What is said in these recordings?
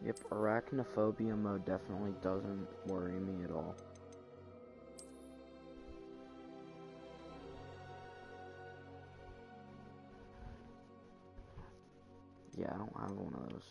Yep, arachnophobia mode definitely doesn't worry me at all. Yeah, I don't have one of those.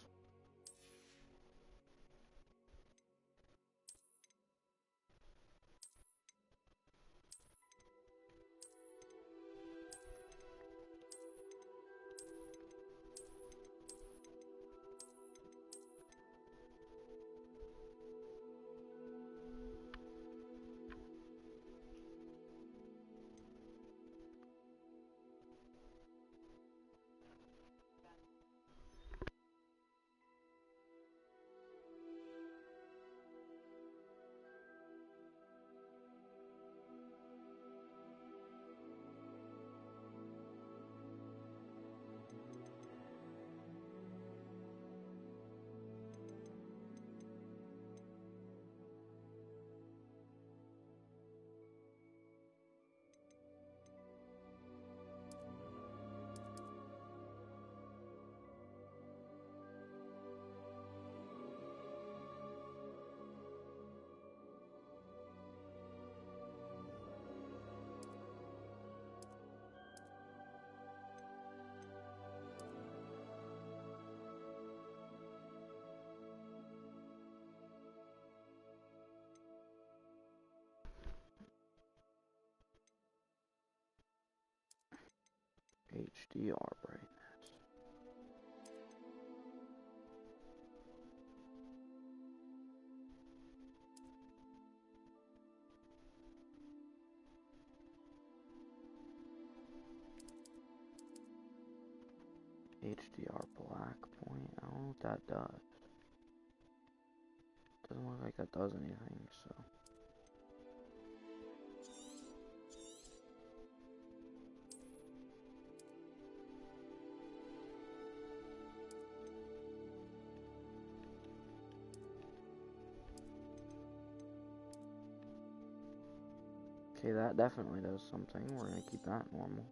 HDR brightness. HDR black point. I don't know what that does. Doesn't look like that does anything, so. Okay, that definitely does something. We're gonna keep that normal.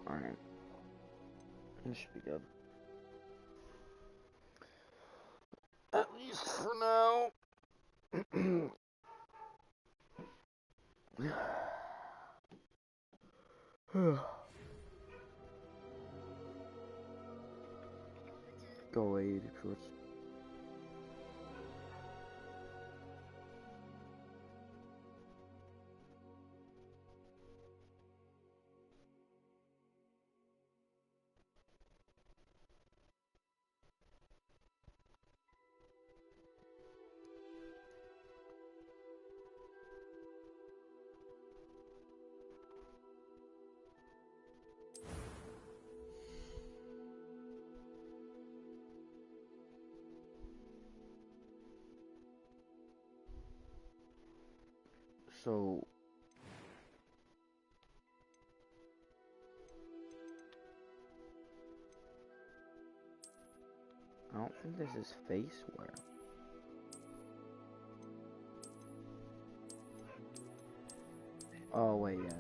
Alright. It should be good. At least for now. Go away, YouTube shorts. So, I don't think this is face wear. Oh wait, yes.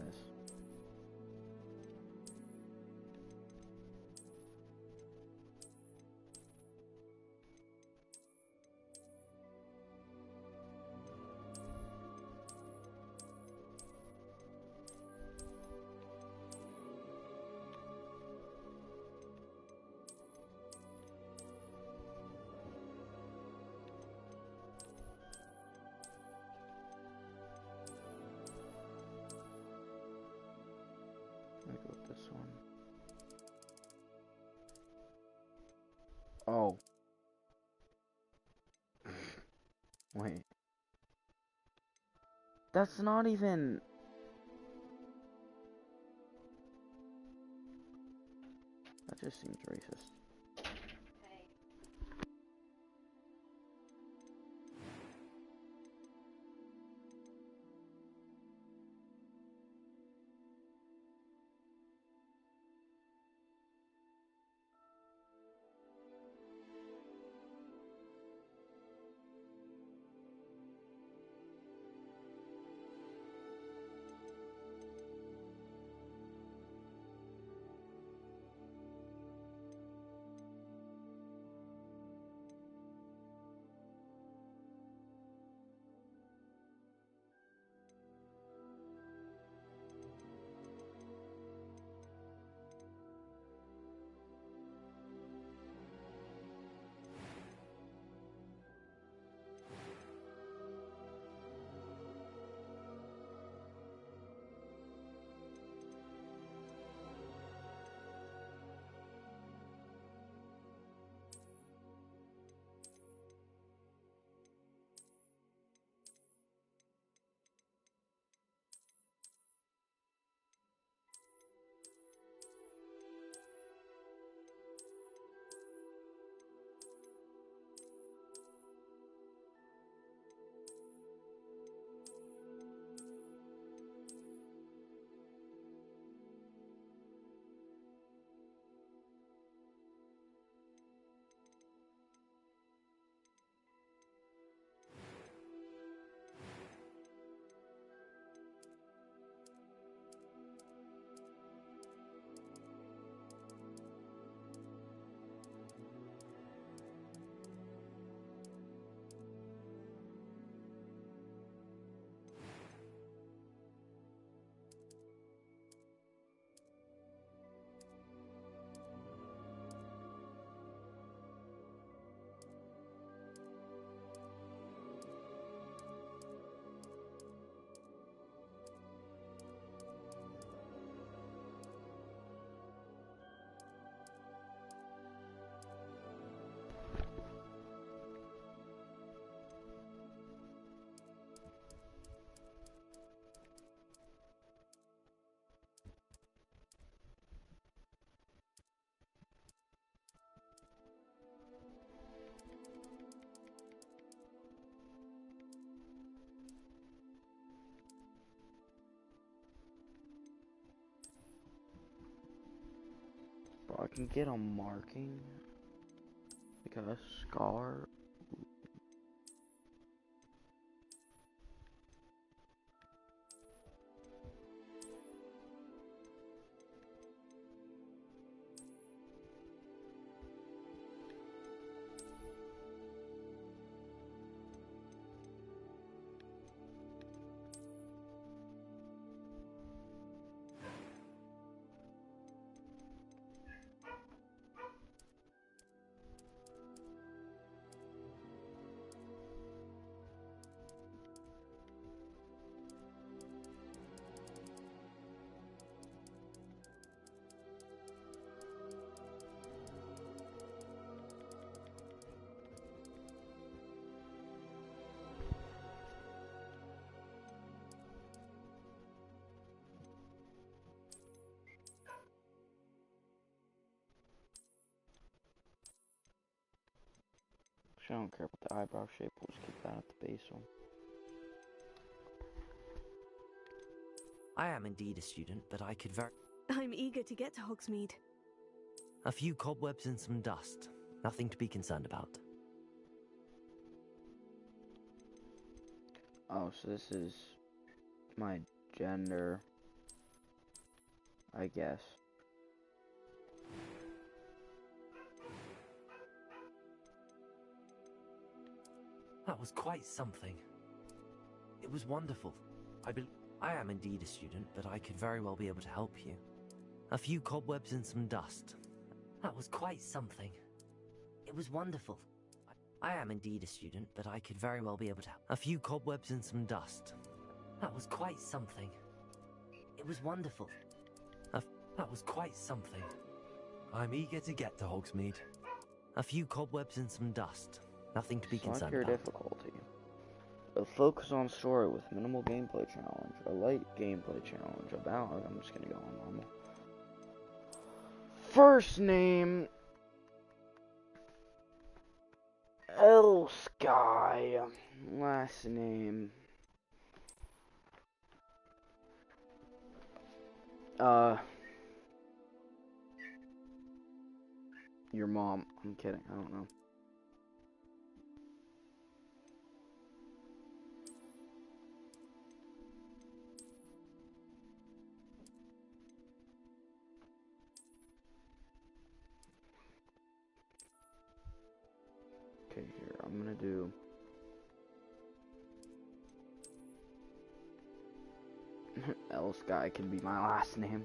Let me go with this one. Oh. Wait. That's not even... That just seems racist. can get a marking, like a scar. I don't care about the eyebrow shape, we'll just keep that at the base one. I am indeed a student, but I could I'm eager to get to Hogsmeade. A few cobwebs and some dust. Nothing to be concerned about. Oh, so this is my gender, I guess. That was quite something. It was wonderful. I am indeed a student, but I could very well be able to help you. A few cobwebs and some dust. That was quite something. It was wonderful. I am indeed a student, but I could very well be able to help. A few cobwebs and some dust. That was quite something. It was wonderful. That was quite something. I'm eager to get to Hogsmeade. A few cobwebs and some dust. Nothing to be concerned your about. difficulty. A focus on story with minimal gameplay challenge. A light gameplay challenge. About, I'm just gonna go on normal. First name Sky. Last name your mom. I'm kidding, I don't know. Okay, here, I'm gonna do Sky can be my last name.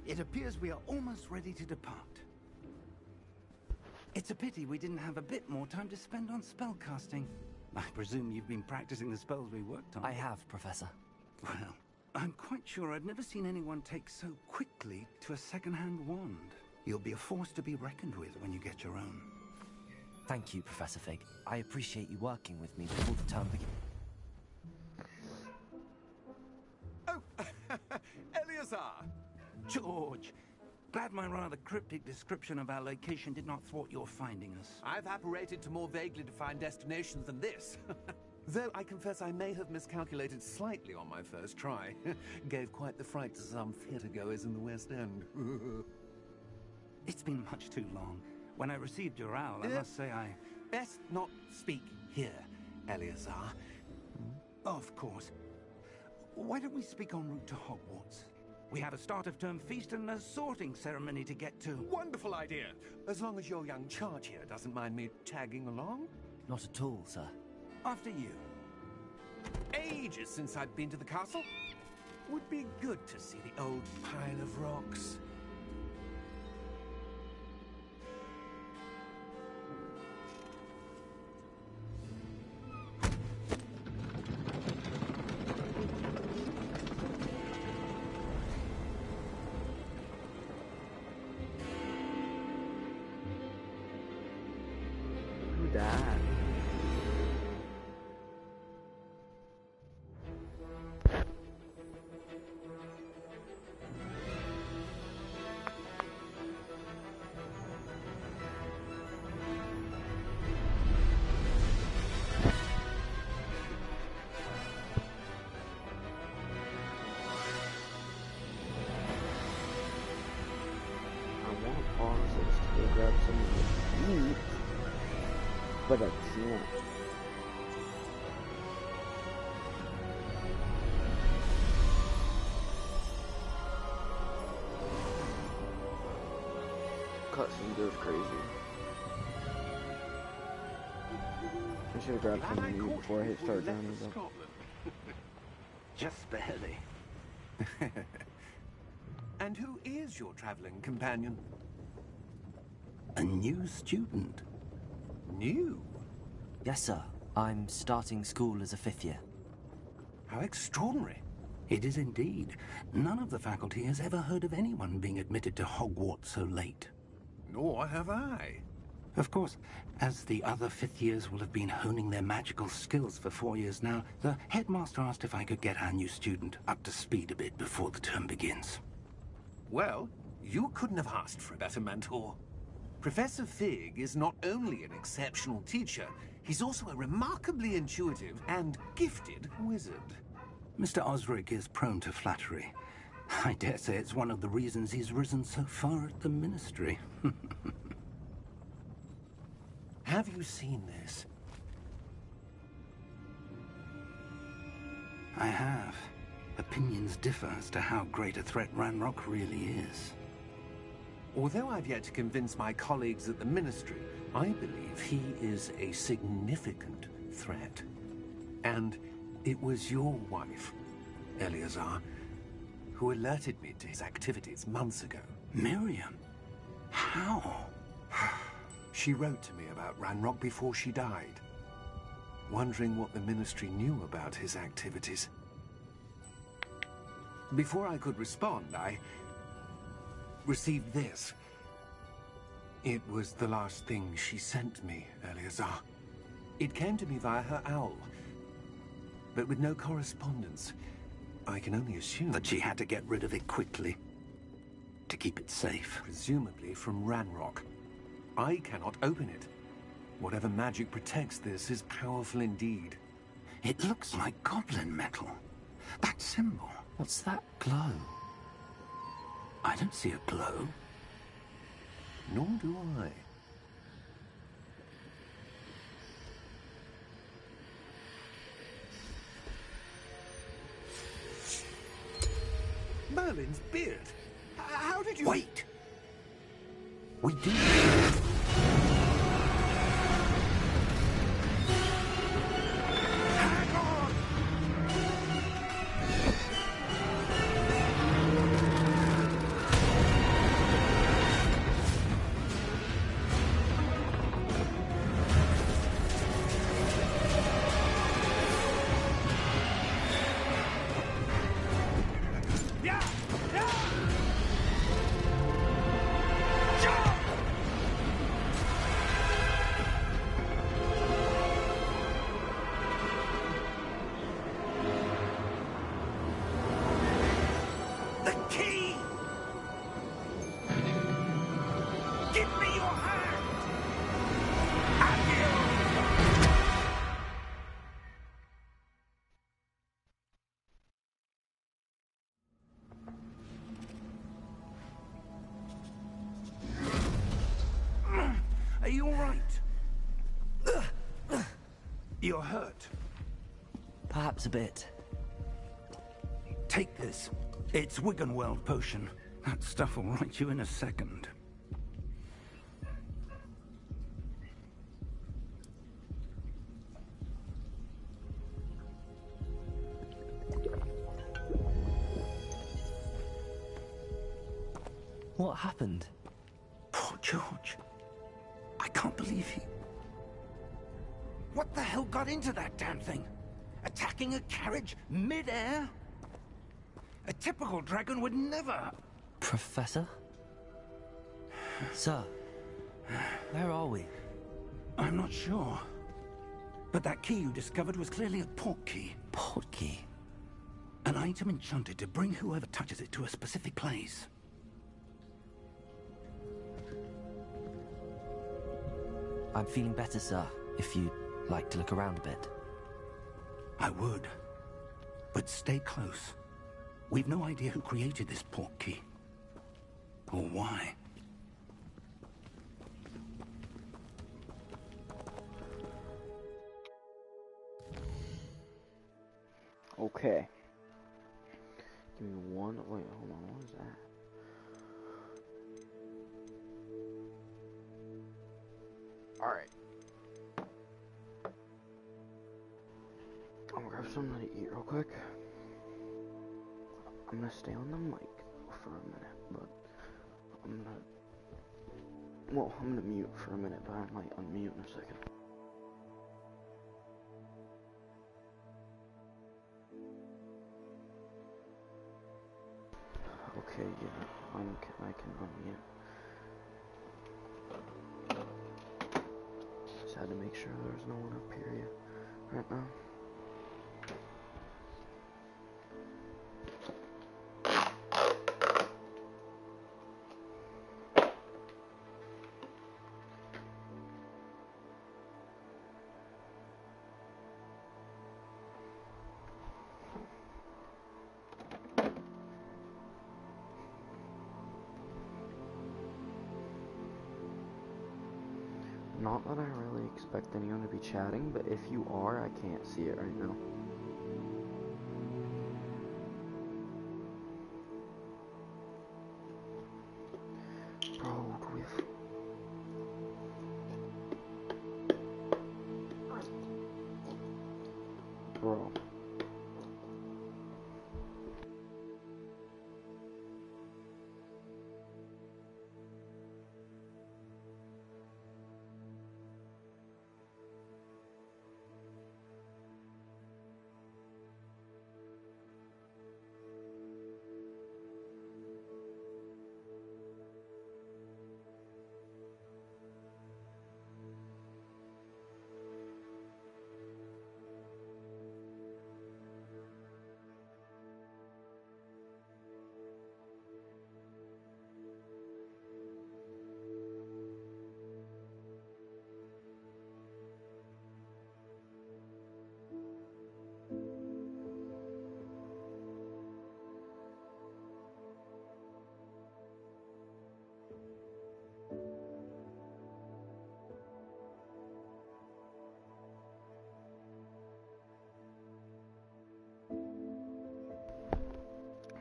It appears we are almost ready to depart. It's a pity we didn't have a bit more time to spend on spellcasting. I presume you've been practicing the spells we worked on. I have, Professor. Well, I'm quite sure I've never seen anyone take so quickly to a second-hand wand. You'll be a force to be reckoned with when you get your own. Thank you, Professor Fig. I appreciate you working with me before the term begins. Oh, Eleazar! George, glad my rather cryptic description of our location did not thwart your finding us. I've apparated to more vaguely defined destinations than this. Though I confess I may have miscalculated slightly on my first try. Gave quite the fright to some theatre-goers in the West End. It's been much too long. When I received your owl, I must say I... Best not speak here, Eleazar. Of course. Why don't we speak en route to Hogwarts? We have a start-of-term feast and a sorting ceremony to get to. Wonderful idea! As long as your young charge here doesn't mind me tagging along. Not at all, sir. After you. Ages since I'd been to the castle. Would be good to see the old pile of rocks. Who died? pauses to go grab something to eat, but I can't. Cutscene goes crazy. I should have grabbed something to eat before I start drowning though. Just barely. And who is your traveling companion? A new student. New? Yes, sir. I'm starting school as a 5th year. How extraordinary. It is indeed. None of the faculty has ever heard of anyone being admitted to Hogwarts so late. Nor have I. Of course, as the other 5th years will have been honing their magical skills for 4 years now, the headmaster asked if I could get our new student up to speed a bit before the term begins. Well, you couldn't have asked for a better mentor. Professor Fig is not only an exceptional teacher, he's also a remarkably intuitive and gifted wizard. Mr. Osric is prone to flattery. I dare say it's one of the reasons he's risen so far at the Ministry. Have you seen this? I have. Opinions differ as to how great a threat Ranrock really is. Although I've yet to convince my colleagues at the Ministry, I believe he is a significant threat. And it was your wife, Eleazar, who alerted me to his activities months ago. Miriam? How? She wrote to me about Ranrock before she died, wondering what the Ministry knew about his activities. Before I could respond, I received this. It was the last thing she sent me, Eleazar. It came to me via her owl, but with no correspondence. I can only assume that she had to get rid of it quickly, to keep it safe. Presumably from Ranrock. I cannot open it. Whatever magic protects this is powerful indeed. It looks like goblin metal. That symbol. What's that glow? I don't see a glow. Nor do I. Merlin's beard. How did you... Wait! We did. Hang on! Are you all right? You're hurt. Perhaps a bit. Take this. It's Wiggenweld potion. That stuff will right you in a second. What happened? Poor George. I can't believe he... What the hell got into that damn thing? Attacking a carriage mid-air? A typical dragon would never... Professor? Sir, where are we? I'm not sure. But that key you discovered was clearly a port key. Port key? An item enchanted to bring whoever touches it to a specific place. I'm feeling better, sir, if you'd like to look around a bit. I would. But stay close. We've no idea who created this port key. Or why. Okay. Give me one. Wait, hold on. What is that? Alright. I'm gonna grab something to eat real quick. I'm gonna stay on the mic for a minute, but I'm gonna mute for a minute, but I might unmute in a second. Okay, yeah, I can unmute. Just had to make sure there's no one up here yet, right now. Not that I really expect anyone to be chatting, but if you are, I can't see it right now. Bro, Bro.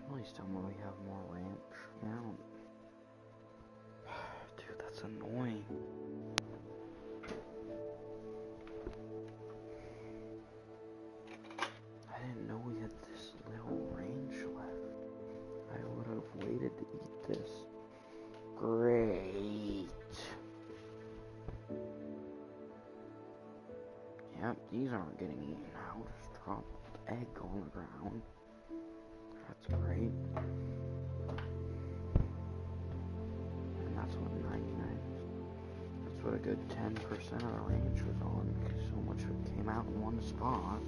Please tell me we have more ranch now. Dude, that's annoying. I didn't know we had this little range left. I would have waited to eat this. Great. Yep, these aren't getting eaten now. Just drop the egg on the ground. That's great. And that's what 99. That's what a good 10% of the range was on, because so much of it came out in one spot.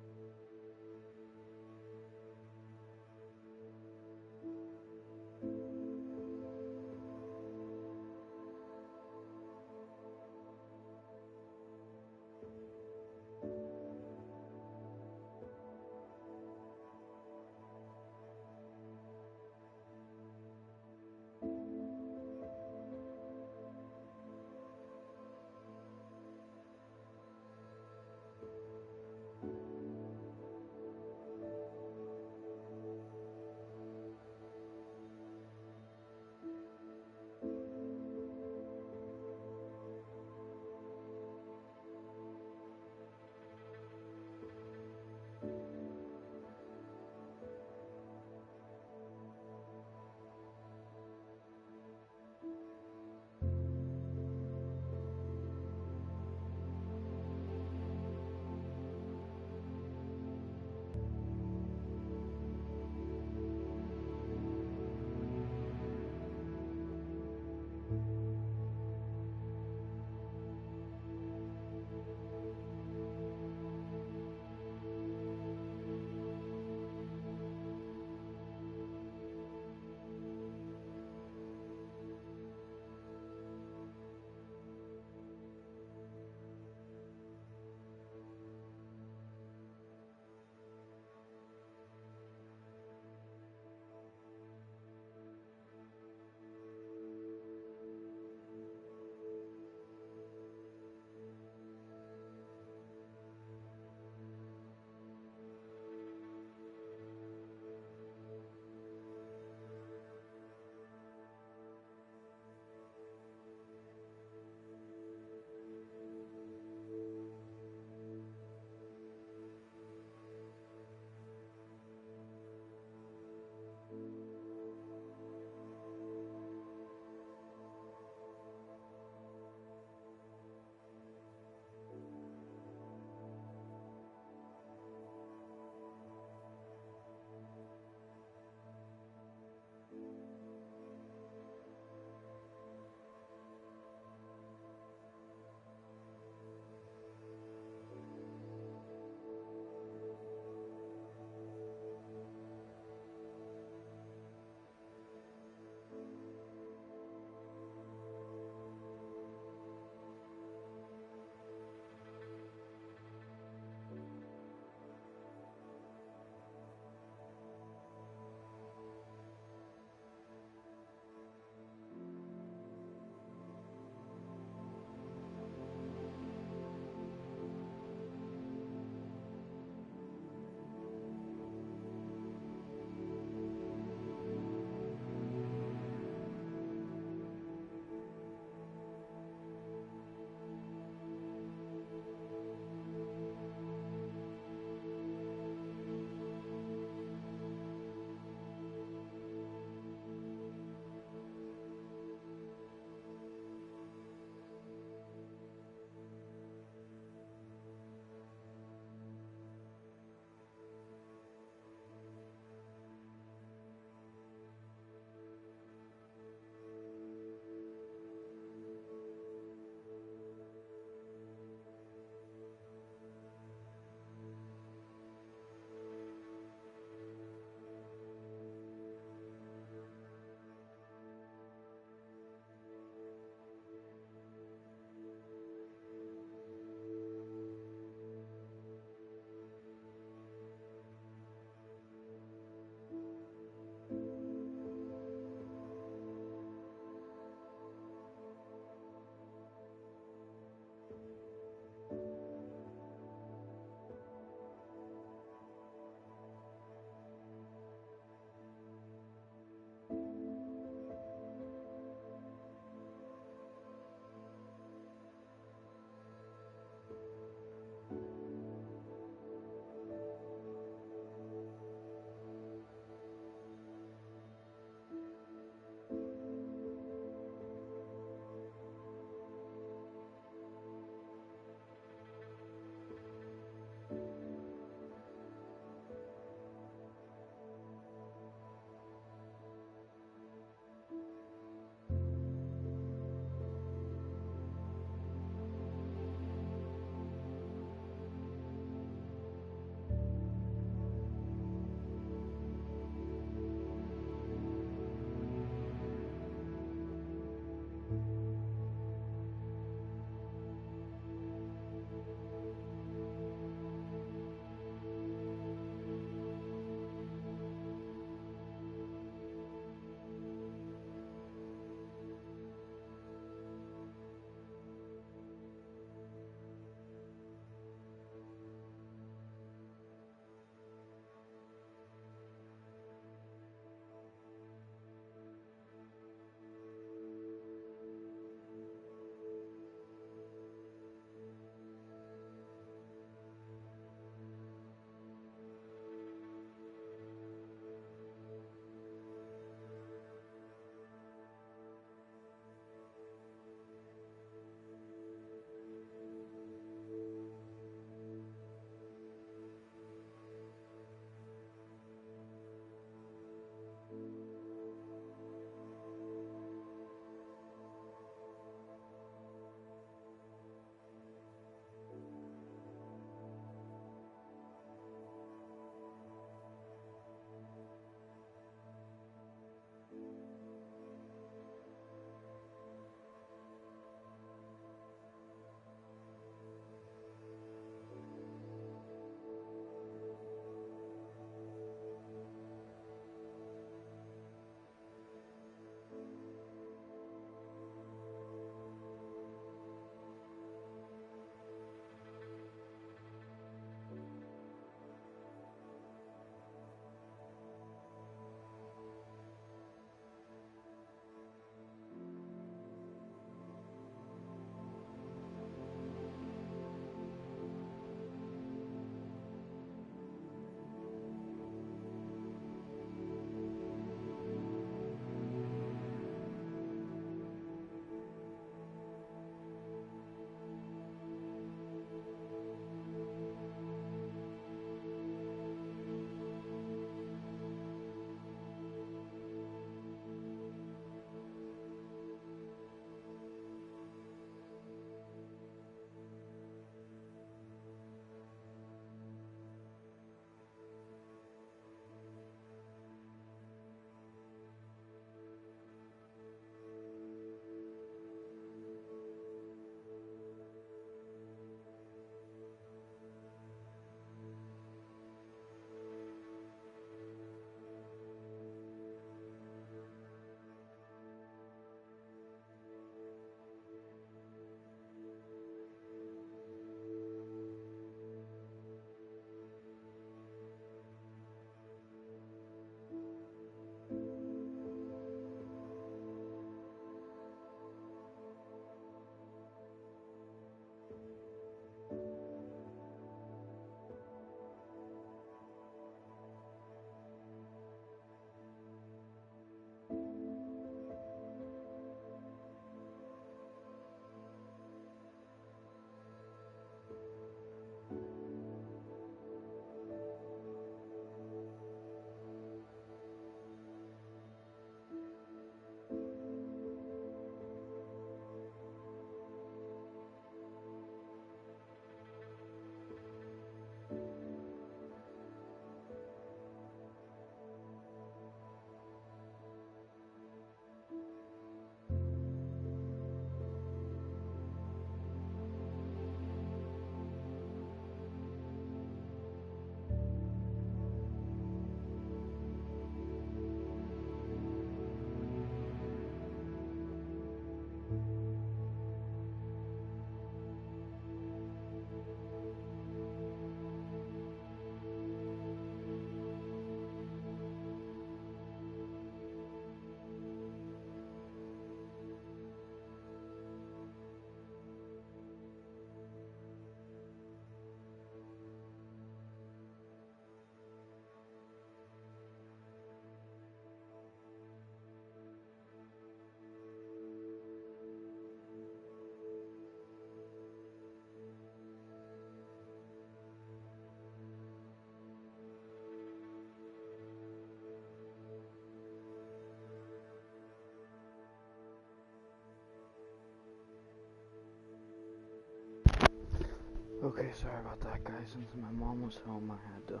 Okay, sorry about that, guys. Since my mom was home, I had to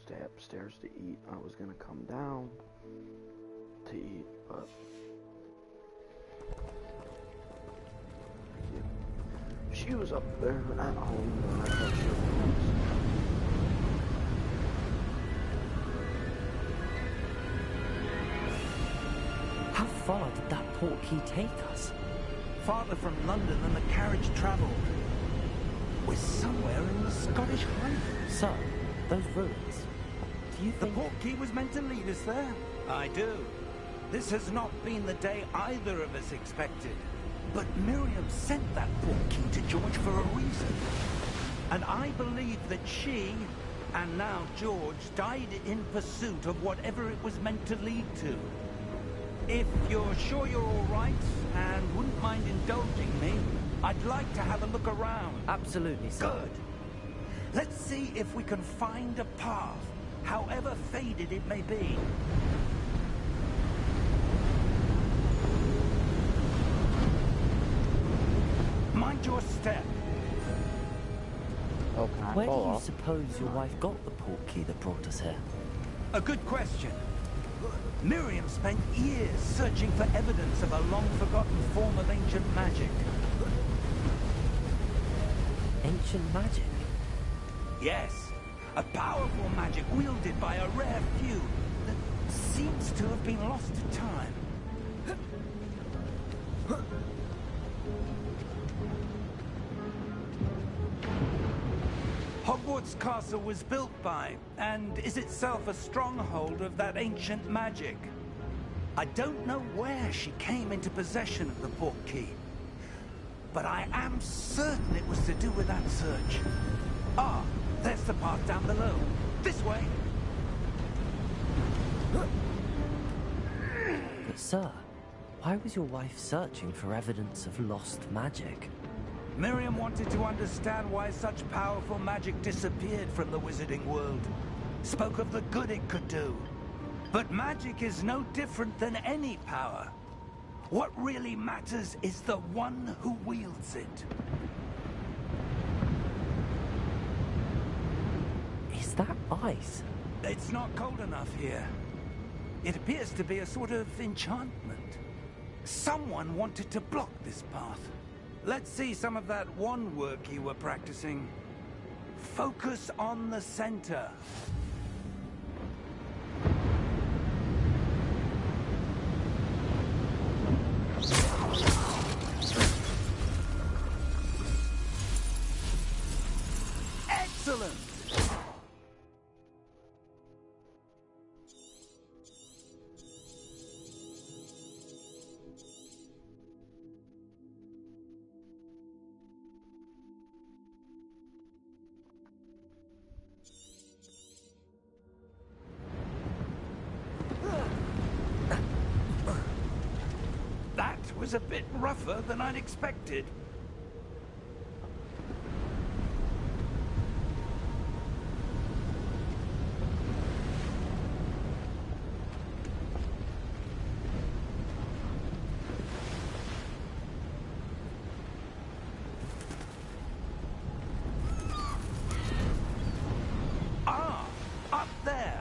stay upstairs to eat. I was gonna come down to eat, but she was up there at home, and I thought she was. How far did that portkey take us? Farther from London than the carriage travelled. We're somewhere in the Scottish Highlands. Sir, those ruins. Do you The think... portkey was meant to lead us there? I do. This has not been the day either of us expected. But Miriam sent that portkey to George for a reason. And I believe that she, and now George, died in pursuit of whatever it was meant to lead to. If you're sure you're all right, and wouldn't mind indulging me, I'd like to have a look around. Absolutely, sir. Good. Let's see if we can find a path, however faded it may be. Mind your step. Oh, can I Where do fall you off? suppose your wife got the portkey that brought us here? A good question. Miriam spent years searching for evidence of a long-forgotten form of ancient magic. Ancient magic? Yes, a powerful magic wielded by a rare few that seems to have been lost to time. Hogwarts Castle was built by, and is itself a stronghold of that ancient magic. I don't know where she came into possession of the portkey, but I am certain it was to do with that search. Ah, there's the path down below. This way. But sir, why was your wife searching for evidence of lost magic? Miriam wanted to understand why such powerful magic disappeared from the wizarding world. Spoke of the good it could do. But magic is no different than any power. What really matters is the one who wields it. Is that ice? It's not cold enough here. It appears to be a sort of enchantment. Someone wanted to block this path. Let's see some of that wand work you were practicing. Focus on the center. Excellent! That was a bit rougher than I'd expected. Ah, up there.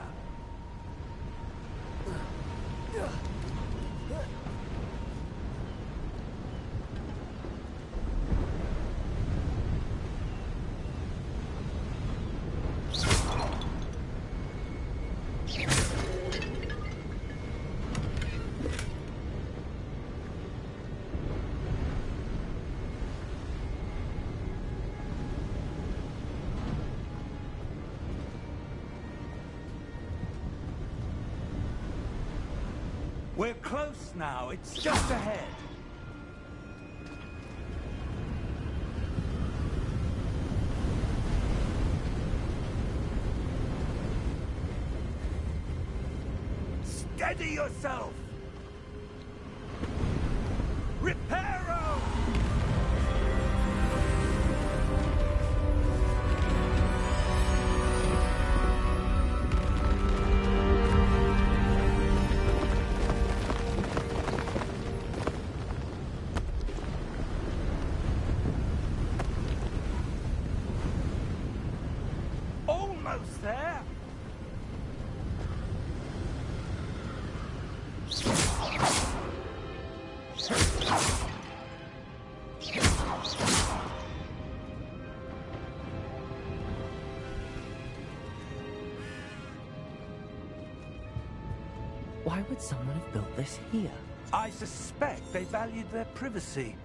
We're close now. It's just ahead. Steady yourself. Reparo! Almost there. Why would someone have built this here? I suspect they valued their privacy.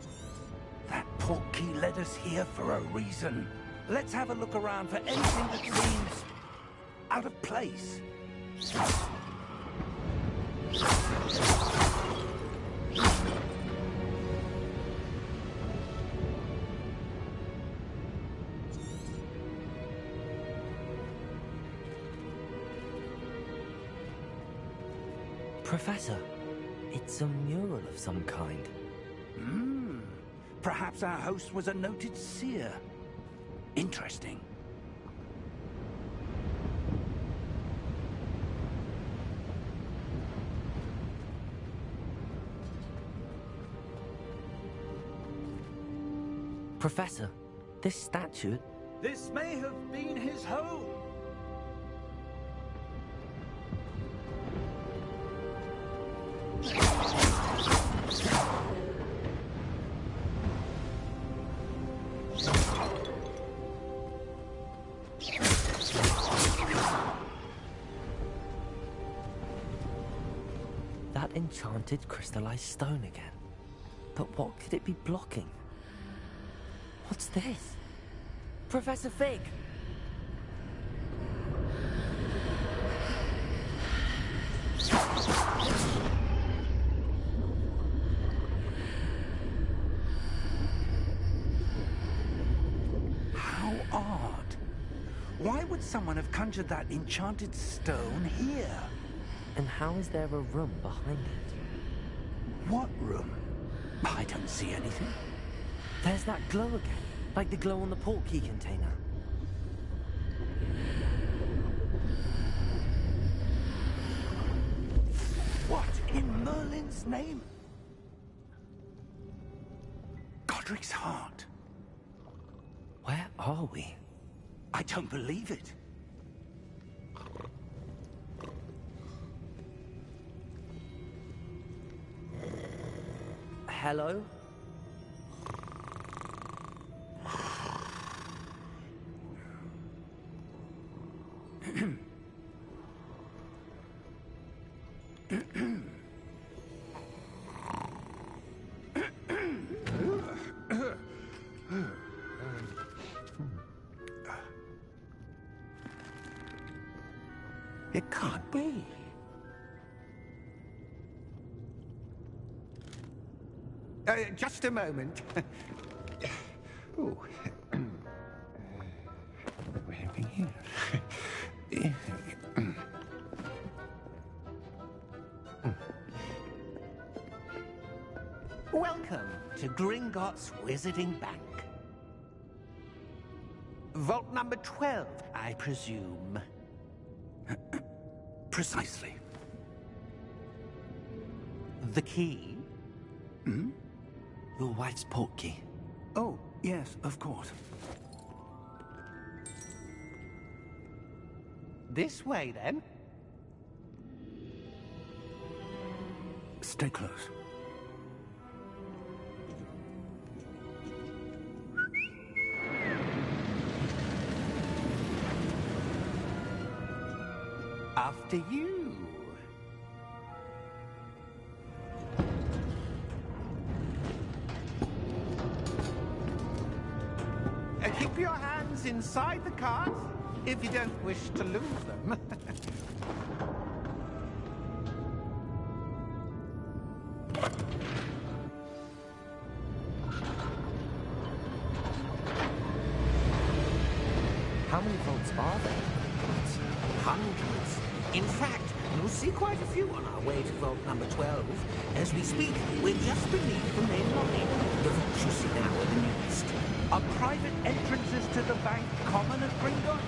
That portkey led us here for a reason. Let's have a look around for anything that seems out of place. Professor, it's a mural of some kind. Perhaps our host was a noted seer. Interesting. Professor, this statue... This may have been his home. That enchanted crystallized stone again. But what could it be blocking? What's this? Professor Fig! How odd. Why would someone have conjured that enchanted stone here? And how is there a room behind it? What room? I don't see anything. There's that glow again, like the glow on the portkey container. What in Merlin's name? Godric's heart. Where are we? I don't believe it. Hello? It can't be. Just a moment. Oh. Where are we here? Welcome to Gringotts Wizarding Bank. Vault number 12, I presume. Precisely. The key? Your wife's portkey. Oh, yes, of course. This way, then. Stay close. After you. Keep your hands inside the cart if you don't wish to lose them. How many vaults are there? Hundreds. In fact, you'll see quite a few on our way to vault number 12. As we speak, we're just beneath the main lobby. The vaults you see now are the newest. Are private entrances to the bank common at Gringotts?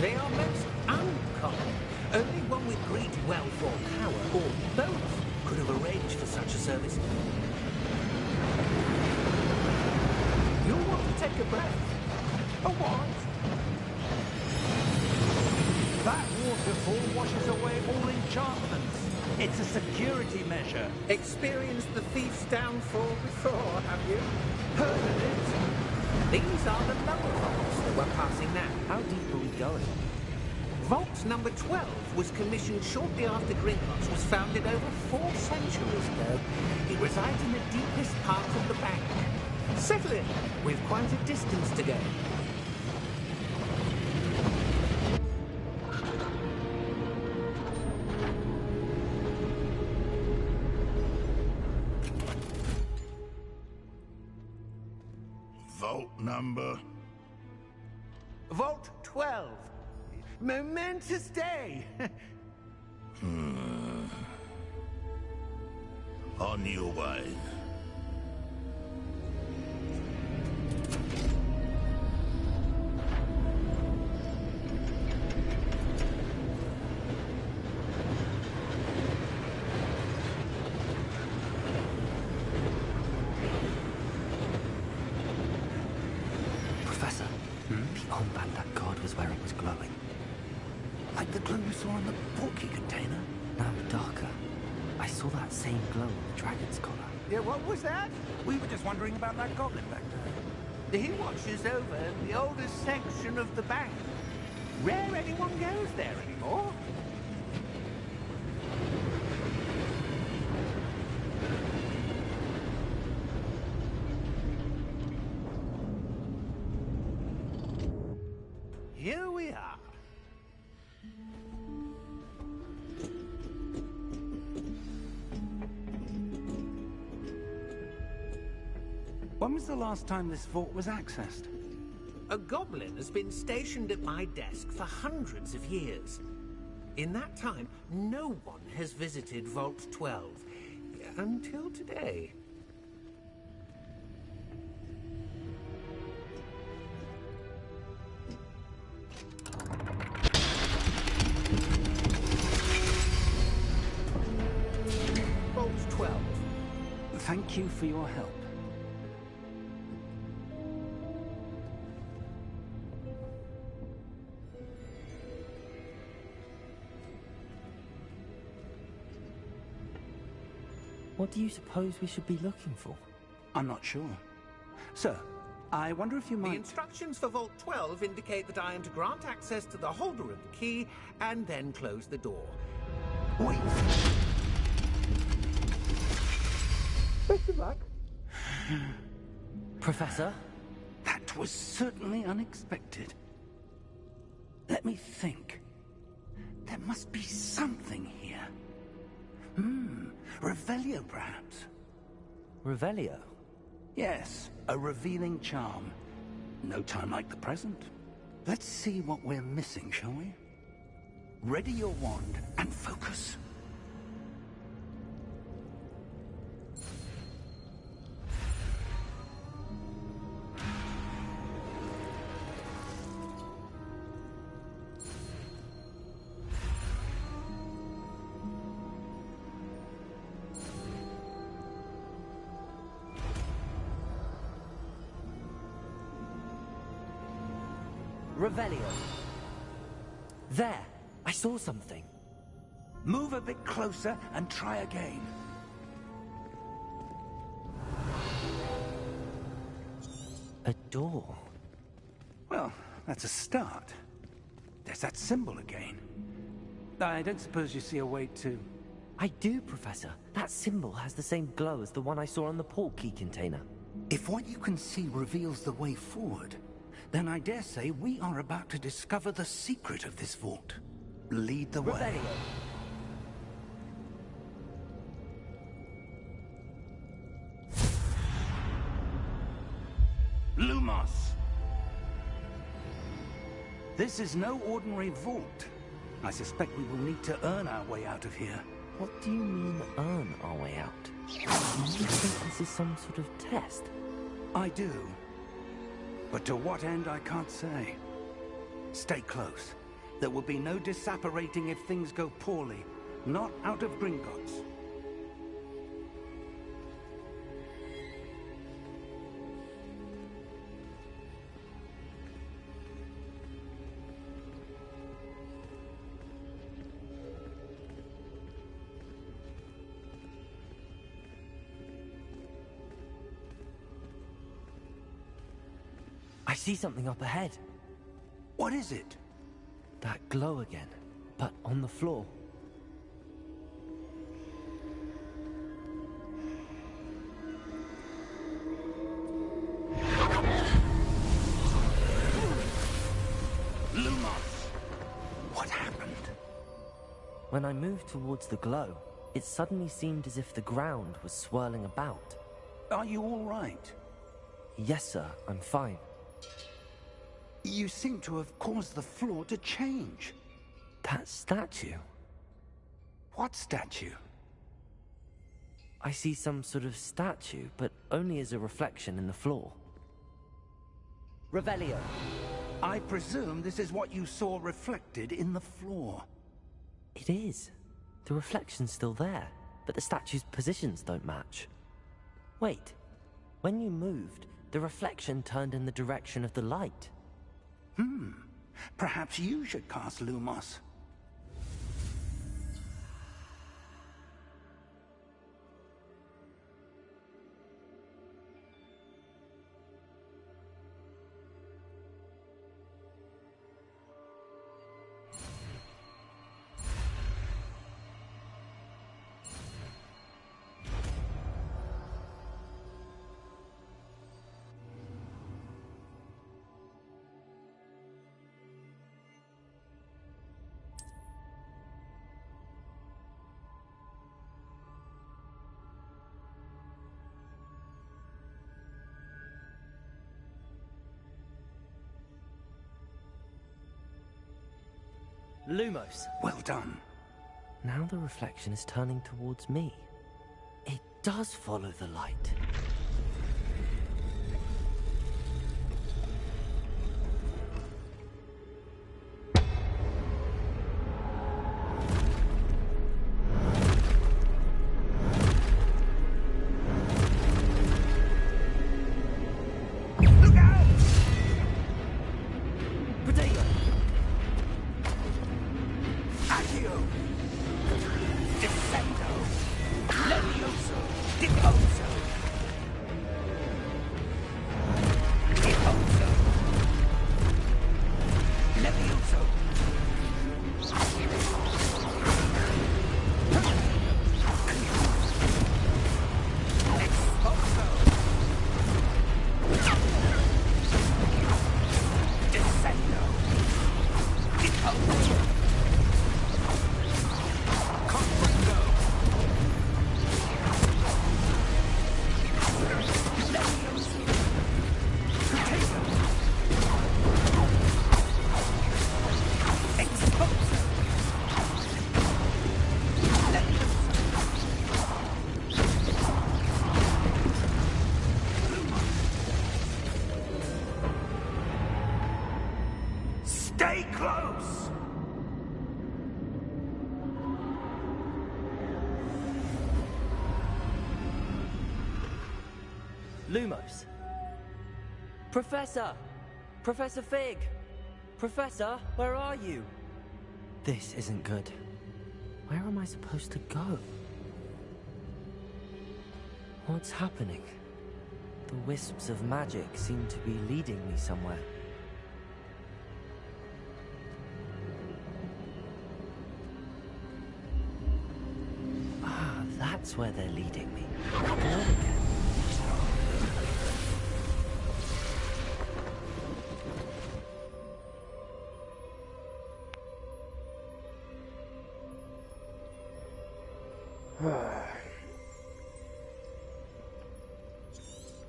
They are most uncommon. Only one with great wealth or power, or both, could have arranged for such a service. You'll want to take a breath. A what? powerful washes away all enchantments. It's a security measure. Experienced the thief's downfall before, have you? Heard of it? These are the lower vaults that we're passing now. How deep are we going? Vault number 12 was commissioned shortly after Gringotts was founded over 4 centuries ago. It resides in the deepest part of the bank. Settle in. We've quite a distance to go. Vault number? Vault 12. Momentous day. On your way. Professor, the armband that guard was wearing was glowing. Like the glow we saw on the portkey container. No, darker. I saw that same glow on the dragon's collar. Yeah, what was that? We were just wondering about that goblin back there. He watches over the oldest section of the bank. Rare anyone goes there anymore. Here we are. When was the last time this vault was accessed? A goblin has been stationed at my desk for hundreds of years. In that time, no one has visited Vault 12. Until today. Vault 12. Thank you for your help. What do you suppose we should be looking for? I'm not sure. Sir, I wonder if you The might... instructions for Vault 12 indicate that I am to grant access to the holder of the key and then close the door. Wait! Best of luck. Professor? That was certainly unexpected. Let me think. There must be something here. Revelio, perhaps? Revelio? Yes, a revealing charm. No time like the present. Let's see what we're missing, shall we? Ready your wand and focus. Revelio. There! I saw something. Move a bit closer and try again. A door. Well, that's a start. There's that symbol again. I don't suppose you see a way to... I do, Professor. That symbol has the same glow as the one I saw on the portkey container. If what you can see reveals the way forward, then I dare say we are about to discover the secret of this vault. Lead the way. Revelio. Lumos! This is no ordinary vault. I suspect we will need to earn our way out of here. What do you mean, earn our way out? Do you think this is some sort of test? I do. But to what end, I can't say. Stay close. There will be no disapparating if things go poorly. Not out of Gringotts. see something up ahead. What is it? That glow again, but on the floor. Lumos! What happened? When I moved towards the glow, it suddenly seemed as if the ground was swirling about. Are you all right? Yes, sir, I'm fine. You seem to have caused the floor to change. That statue? What statue? I see some sort of statue, but only as a reflection in the floor. Revelio. I presume this is what you saw reflected in the floor. It is. The reflection's still there, but the statue's positions don't match. Wait. When you moved, the reflection turned in the direction of the light. Perhaps you should cast Lumos. Lumos. Well done. Now the reflection is turning towards me. It does follow the light. Stay close! Lumos. Professor! Professor Fig! Professor, where are you? This isn't good. Where am I supposed to go? What's happening? The wisps of magic seem to be leading me somewhere. Ah, that's where they're leading me. Go again.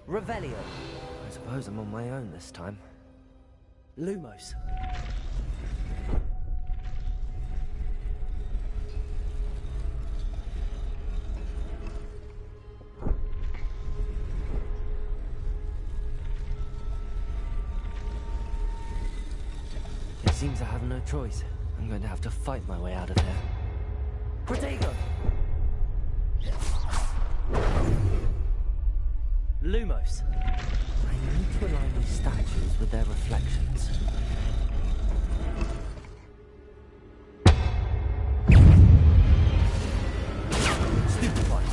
Revelio. I suppose I'm on my own this time. Lumos. It seems I have no choice. I'm going to have to fight my way out of here. Protego! Lumos. I need to align these statues with their reflections. Stupid one.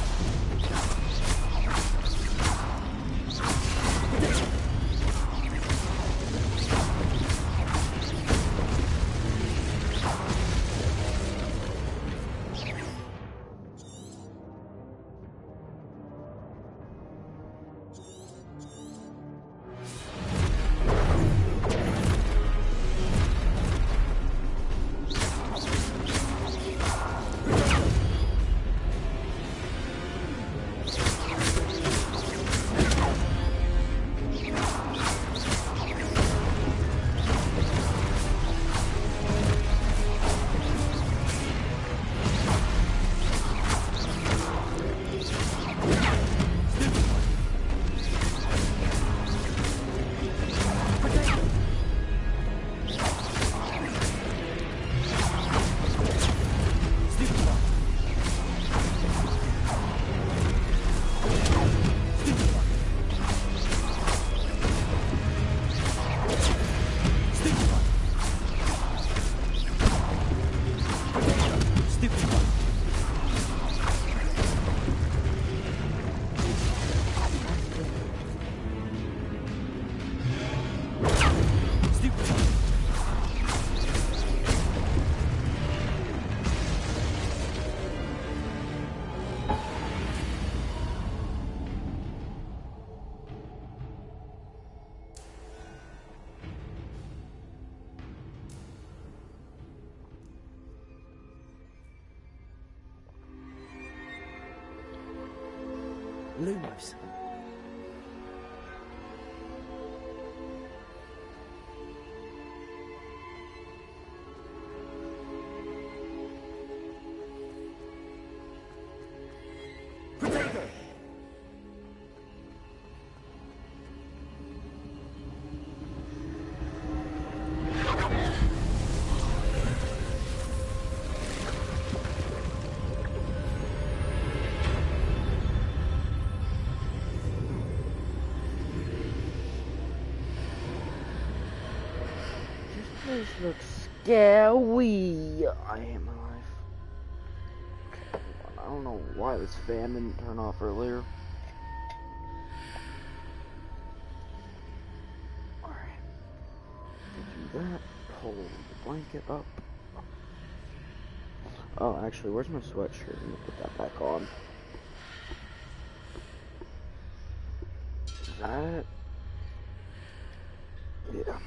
Lumos. This looks scary. I hate my life. Okay, I don't know why this fan didn't turn off earlier. Alright. Do that. Pull the blanket up. Oh, actually, where's my sweatshirt? Let me put that back on. Is that it? Yeah.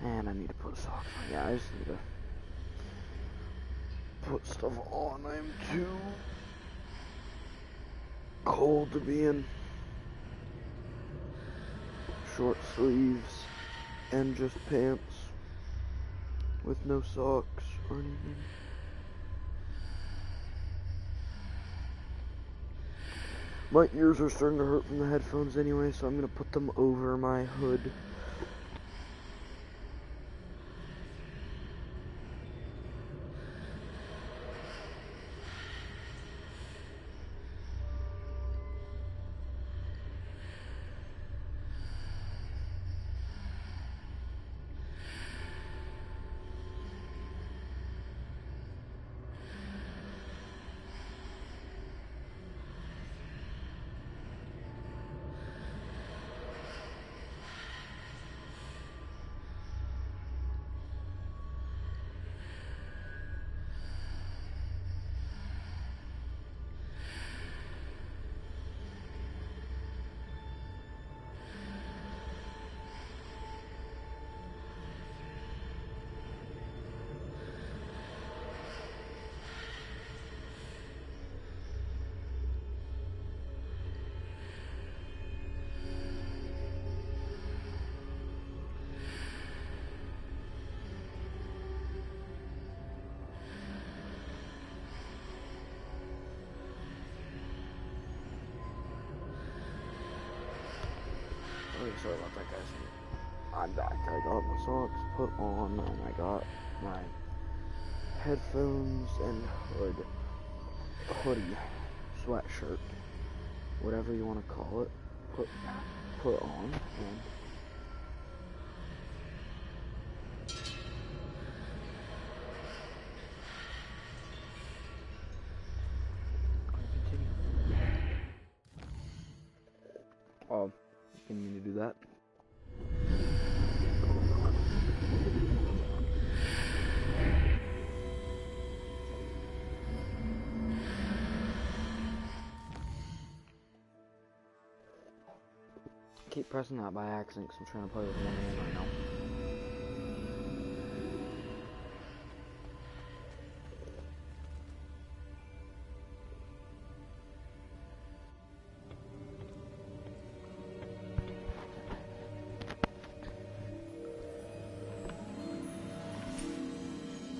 And I need to put socks on. Yeah, I just need to put stuff on. I'm too cold to be in short sleeves and just pants with no socks or anything. My ears are starting to hurt from the headphones anyway, so I'm going to put them over my hood. Sorry about that, guys. I'm back. I got my socks put on, and I got my headphones and hoodie, sweatshirt, whatever you want to call it, put on, and didn't mean to do that. Keep pressing that by accident because I'm trying to play with one hand right now.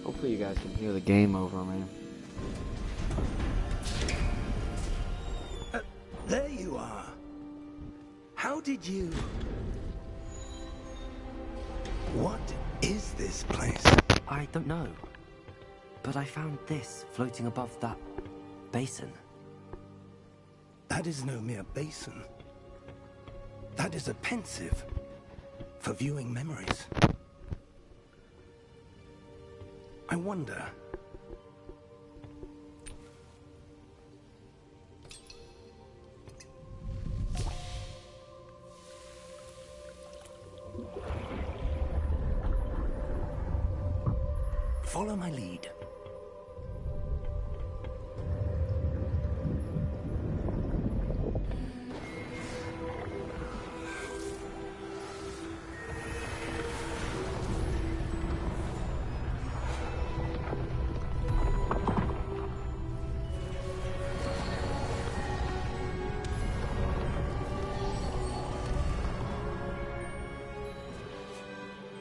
Hopefully you guys can hear the game over me. There you are. How did you... What is this place? I don't know. But I found this floating above that basin. That is no mere basin. That is a pensive for viewing memories. I wonder... Follow my lead.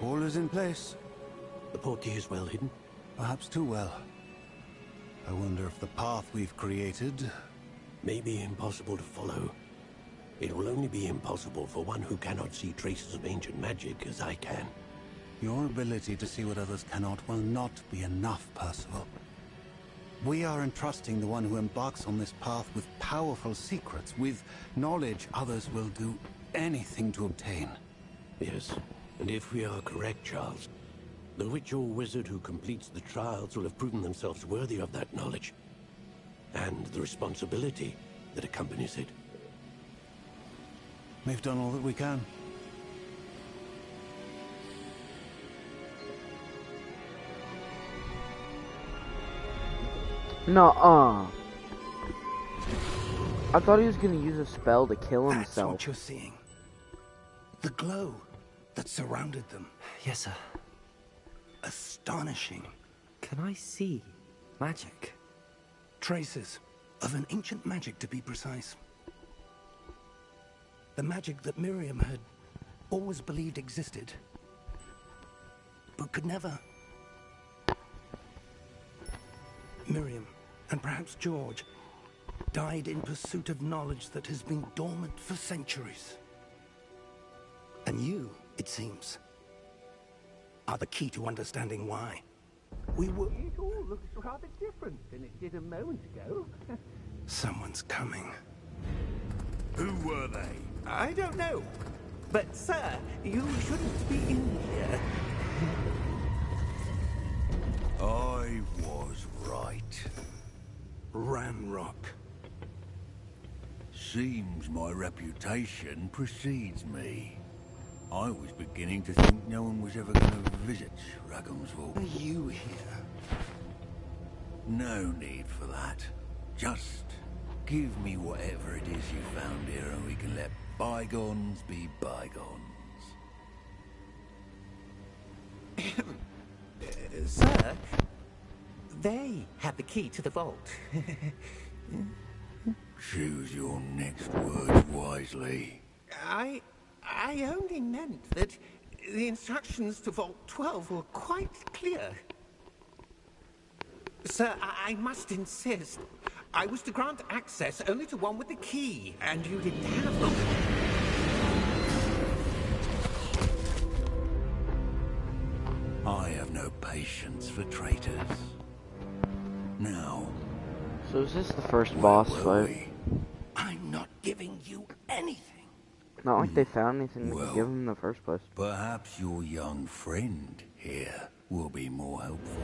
All is in place. The portkey is well hidden? Perhaps too well. I wonder if the path we've created... may be impossible to follow. It will only be impossible for one who cannot see traces of ancient magic as I can. Your ability to see what others cannot will not be enough, Percival. We are entrusting the one who embarks on this path with powerful secrets, with knowledge others will do anything to obtain. Yes, and if we are correct, Charles, the witch or wizard who completes the trials will have proven themselves worthy of that knowledge, and the responsibility that accompanies it. We've done all that we can. Nuh-uh. I thought he was gonna use a spell to kill himself. That's what you're seeing. The glow that surrounded them. Yes, sir. Astonishing. Can I see magic? Traces of an ancient magic, to be precise. The magic that Miriam had always believed existed, but could never. Miriam, and perhaps George, died in pursuit of knowledge that has been dormant for centuries. And you, it seems, are the key to understanding why. We were... It all looks rather different than it did a moment ago. Someone's coming. Who were they? I don't know. But, sir, you shouldn't be in here. I was right. Ramrock. Seems my reputation precedes me. I was beginning to think no one was ever going to visit Raghamsville. Are you here? No need for that. Just give me whatever it is you found here and we can let bygones be bygones. Sir, they have the key to the vault. Choose your next words wisely. I only meant that the instructions to Vault 12 were quite clear. Sir, I must insist. I was to grant access only to one with the key, and you didn't have them. I have no patience for traitors. Now, So is this the first where boss were fight? we? I'm not giving you anything. Not like they found anything to Well, give him in the first place. Perhaps your young friend here will be more helpful.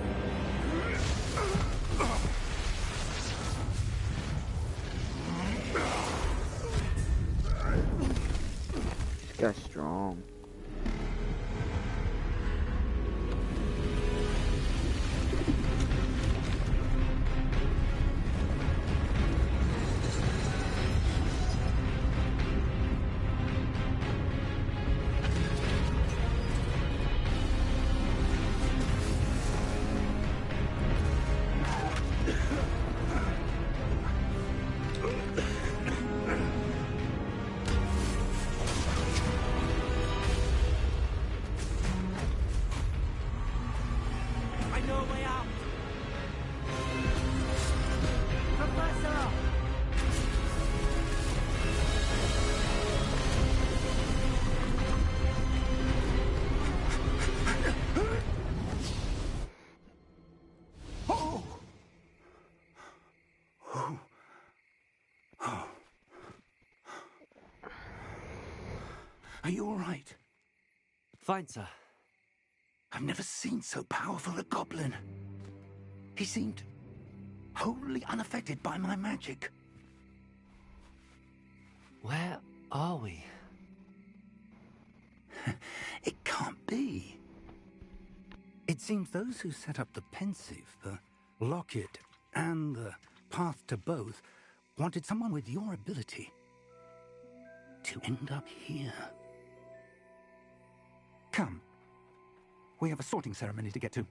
This guy's strong. I know a way out! Professor! Are you all right? Fine, sir. I've never seen so powerful a goblin. He seemed wholly unaffected by my magic. Where are we? It can't be. It seems those who set up the pensive, the locket, and the path to both wanted someone with your ability to end up here. Come. We have a sorting ceremony to get to.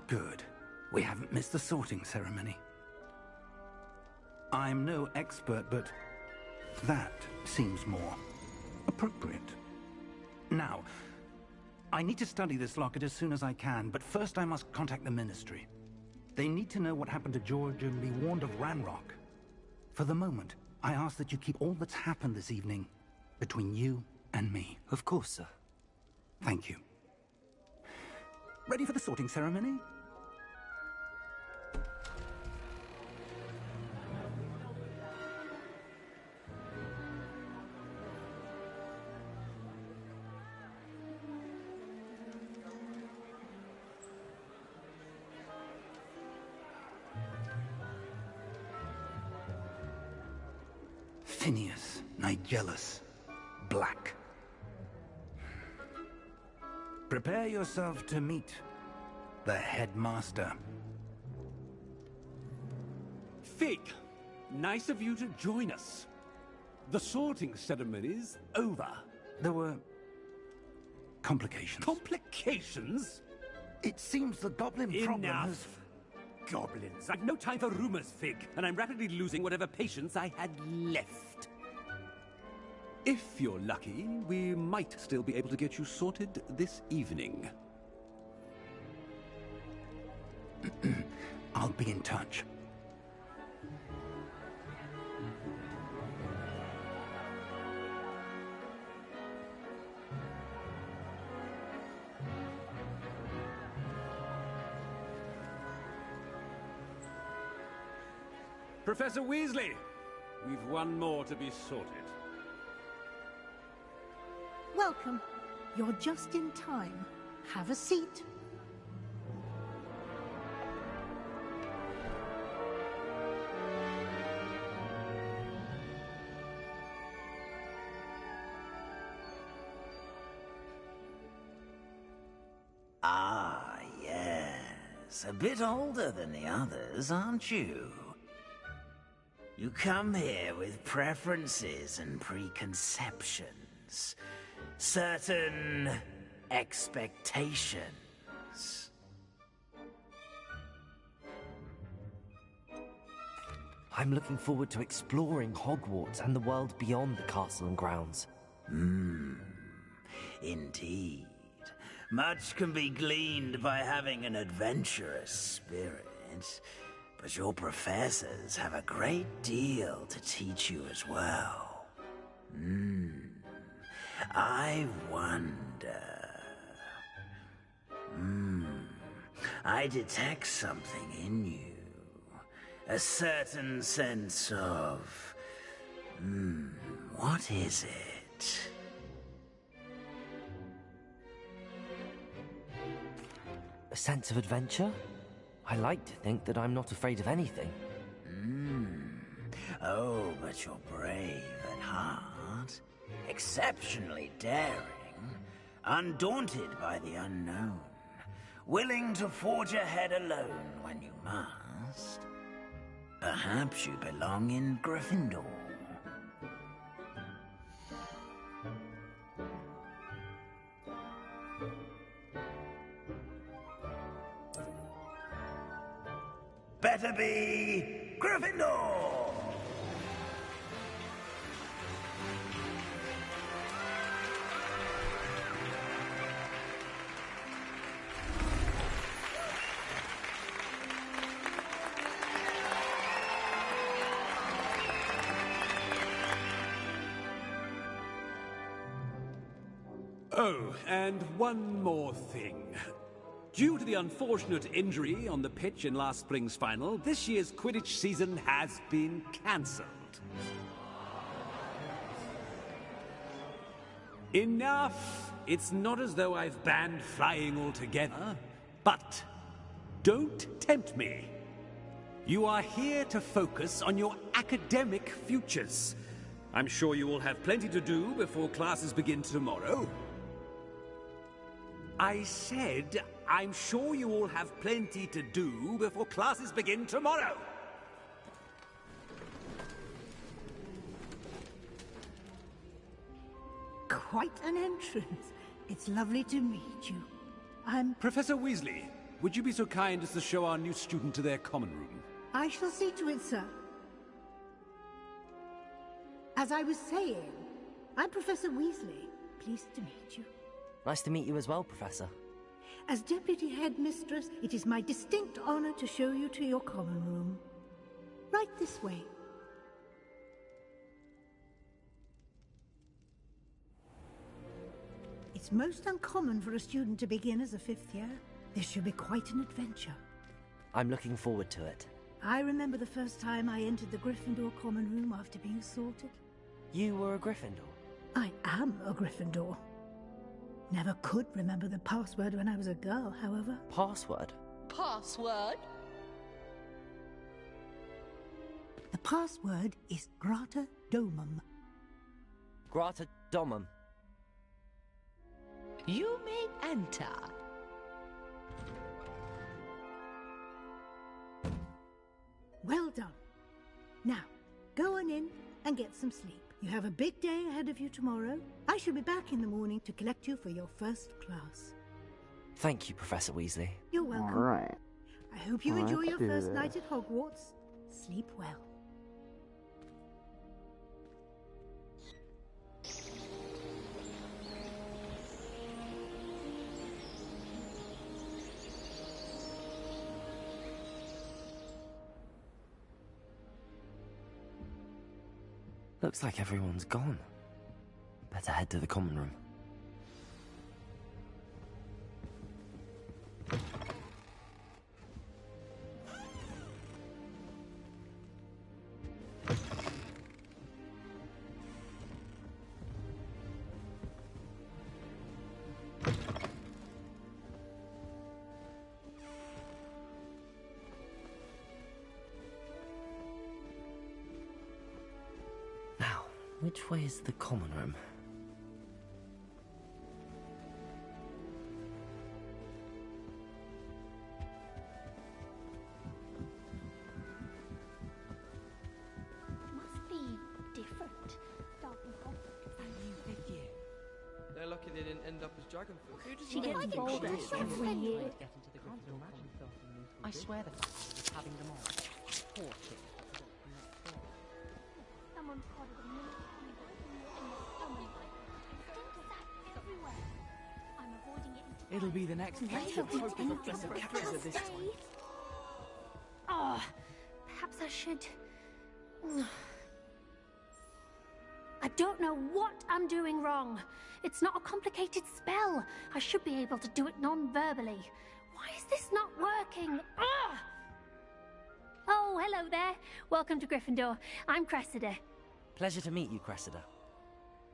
Good. We haven't missed the sorting ceremony. I'm no expert, but that seems more appropriate. Now, I need to study this locket as soon as I can, but first I must contact the Ministry. They need to know what happened to George and be warned of Ranrock. For the moment, I ask that you keep all that's happened this evening between you and me. Of course, sir. Thank you. Ready for the sorting ceremony? Phineas Nigellus Black. Prepare yourself to meet the headmaster. Fig, nice of you to join us. The sorting ceremony's over. There were complications. Complications? It seems the goblin problem has... Enough. Goblins. I've no time for rumors, Fig, and I'm rapidly losing whatever patience I had left. If you're lucky, we might still be able to get you sorted this evening. I'll be in touch. Professor Weasley, we've one more to be sorted. Welcome. You're just in time. Have a seat. Ah, yes. A bit older than the others, aren't you? You come here with preferences and preconceptions. Certain expectations. I'm looking forward to exploring Hogwarts and the world beyond the castle and grounds. Indeed. Much can be gleaned by having an adventurous spirit, but your professors have a great deal to teach you as well. I wonder... I detect something in you. A certain sense of... what is it? A sense of adventure? I like to think that I'm not afraid of anything. Oh, but you're brave at heart. Exceptionally daring. Undaunted by the unknown. Willing to forge ahead alone when you must. Perhaps you belong in Gryffindor. Better be Gryffindor! Oh, and one more thing. Due to the unfortunate injury on the pitch in last spring's final, this year's Quidditch season has been cancelled. Enough! It's not as though I've banned flying altogether, but don't tempt me. You are here to focus on your academic futures. I'm sure you will have plenty to do before classes begin tomorrow. I said, I'm sure you all have plenty to do before classes begin tomorrow. Quite an entrance. It's lovely to meet you. I'm... Professor Weasley, would you be so kind as to show our new student to their common room? I shall see to it, sir. As I was saying, I'm Professor Weasley. Pleased to meet you. Nice to meet you as well, Professor. As Deputy Headmistress, it is my distinct honor to show you to your common room. Right this way. It's most uncommon for a student to begin as a 5th year. This should be quite an adventure. I'm looking forward to it. I remember the first time I entered the Gryffindor common room after being sorted. You were a Gryffindor? I am a Gryffindor. Never could remember the password when I was a girl, however. Password? Password? The password is Grata Domum. Grata Domum. You may enter. Well done. Now, go on in and get some sleep. You have a big day ahead of you tomorrow. I shall be back in the morning to collect you for your first class. Thank you, Professor Weasley. You're welcome. All right. I hope you enjoy Let's your do first this. night at Hogwarts. Sleep well. Looks like everyone's gone. Better head to the common room. Which way is the common room? Must be different. Starting Hogwarts. They're lucky they didn't end up as Dragonflirt. She gets bolder every year. I swear the fact is having them all. Poor kid. Someone spotted a military weapon in the stomach. Stink sack everywhere. I'm avoiding it. It'll be the next lecture. Hope the professor catches her this time. Oh, perhaps I should. I don't know what I'm doing wrong. It's not a complicated spell. I should be able to do it non-verbally. Why is this not working? Ugh! Oh, hello there. Welcome to Gryffindor. I'm Cressida. Pleasure to meet you, Cressida.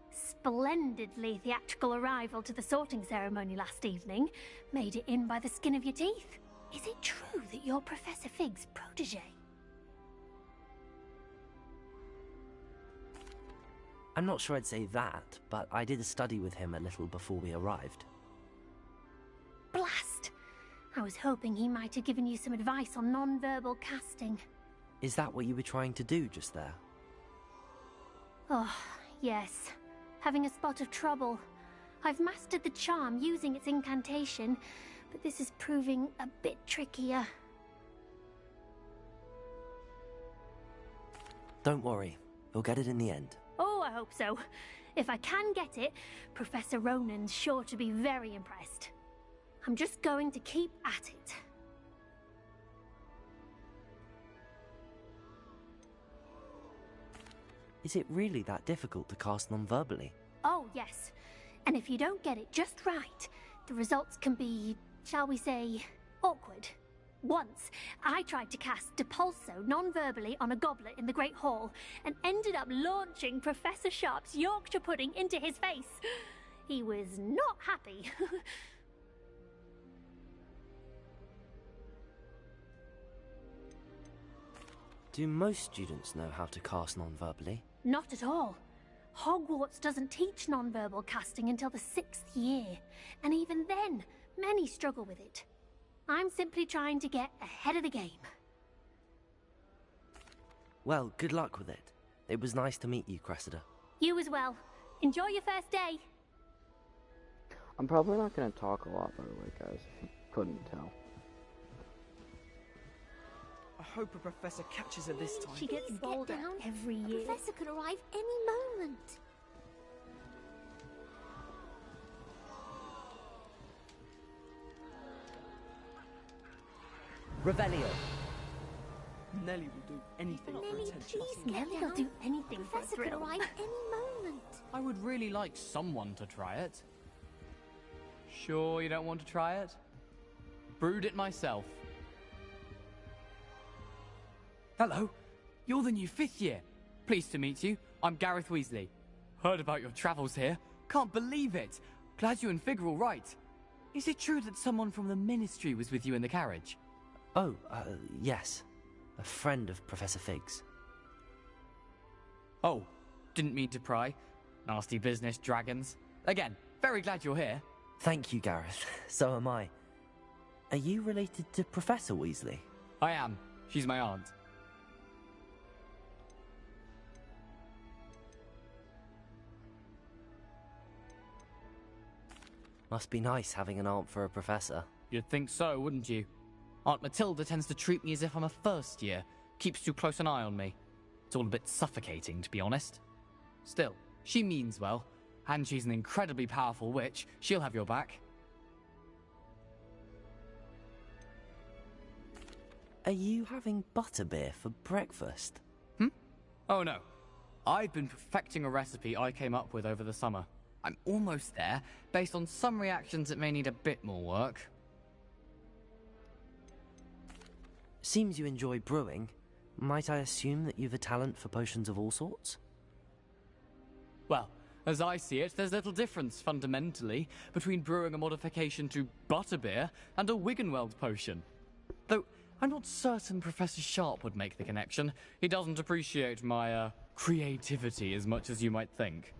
Splendidly theatrical arrival to the sorting ceremony last evening. Made it in by the skin of your teeth. Is it true that you're Professor Fig's protege? I'm not sure I'd say that, but I did a study with him a little before we arrived. Blast! I was hoping he might have given you some advice on non-verbal casting. Is that what you were trying to do just there? Oh, yes. Having a spot of trouble. I've mastered the charm using its incantation, but this is proving a bit trickier. Don't worry, you'll get it in the end. Oh, I hope so. If I can get it, Professor Ronan's sure to be very impressed. I'm just going to keep at it. Is it really that difficult to cast non-verbally? Oh, yes. And if you don't get it just right, the results can be, shall we say, awkward. Once, I tried to cast Depulso non-verbally on a goblet in the Great Hall and ended up launching Professor Sharp's Yorkshire pudding into his face. He was not happy. Do most students know how to cast non-verbally? Not at all. Hogwarts doesn't teach non-verbal casting until the 6th year, and even then, many struggle with it. I'm simply trying to get ahead of the game. Well, good luck with it. It was nice to meet you, Cressida. You as well. Enjoy your first day. I'm probably not going to talk a lot, by the way, guys, if you couldn't tell. I hope a professor catches her this time. She gets bolder every year. The professor could arrive any moment. Revelio. Nelly will do anything for attention. Nelly will do anything The for a professor could thrill. arrive any moment. I would really like someone to try it. Sure you don't want to try it? Brewed it myself. Hello, you're the new 5th year. Pleased to meet you. I'm Gareth Weasley. Heard about your travels here. Can't believe it. Glad you and Fig are all right. Is it true that someone from the Ministry was with you in the carriage? Oh, yes. A friend of Professor Fig's. Oh, didn't mean to pry. Nasty business, dragons. Again, very glad you're here. Thank you, Gareth. So am I. Are you related to Professor Weasley? I am. She's my aunt. Must be nice having an aunt for a professor. You'd think so, wouldn't you? Aunt Matilda tends to treat me as if I'm a first year. Keeps too close an eye on me. It's all a bit suffocating, to be honest. Still, she means well. And she's an incredibly powerful witch. She'll have your back. Are you having butterbeer for breakfast? Oh no. I've been perfecting a recipe I came up with over the summer. I'm almost there. Based on some reactions, it may need a bit more work. Seems you enjoy brewing. Might I assume that you've a talent for potions of all sorts? Well, as I see it, there's little difference, fundamentally, between brewing a modification to butterbeer and a Wiggenweld potion. Though, I'm not certain Professor Sharp would make the connection. He doesn't appreciate my, creativity as much as you might think.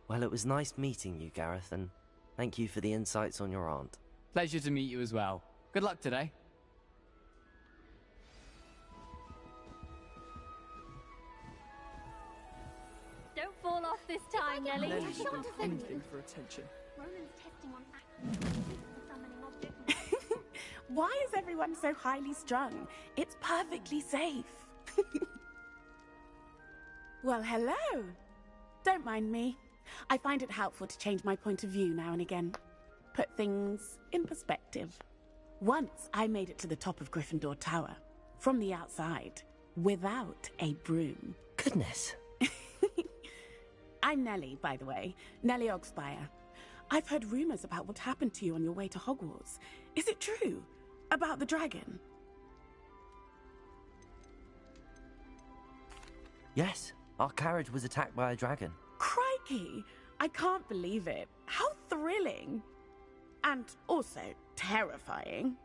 Well, it was nice meeting you, Gareth, and thank you for the insights on your aunt. Pleasure to meet you as well. Good luck today. Don't fall off this time, Nelly. Nelly will do anything for attention. Ronan's testing on accuracy for summoning objects. Why is everyone so highly strung? It's perfectly safe. Well, hello. Don't mind me. I find it helpful to change my point of view now and again. Put things in perspective. Once I made it to the top of Gryffindor Tower, from the outside, without a broom. Goodness. I'm Nelly, by the way. Nelly Ogspire. I've heard rumors about what happened to you on your way to Hogwarts. Is it true? About the dragon? Yes, our carriage was attacked by a dragon. Crikey! I can't believe it. How thrilling! And also terrifying.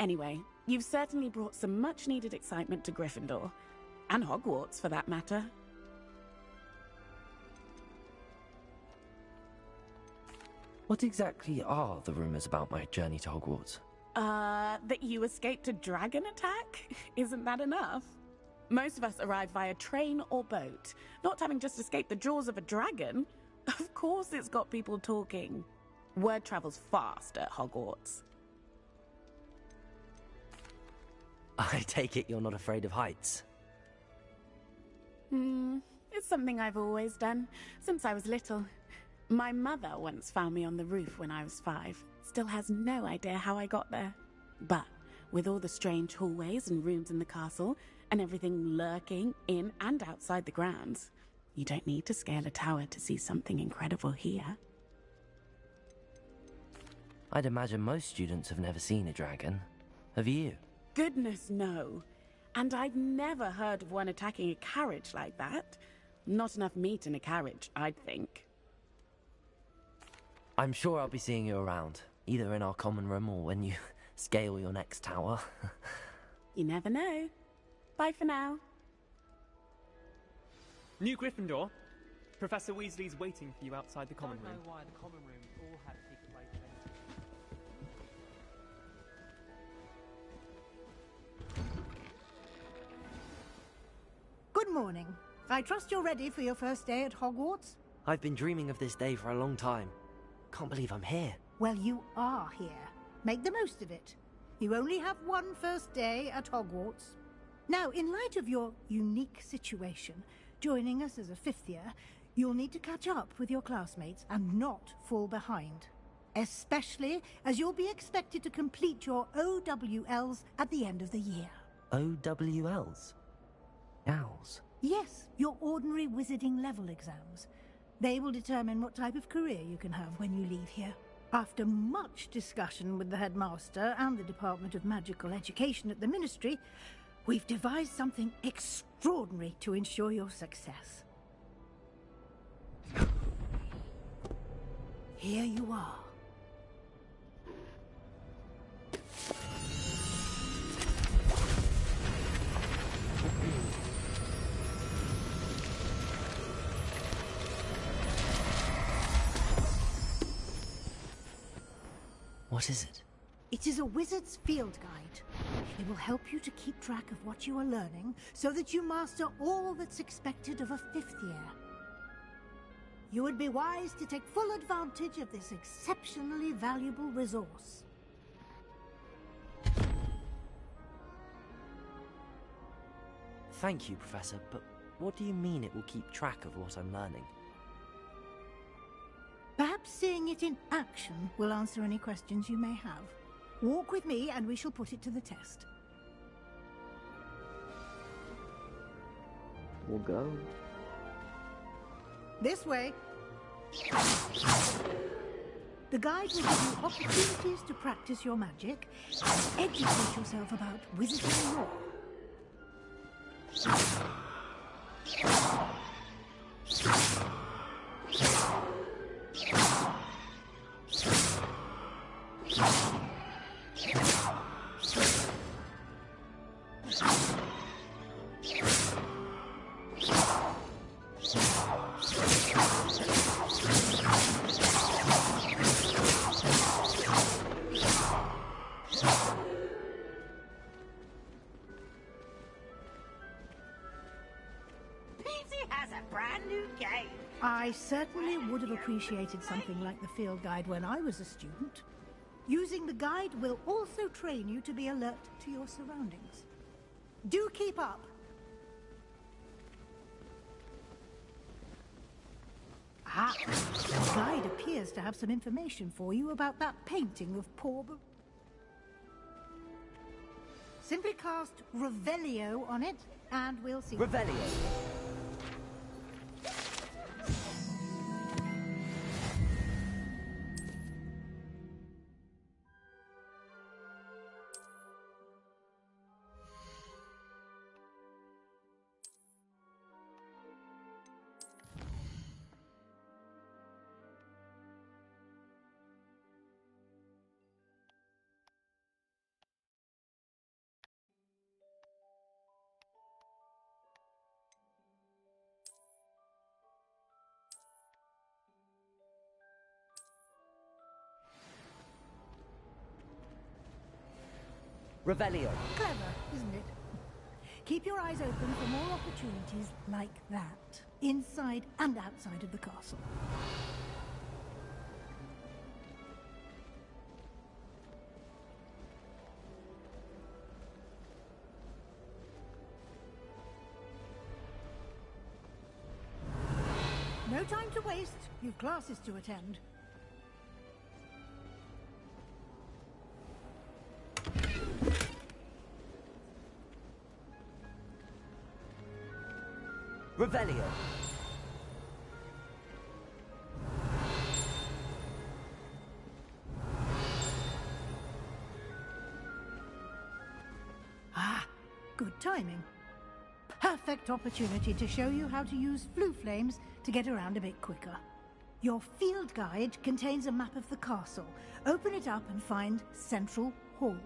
Anyway, you've certainly brought some much-needed excitement to Gryffindor. And Hogwarts, for that matter. What exactly are the rumors about my journey to Hogwarts? That you escaped a dragon attack? Isn't that enough? Most of us arrive via train or boat, not having just escaped the jaws of a dragon. Of course it's got people talking. Word travels fast at Hogwarts. I take it you're not afraid of heights. It's something I've always done, since I was little. My mother once found me on the roof when I was 5. Still has no idea how I got there. But with all the strange hallways and rooms in the castle, and everything lurking in and outside the grounds, you don't need to scale a tower to see something incredible here. I'd imagine most students have never seen a dragon. Have you? Goodness, no. And I've never heard of one attacking a carriage like that. Not enough meat in a carriage, I'd think. I'm sure I'll be seeing you around, either in our common room or when you scale your next tower. You never know. Bye for now. New Gryffindor, Professor Weasley's waiting for you outside the common room. I don't know why the common room all had people like that. Good morning. I trust you're ready for your first day at Hogwarts? I've been dreaming of this day for a long time. Can't believe I'm here. Well, you are here. Make the most of it. You only have one first day at Hogwarts. Now, in light of your unique situation, joining us as a fifth year, you'll need to catch up with your classmates and not fall behind. Especially as you'll be expected to complete your OWLs at the end of the year. OWLs? Owls? Yes, your ordinary wizarding level exams. They will determine what type of career you can have when you leave here. After much discussion with the headmaster and the Department of Magical Education at the Ministry, we've devised something extraordinary to ensure your success. Here you are. What is it? It is a wizard's field guide. It will help you to keep track of what you are learning so that you master all that's expected of a fifth year. You would be wise to take full advantage of this exceptionally valuable resource. Thank you, Professor, but what do you mean it will keep track of what I'm learning? Perhaps seeing it in action will answer any questions you may have. Walk with me and we shall put it to the test. We'll go. This way. The guide will give you opportunities to practice your magic and educate yourself about wizarding lore. I certainly would have appreciated something like the field guide when I was a student. Using the guide will also train you to be alert to your surroundings. Do keep up! Ah, the guide appears to have some information for you about that painting of poor... Simply cast Revelio on it, and we'll see... Revelio! Revelio. Clever, isn't it? Keep your eyes open for more opportunities like that, inside and outside of the castle. No time to waste. You've classes to attend. Revelio. Ah, good timing. Perfect opportunity to show you how to use flue flames to get around a bit quicker. Your field guide contains a map of the castle. Open it up and find Central Hall.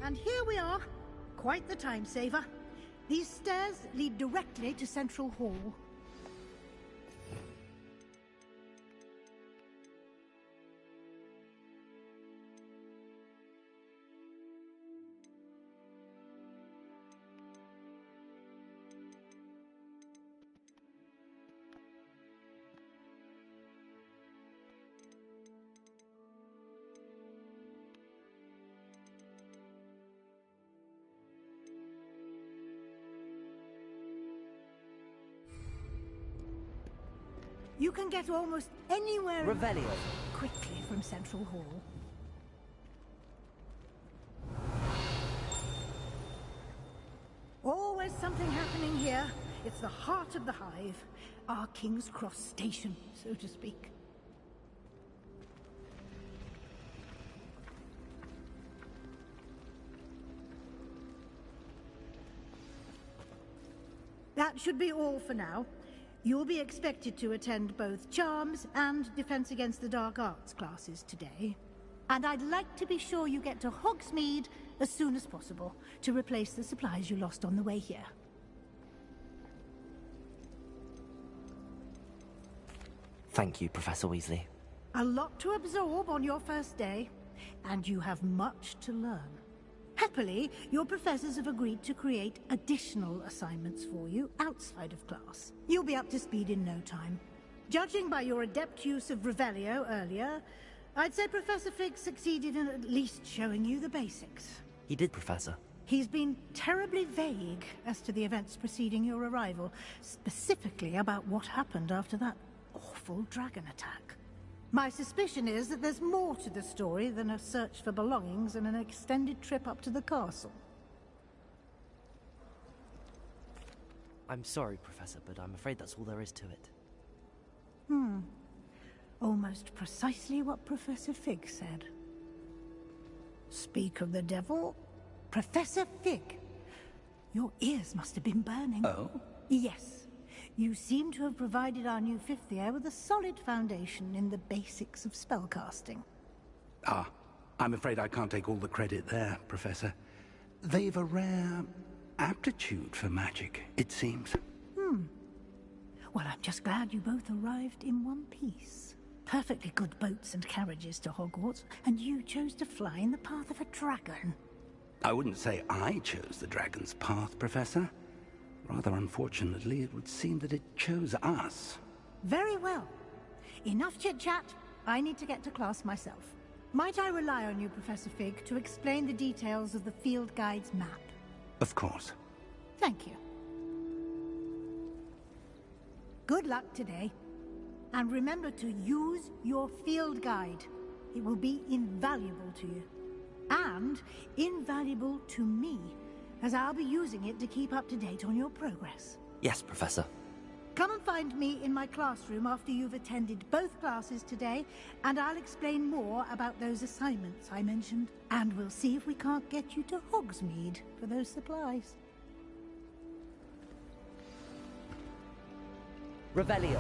And here we are. Quite the time saver. These stairs lead directly to Central Hall. You can get almost anywhere Revelio. quickly from Central Hall. Always something happening here. It's the heart of the hive. Our King's Cross station, so to speak. That should be all for now. You'll be expected to attend both Charms and Defense Against the Dark Arts classes today. And I'd like to be sure you get to Hogsmeade as soon as possible to replace the supplies you lost on the way here. Thank you, Professor Weasley. A lot to absorb on your first day, and you have much to learn. Happily, your professors have agreed to create additional assignments for you outside of class. You'll be up to speed in no time. Judging by your adept use of Revelio earlier, I'd say Professor Fig succeeded in at least showing you the basics. He did, Professor. He's been terribly vague as to the events preceding your arrival, specifically about what happened after that awful dragon attack. My suspicion is that there's more to the story than a search for belongings and an extended trip up to the castle. I'm sorry, Professor, but I'm afraid that's all there is to it. Almost precisely what Professor Fig said. Speak of the devil, Professor Fig. Your ears must have been burning. Oh? Yes. You seem to have provided our new fifth year with a solid foundation in the basics of spellcasting. Ah, I'm afraid I can't take all the credit there, Professor. They've a rare aptitude for magic, it seems. Well, I'm just glad you both arrived in one piece. Perfectly good boats and carriages to Hogwarts, and you chose to fly in the path of a dragon. I wouldn't say I chose the dragon's path, Professor. Rather unfortunately, it would seem that it chose us. Very well. Enough chit-chat. I need to get to class myself. Might I rely on you, Professor Fig, to explain the details of the field guide's map? Of course. Thank you. Good luck today. And remember to use your field guide. It will be invaluable to you. And invaluable to me, as I'll be using it to keep up to date on your progress. Yes, Professor. Come and find me in my classroom after you've attended both classes today, and I'll explain more about those assignments I mentioned. And we'll see if we can't get you to Hogsmeade for those supplies. Revelio.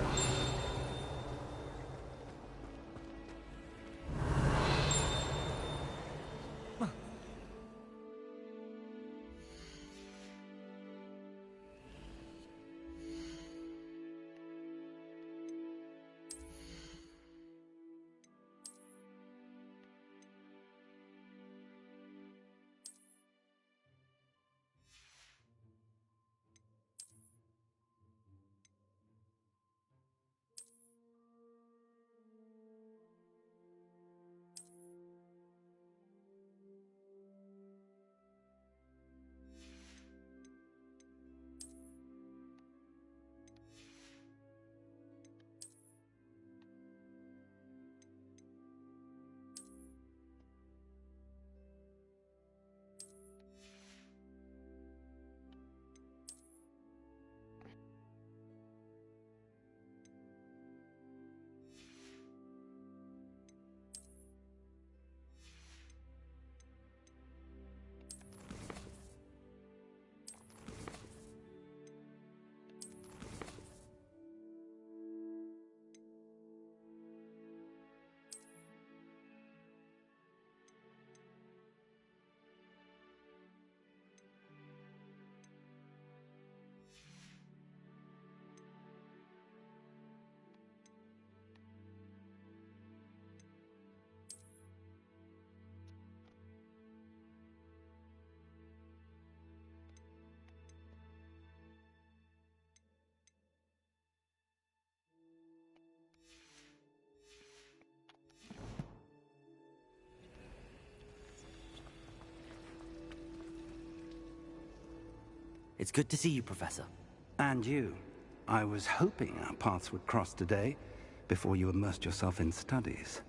It's good to see you, Professor. And you. I was hoping our paths would cross today, before you immersed yourself in studies.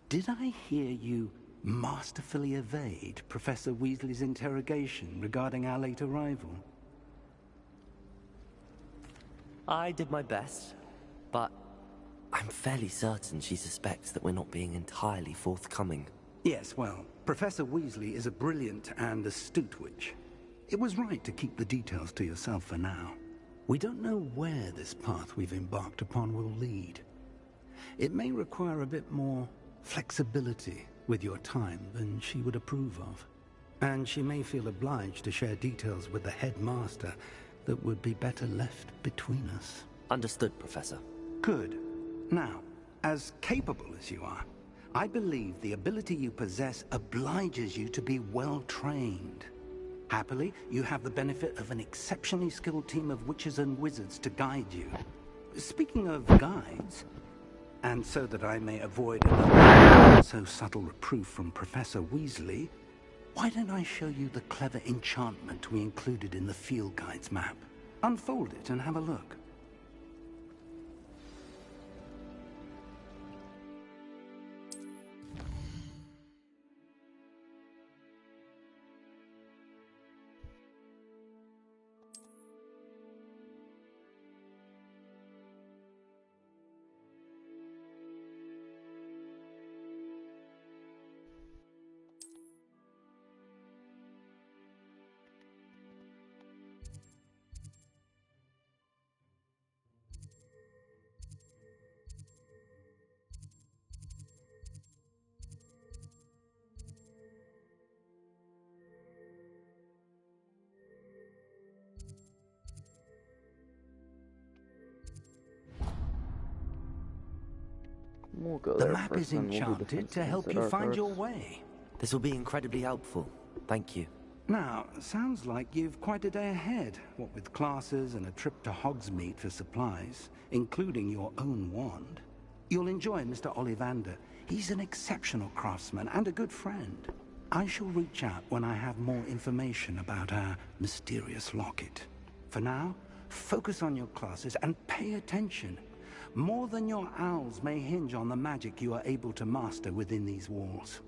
Did I hear you masterfully evade Professor Weasley's interrogation regarding our late arrival? I did my best, but I'm fairly certain she suspects that we're not being entirely forthcoming. Yes, well, Professor Weasley is a brilliant and astute witch. It was right to keep the details to yourself for now. We don't know where this path we've embarked upon will lead. It may require a bit more flexibility with your time than she would approve of. And she may feel obliged to share details with the headmaster that would be better left between us. Understood, Professor. Good. Now, as capable as you are, I believe the ability you possess obliges you to be well-trained. Happily, you have the benefit of an exceptionally skilled team of witches and wizards to guide you. Speaking of guides, and so that I may avoid another so subtle reproof from Professor Weasley, why don't I show you the clever enchantment we included in the field guide's map? Unfold it and have a look. We'll go The there map first, is then we'll do enchanted defense to help against you the find dark your arts. way. This will be incredibly helpful. Thank you. Now, sounds like you've quite a day ahead, what with classes and a trip to Hogsmeade for supplies, including your own wand. You'll enjoy Mr. Ollivander. He's an exceptional craftsman and a good friend. I shall reach out when I have more information about our mysterious locket. For now, focus on your classes and pay attention. More than your owls may hinge on the magic you are able to master within these walls.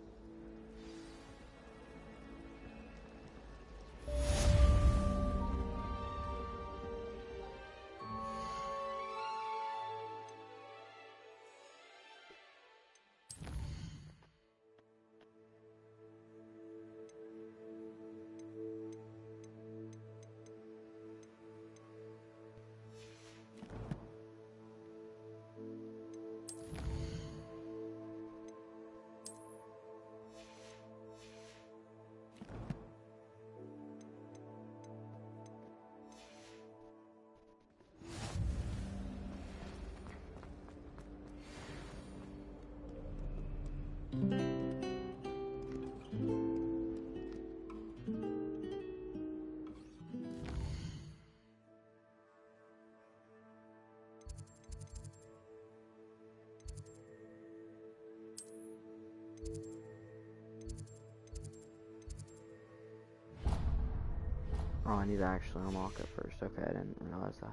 Oh, I need to actually unlock it first. Okay, I didn't realize that.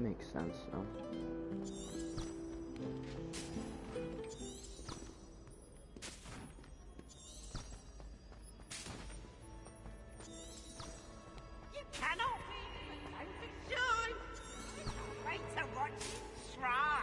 Makes sense, though. You cannot win the time to shine. I can't wait to watch you try.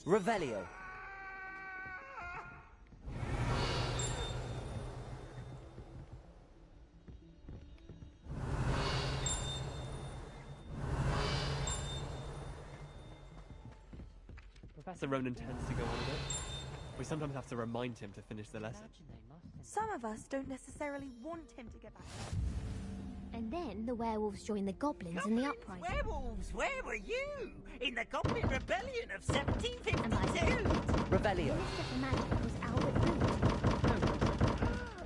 Revelio. Professor Ronan tends to go on a bit. We sometimes have to remind him to finish the lesson. Some of us don't necessarily want him to get back. And then the werewolves join the goblins in the uprising. Werewolves, where were you? In the Goblin Rebellion of 1752? The Revelio. Minister for Magic was Albert Booth.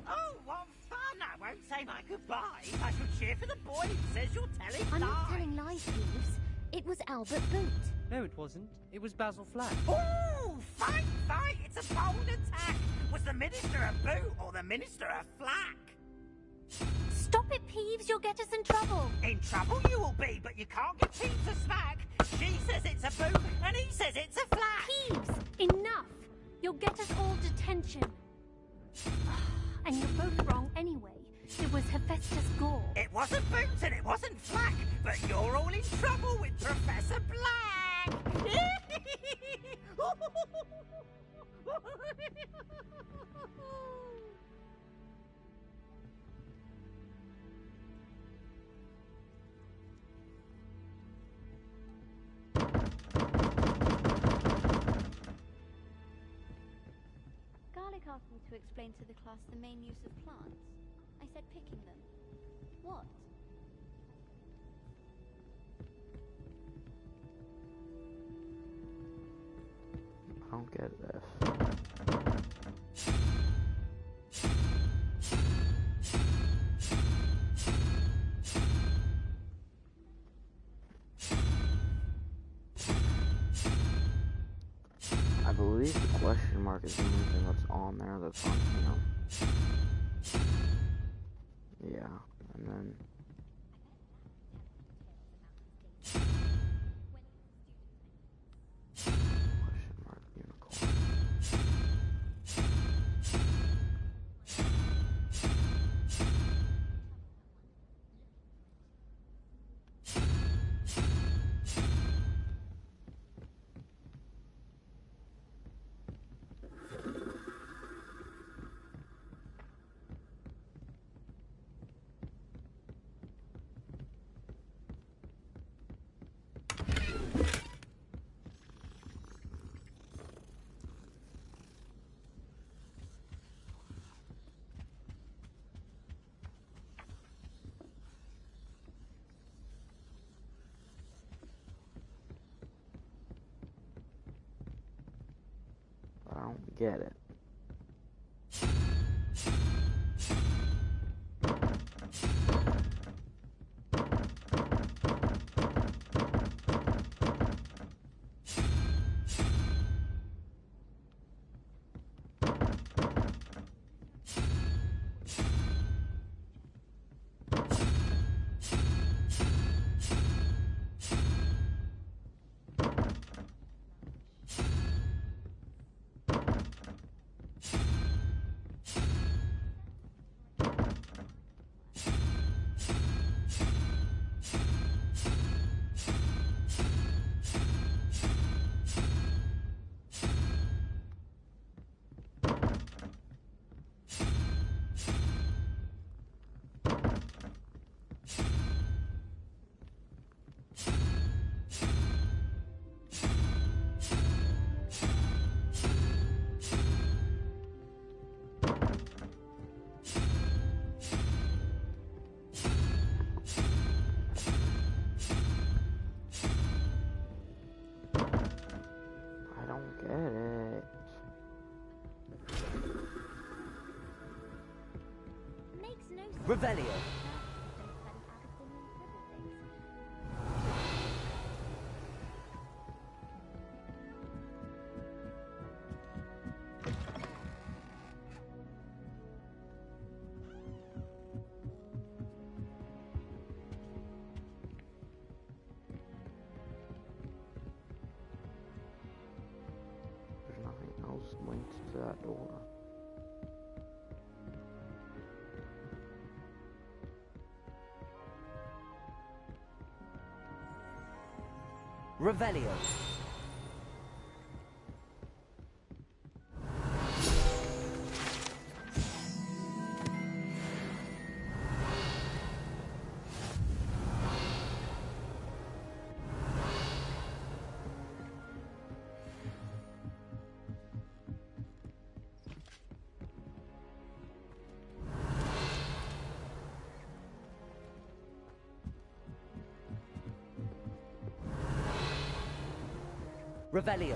Oh, what fun! I won't say my goodbyes. I shall cheer for the boy who says you're telling I'm lies. not telling lies, Peeves. It was Albert Booth. No, it wasn't. It was Basil Flack. Ooh, fight, fight! It's a bold attack! Was the Minister a boot or the Minister a flack? Stop it, Peeves. You'll get us in trouble. In trouble you will be, but you can't get Peeves to smack. She says it's a boot, and he says it's a flack. Peeves, enough. You'll get us all detention. And you're both wrong anyway. It was Hephaestus Gore. It wasn't boot and it wasn't flack, but you're all in trouble with Professor Black. Garlic asked me to explain to the class the main use of plants. I said picking them. What? I don't get this. I believe the question mark is the only thing that's on there that's on him. Yeah, and then question mark unicorn. I don't get it. I don't get it. Makes no sense. Revelio. There's nothing else linked to that door. Revelio. Revelio.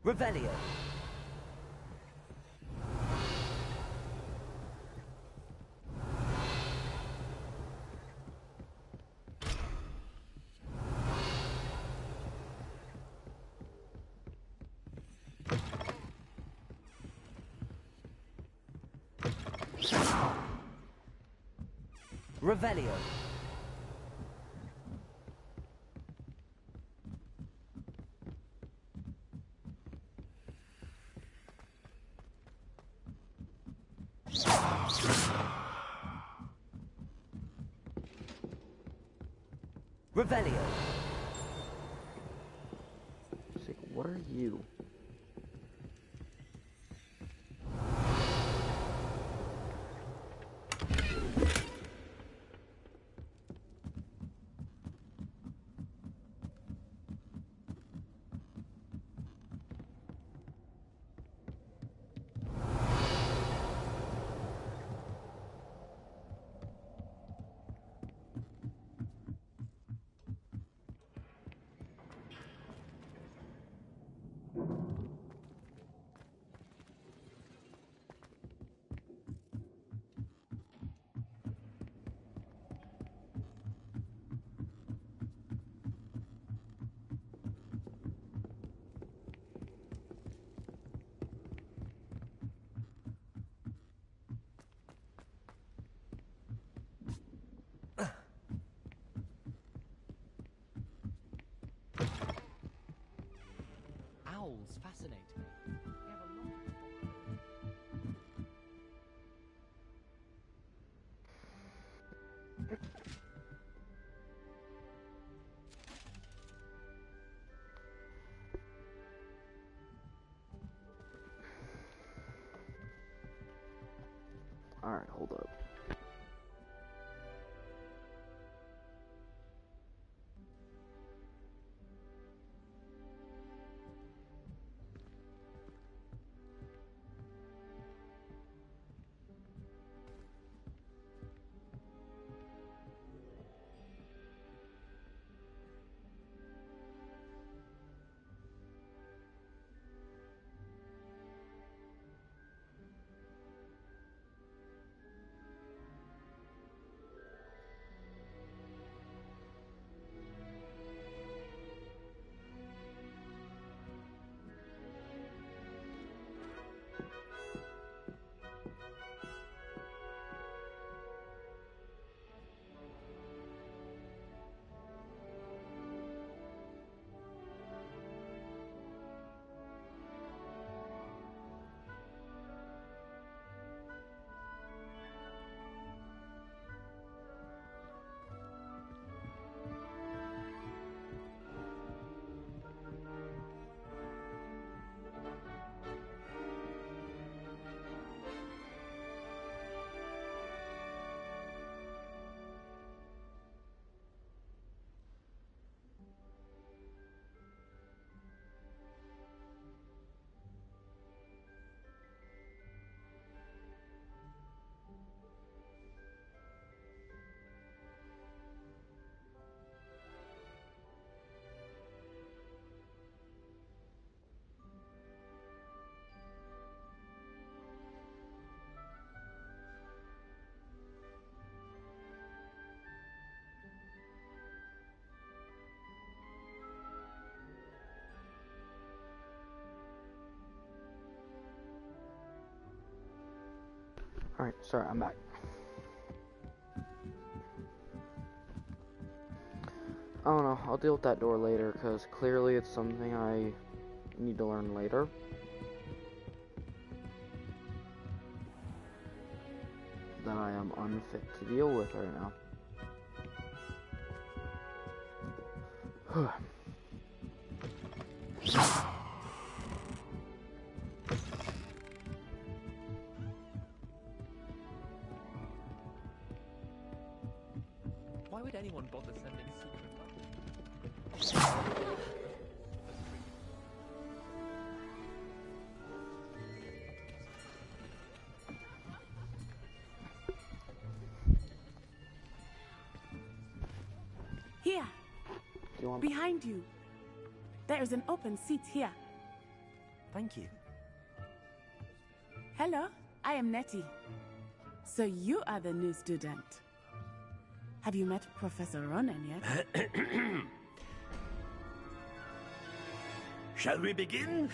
Revelio. Revelio. Revelio. It's like, what are you? Owls fascinate me. They have a lot Alright, hold up. Alright, sorry, I'm back. I don't know, I'll deal with that door later, because clearly it's something I need to learn later. That I am unfit to deal with right now. Why would anyone bother sending secret letters? Here. Behind you. There is an open seat here. Thank you. Hello, I am Nettie. So you are the new student. Have you met Professor Ronan yet? Shall we begin?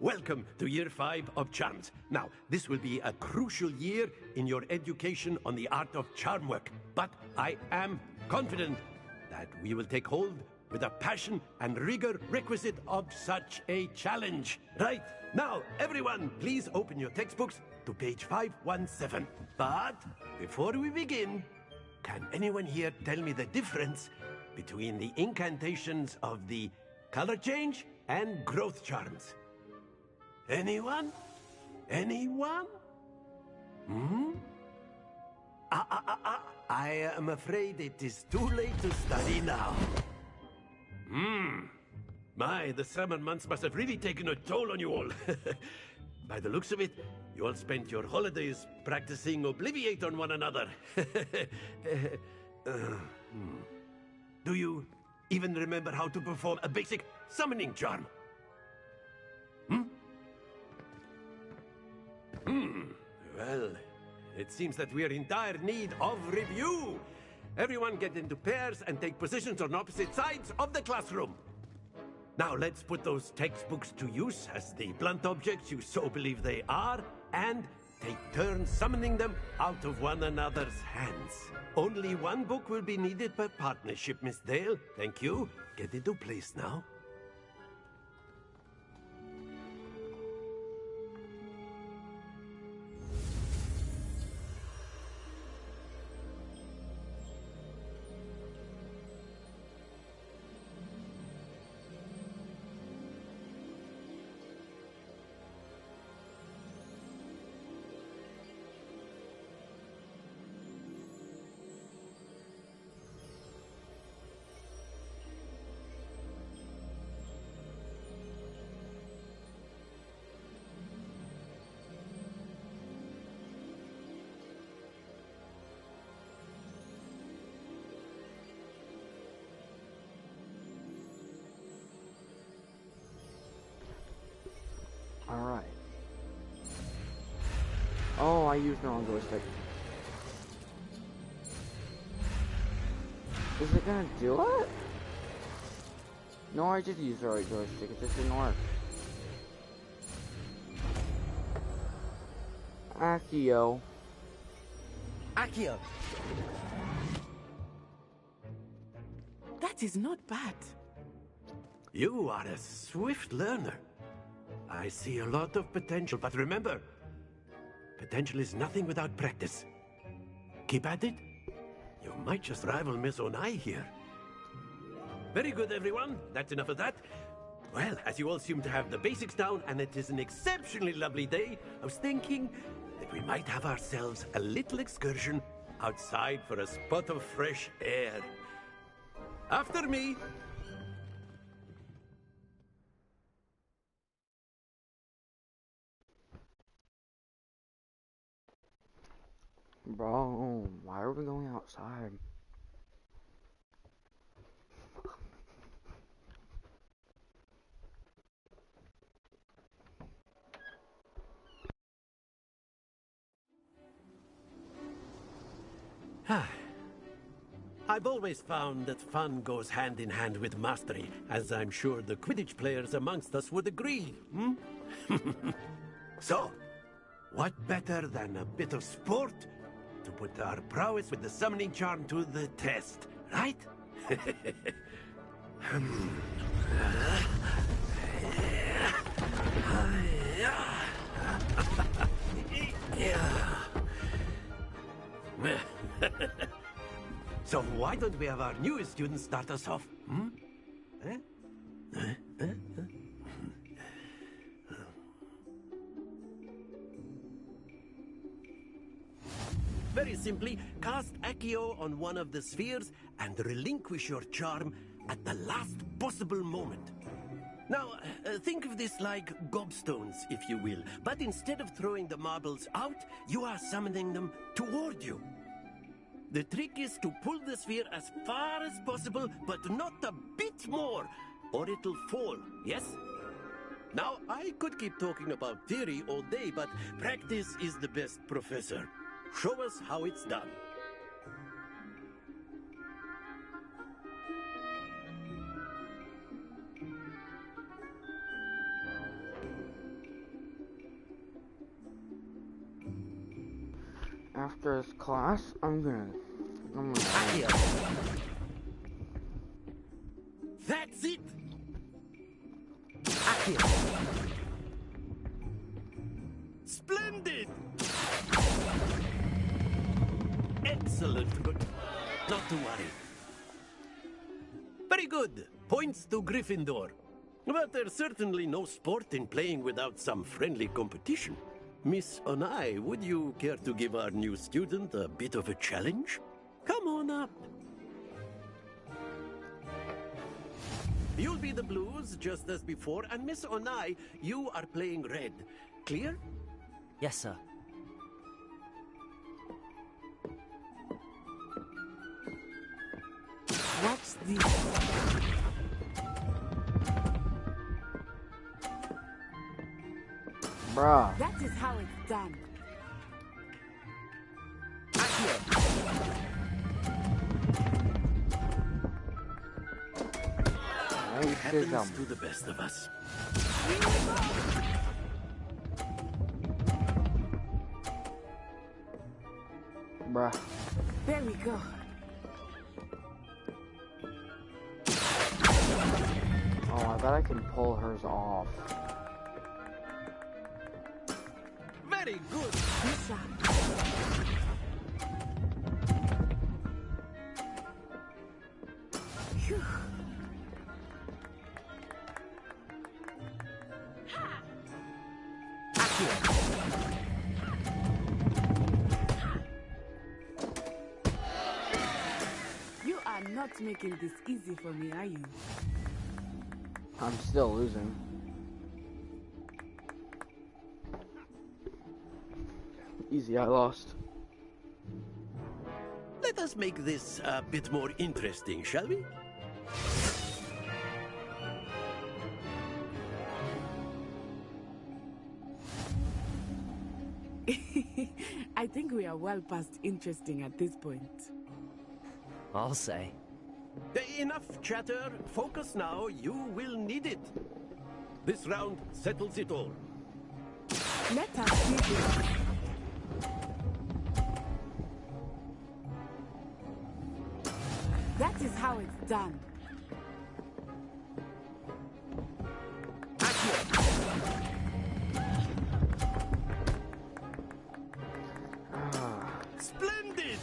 Welcome to Year 5 of Charms. Now, this will be a crucial year in your education on the art of charm work. But I am confident that we will take hold with the passion and rigor requisite of such a challenge. Right, now, everyone, please open your textbooks to page 517. But before we begin, can anyone here tell me the difference between the incantations of the color change and growth charms? Anyone? Anyone? I am afraid it is too late to study now. My, the summer months must have really taken a toll on you all. By the looks of it, you all spent your holidays practicing Obliviate on one another. Do you even remember how to perform a basic summoning charm? Well, it seems that we are in dire need of review. Everyone get into pairs and take positions on opposite sides of the classroom. Now let's put those textbooks to use as the blunt objects you so believe they are, and take turns summoning them out of one another's hands. Only one book will be needed per partnership, Miss Dale. Thank you. Get into place now. Alright. Oh, I used the wrong joystick. Is it gonna do it? No, I did use the right joystick, it just didn't work. Accio. Accio! That is not bad. You are a swift learner. I see a lot of potential, but remember, potential is nothing without practice. Keep at it. You might just rival Miss Onai here. Very good, everyone. That's enough of that. Well, as you all seem to have the basics down, and it is an exceptionally lovely day, I was thinking that we might have ourselves a little excursion outside for a spot of fresh air. After me. Bro, why are we going outside? I've always found that fun goes hand in hand with mastery, as I'm sure the Quidditch players amongst us would agree, So, what better than a bit of sport to put our prowess with the summoning charm to the test, right? So why don't we have our newest student start us off? Hmm? Eh? Very simply, cast Accio on one of the spheres and relinquish your charm at the last possible moment. Now, think of this like gobstones, if you will, but instead of throwing the marbles out, you are summoning them toward you. The trick is to pull the sphere as far as possible, but not a bit more, or it'll fall, yes? Now, I could keep talking about theory all day, but practice is the best professor. Show us how it's done. After this class, I'm gonna That's it! Accio. Splendid! Excellent. Good. Not to worry. Very good. Points to Gryffindor. But there's certainly no sport in playing without some friendly competition. Miss Onai, would you care to give our new student a bit of a challenge? Come on up. You'll be the blues, just as before, and Miss Onai, you are playing red. Clear? Yes, sir. What's this? Bruh. That is how it's done. Happens to the best of us. Bruh. There we go. Oh, I bet I can pull hers off. Very good. Phew. You are not making this easy for me, are you? I'm still losing. Easy, I lost. Let us make this a bit more interesting, shall we? I think we are well past interesting at this point. I'll say. Enough chatter. Focus now. You will need it. This round settles it all. Let us begin. That is how it's done. Splendid!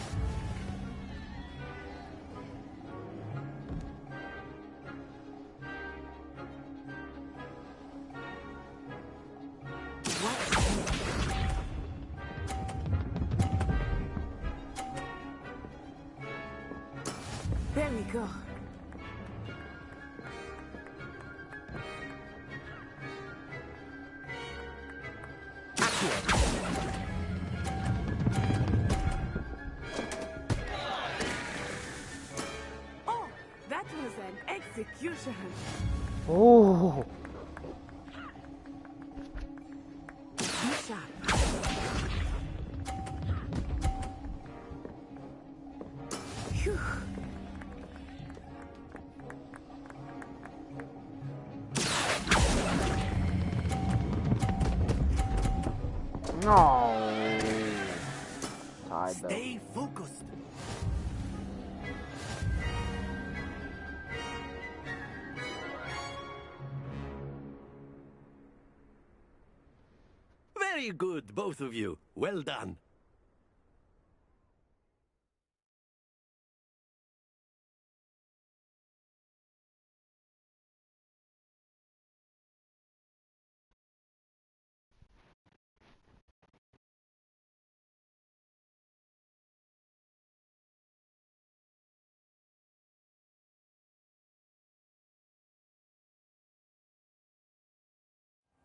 There we go. Oh, that was an execution. Oh. Be sharp. Phew. No. Tied though. Stay focused. Very good, both of you. Well done.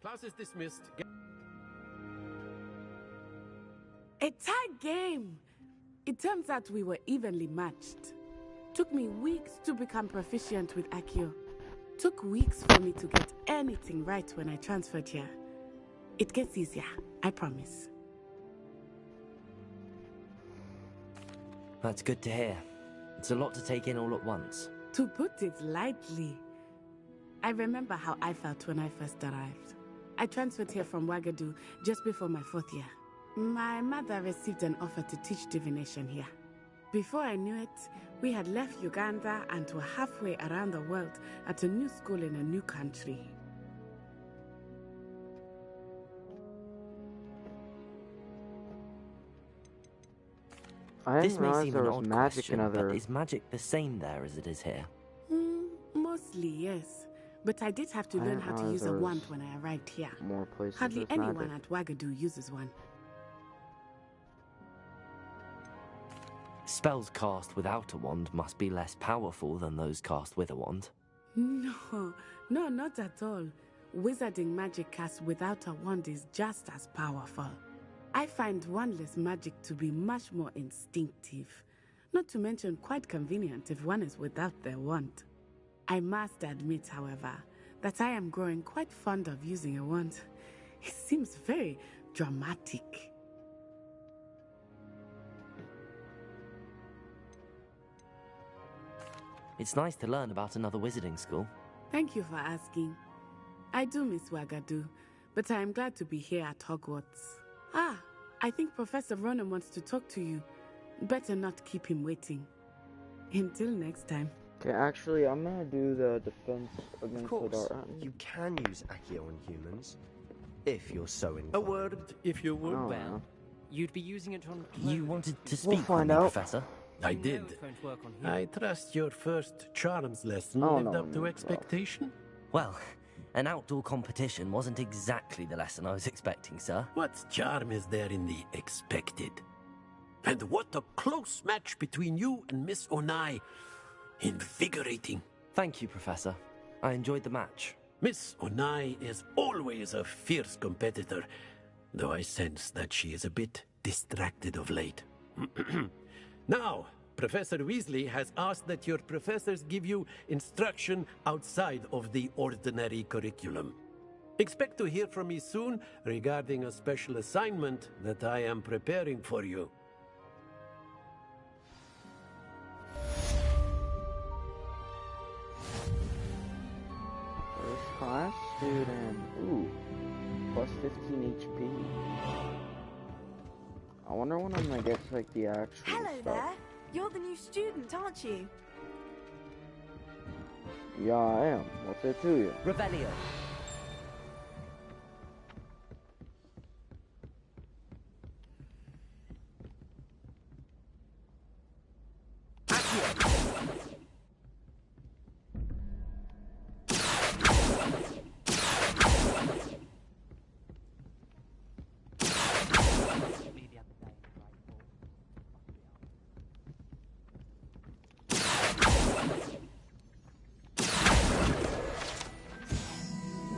Class is dismissed. A tied game! It turns out we were evenly matched. Took me weeks to become proficient with Accio. Took weeks for me to get anything right when I transferred here. It gets easier, I promise. That's good to hear. It's a lot to take in all at once. To put it lightly, I remember how I felt when I first arrived. I transferred here from Wagadu just before my 4th year. My mother received an offer to teach divination here. Before I knew it, we had left Uganda and were halfway around the world at a new school in a new country. This may seem an odd question, but is magic the same there as it is here? Mostly, yes. But I did have to learn how to use a wand when I arrived here. More places Hardly with anyone magic. at Wagadu uses one. Spells cast without a wand must be less powerful than those cast with a wand. No, not at all. Wizarding magic cast without a wand is just as powerful. I find wandless magic to be much more instinctive. Not to mention quite convenient if one is without their wand. I must admit, however, that I am growing quite fond of using a wand. It seems very dramatic. It's nice to learn about another wizarding school. Thank you for asking. I do miss Wagadu, but I am glad to be here at Hogwarts. Ah, I think Professor Ronan wants to talk to you. Better not keep him waiting. Until next time. Okay, actually, I'm gonna do the defense against Of course, the dark. you can use Accio on humans, if you're so inclined. A word, if you would. Oh, Well, you'd be using it on... You wanted to We'll speak find with me, out. Professor? I did. It's going to work on I humans. trust your first charms lesson Oh, lived no, up to no, expectation. Well, an outdoor competition wasn't exactly the lesson I was expecting, sir. What charm is there in the expected? And what a close match between you and Miss Onai. Invigorating. Thank you, Professor. I enjoyed the match. Miss Onai is always a fierce competitor, though I sense that she is a bit distracted of late. Now, Professor Weasley has asked that your professors give you instruction outside of the ordinary curriculum. Expect to hear from me soon regarding a special assignment that I am preparing for you. First class student. Ooh. Plus 15 HP. I wonder when I'm gonna get to, like, the actual Hello stuff. there. You're the new student, aren't you? Yeah, I am. What's it to you? Revelio.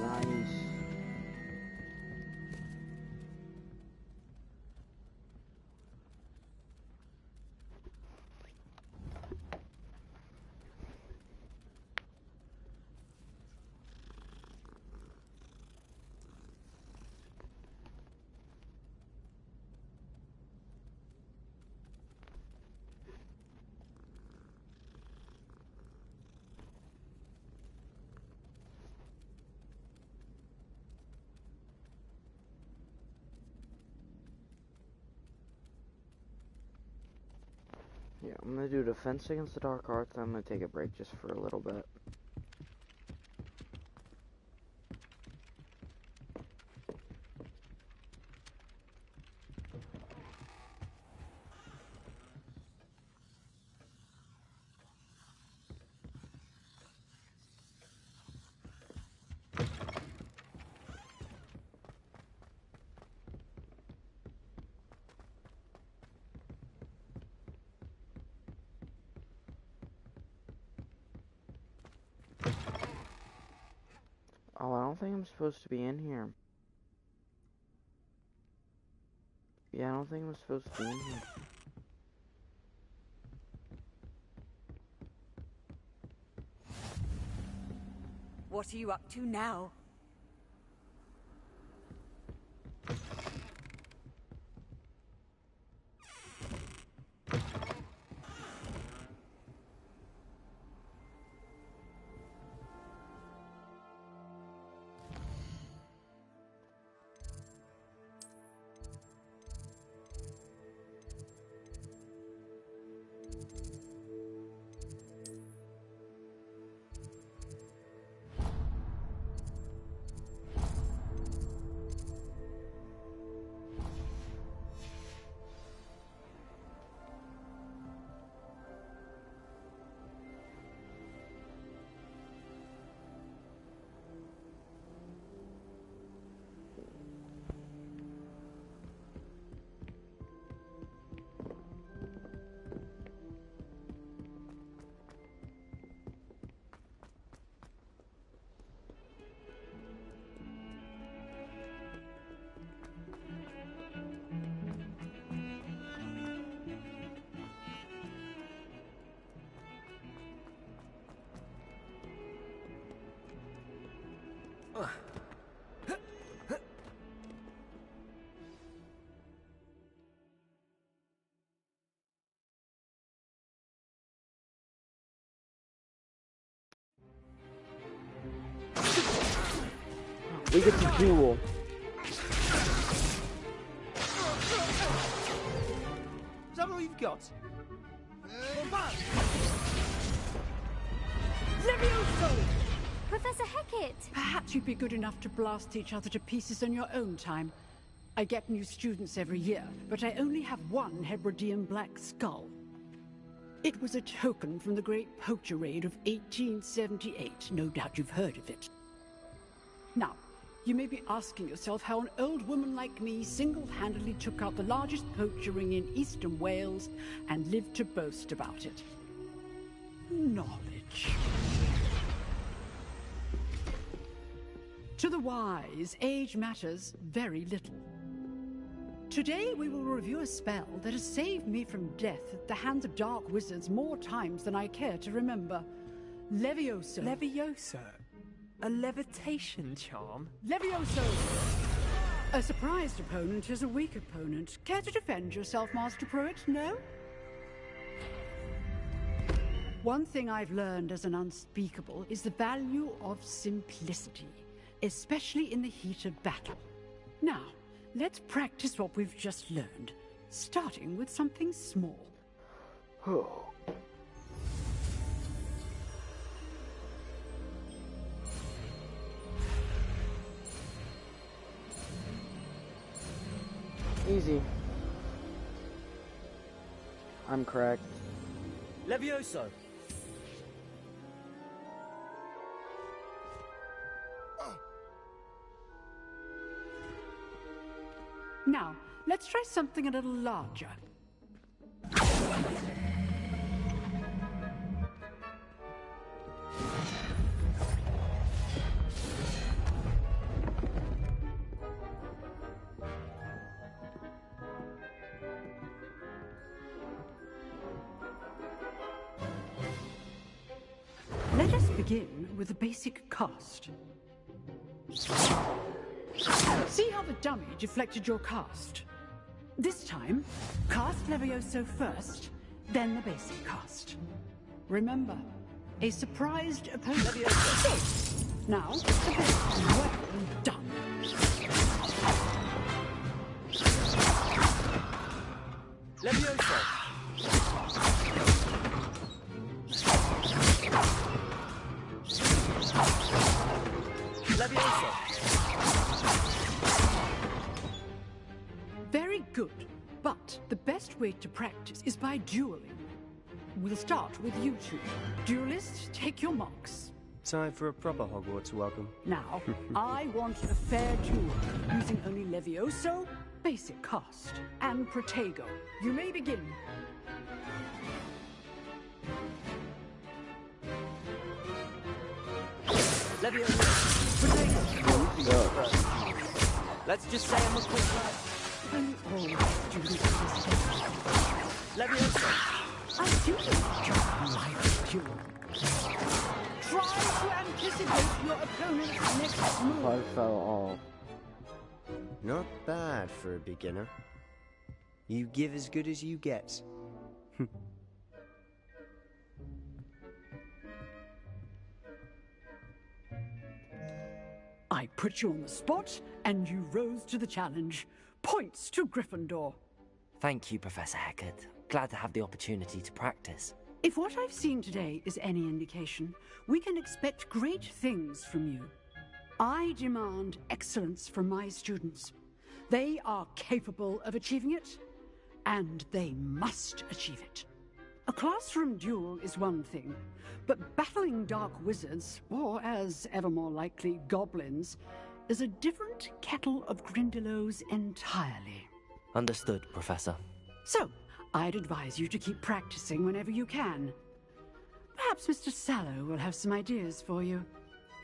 Nice. Yeah, I'm gonna do defense against the dark arts, then I'm gonna take a break just for a little bit. don't think I'm supposed to be in here. Yeah, I don't think I'm supposed to be in here. What are you up to now? We get to duel. Is that all you've got? Levioso! Professor Hecat! Perhaps you'd be good enough to blast each other to pieces in your own time. I get new students every year, but I only have one Hebridean black skull. It was a token from the Great Poacher Raid of 1878. No doubt you've heard of it. Now, you may be asking yourself how an old woman like me single-handedly took out the largest poacher ring in eastern Wales and lived to boast about it. Knowledge. To the wise, age matters very little. Today we will review a spell that has saved me from death at the hands of dark wizards more times than I care to remember. Levioso. Levioso? A levitation charm? Levioso! A surprised opponent is a weak opponent. Care to defend yourself, Master Pruitt? No? One thing I've learned as an unspeakable is the value of simplicity, especially in the heat of battle. Now, let's practice what we've just learned, starting with something small. Oh. Easy. I'm correct. Levioso! Now, let's try something a little larger. Let us begin with the basic cast. See how the dummy deflected your cast? This time, cast Levioso first, then the basic cast. Remember, a surprised opponent. Levioso. Now, the basic. Well done. Levioso! Levioso! Very good, but the best way to practice is by dueling. We'll start with you two. Duelists, take your marks. Time for a proper Hogwarts welcome. Now, I want a fair duel, using only Levioso, basic cast, and Protego. You may begin. Levioso! Protego! be go. your first duel. Let's just say I'm a quick And all students of this day. Leviosa. I do like you. Try to anticipate your opponent's next move. I fell off. Not bad for a beginner. You give as good as you get. I put you on the spot, and you rose to the challenge. Points to Gryffindor. Thank you, Professor Hecat. Glad to have the opportunity to practice. If what I've seen today is any indication, we can expect great things from you. I demand excellence from my students. They are capable of achieving it, and they must achieve it. A classroom duel is one thing, but battling dark wizards, or as ever more likely, goblins, is a different kettle of Grindylows entirely. Understood, Professor. So, I'd advise you to keep practicing whenever you can. Perhaps Mr. Sallow will have some ideas for you.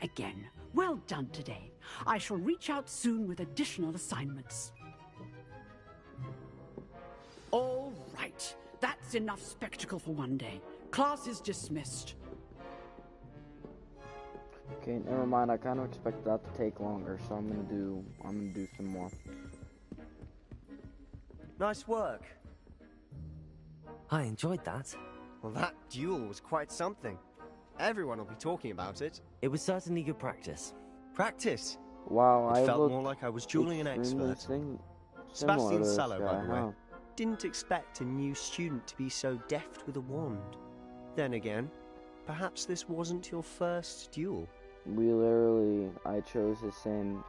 Again, well done today. I shall reach out soon with additional assignments. All right. That's enough spectacle for one day. Class is dismissed. Okay, never mind. I kind of expected that to take longer, so I'm gonna do some more. Nice work. I enjoyed that. Well, that duel was quite something. Everyone will be talking about it. It was certainly good practice. Practice? Wow, It I felt look more like I was dueling an extremely expert. similar Sebastian to this Sallow, by guy, the way. huh? Didn't expect a new student to be so deft with a wand. Then again, perhaps this wasn't your first duel. I chose the same.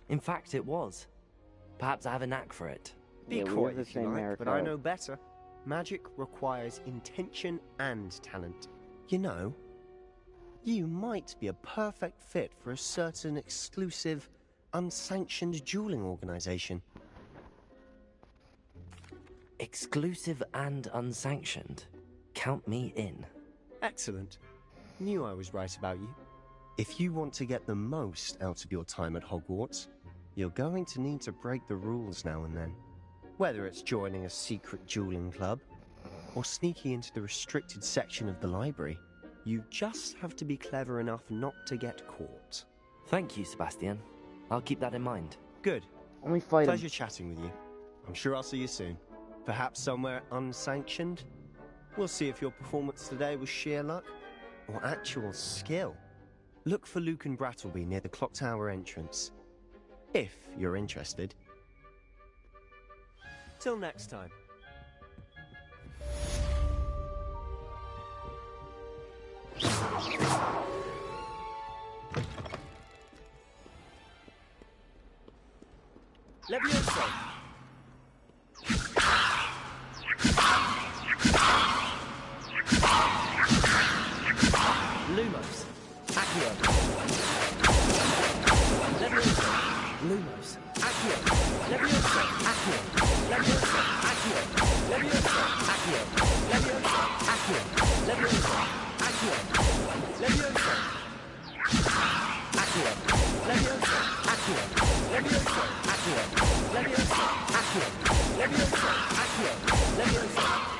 In fact, it was. Perhaps I have a knack for it. Be Yeah, we coy have the if you same like, but haircut. I know better. Magic requires intention and talent. You know, you might be a perfect fit for a certain exclusive, unsanctioned dueling organization. Exclusive and unsanctioned. Count me in. Excellent. Knew I was right about you. If you want to get the most out of your time at Hogwarts, you're going to need to break the rules now and then. Whether it's joining a secret dueling club, or sneaking into the restricted section of the library, you just have to be clever enough not to get caught. Thank you, Sebastian. I'll keep that in mind. Good. Let me fight him. Pleasure chatting with you. I'm sure I'll see you soon. Perhaps somewhere unsanctioned? We'll see if your performance today was sheer luck, or actual skill. Look for Luke and Brattleby near the clock tower entrance. If you're interested. Till next time. Leviosa. Lumos. Accio. Leviosa. Lumos. Accio. Leviosa. Accio. Leviosa. Accio. Leviosa. Accio. Leviosa. Accio. Leviosa. Accio. Leviosa. Accio. Leviosa. Accio. Leviosa. Accio. Leviosa. Accio. Leviosa. Accio. Leviosa.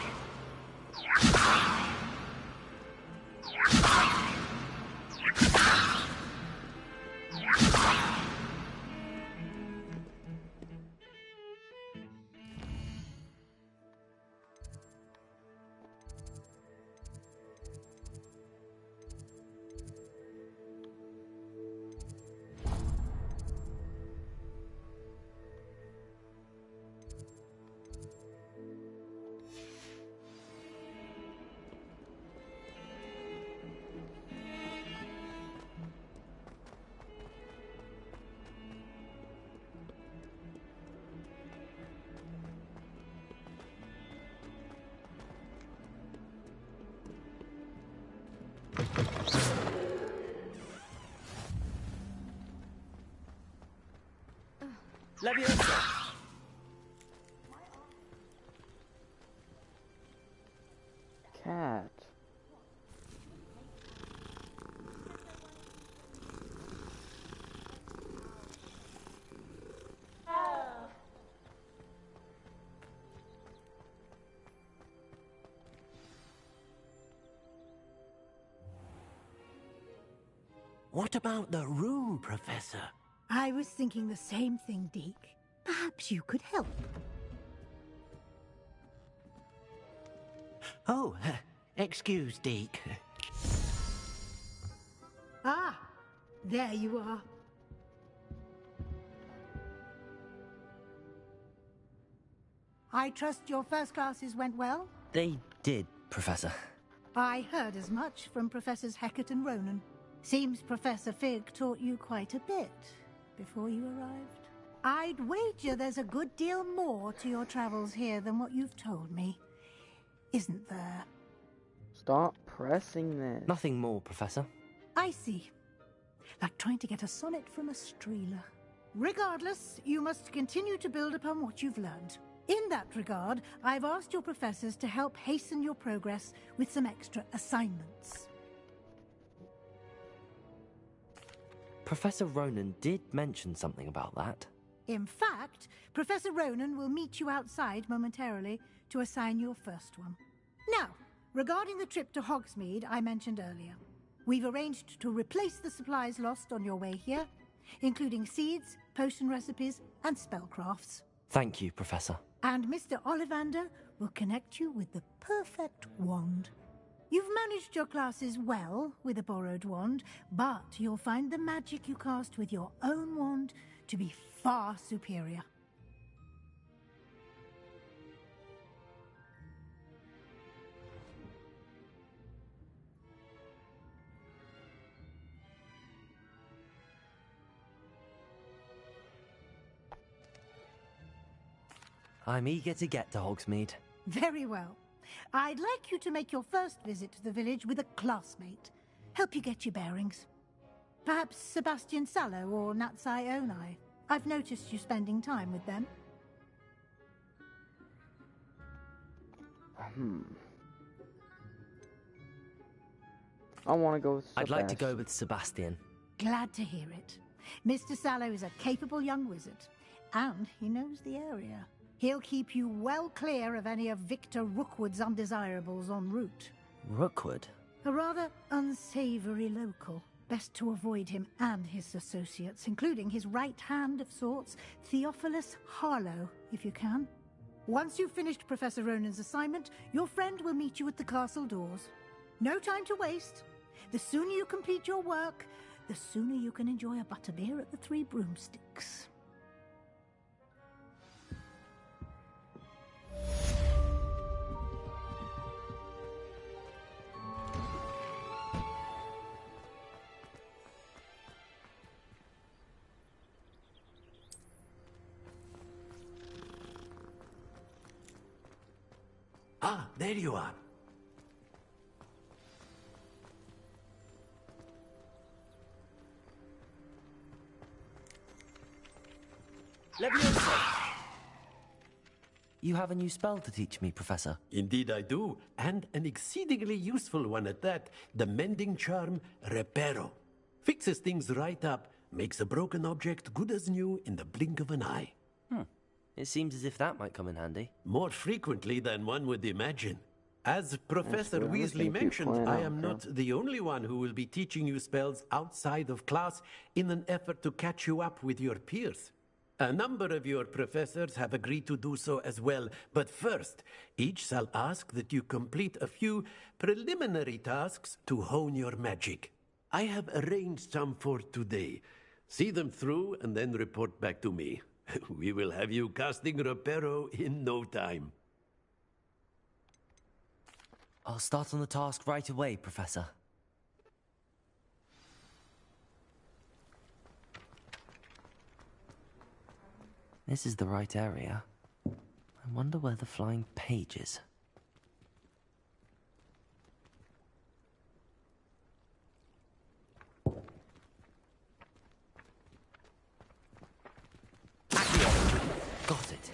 Leviosa. Cat. What about the room, Professor? I was thinking the same thing, Deke. Perhaps you could help. Oh, excuse, Deke. Ah, there you are. I trust your first classes went well? They did, Professor. I heard as much from Professors Hecat and Ronan. Seems Professor Fig taught you quite a bit before you arrived. I'd wager there's a good deal more to your travels here than what you've told me. Isn't there? Stop pressing this. Nothing more, Professor. I see. Like trying to get a sonnet from a streeler. Regardless, you must continue to build upon what you've learned. In that regard, I've asked your professors to help hasten your progress with some extra assignments. Professor Ronan did mention something about that. In fact, Professor Ronan will meet you outside momentarily to assign your first one. Now, regarding the trip to Hogsmeade I mentioned earlier, we've arranged to replace the supplies lost on your way here, including seeds, potion recipes, and spellcrafts. Thank you, Professor. And Mr. Ollivander will connect you with the perfect wand. You've managed your classes well with a borrowed wand, but you'll find the magic you cast with your own wand to be far superior. I'm eager to get to Hogsmeade. Very well. I'd like you to make your first visit to the village with a classmate. Help you get your bearings. Perhaps Sebastian Sallow or Natsai Onai. I've noticed you spending time with them. I want to go with Sebastian. I'd like to go with Sebastian. Glad to hear it. Mr. Sallow is a capable young wizard, and he knows the area. He'll keep you well clear of any of Victor Rookwood's undesirables en route. Rookwood? A rather unsavory local. Best to avoid him and his associates, including his right hand of sorts, Theophilus Harlow, if you can. Once you've finished Professor Ronan's assignment, your friend will meet you at the castle doors. No time to waste. The sooner you complete your work, the sooner you can enjoy a butterbeer at the Three Broomsticks. Ah, there you are. You have a new spell to teach me, Professor. Indeed I do, and an exceedingly useful one at that. The mending charm, Reparo. Fixes things right up, makes a broken object good as new in the blink of an eye. It seems as if that might come in handy. More frequently than one would imagine. As Professor Weasley mentioned, I am not the only one who will be teaching you spells outside of class in an effort to catch you up with your peers. A number of your professors have agreed to do so as well, but first, each shall ask that you complete a few preliminary tasks to hone your magic. I have arranged some for today. See them through and then report back to me. We will have you casting Reparo in no time. I'll start on the task right away, Professor. This is the right area. I wonder where the flying page is. Got it.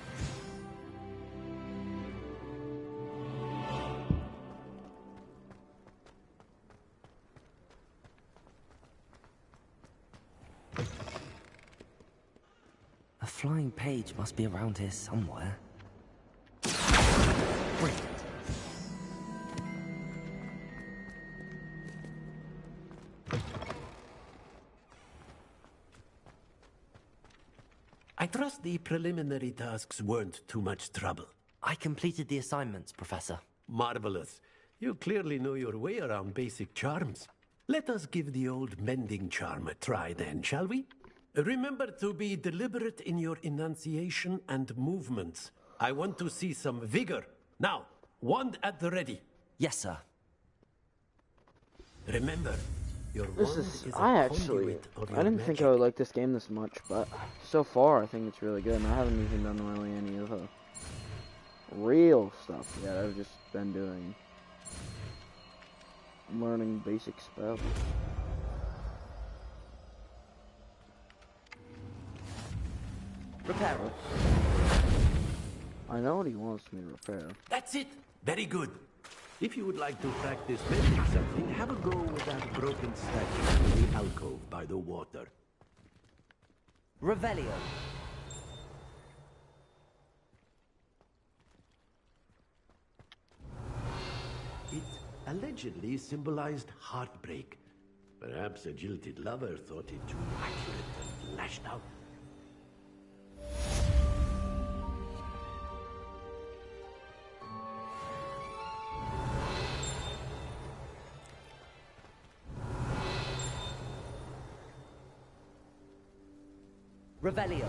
A flying page must be around here somewhere. Brilliant. I trust the preliminary tasks weren't too much trouble. I completed the assignments, Professor. Marvelous. You clearly know your way around basic charms. Let us give the old mending charm a try then, shall we? Remember to be deliberate in your enunciation and movements. I want to see some vigor. Now, wand at the ready. Yes, sir. Remember, your This wand is, is a I conduit of I your didn't magic. think I would like this game this much, but so far I think it's really good, and I haven't even done really any of the real stuff yet. I've just been doing learning basic spells. Repair. I know what he wants me to repair. That's it. Very good. If you would like to practice mending something, have a go with that broken statue in the alcove by the water. Revelio. It allegedly symbolized heartbreak. Perhaps a jilted lover thought it too accurate and lashed out. Revelio.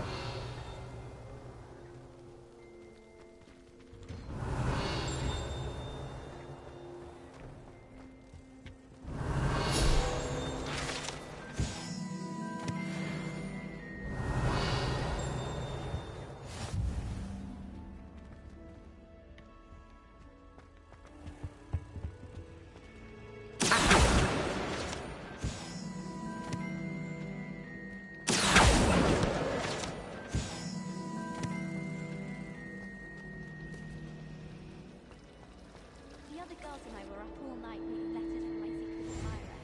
The girls and I were up all night reading letters from my secret admirer.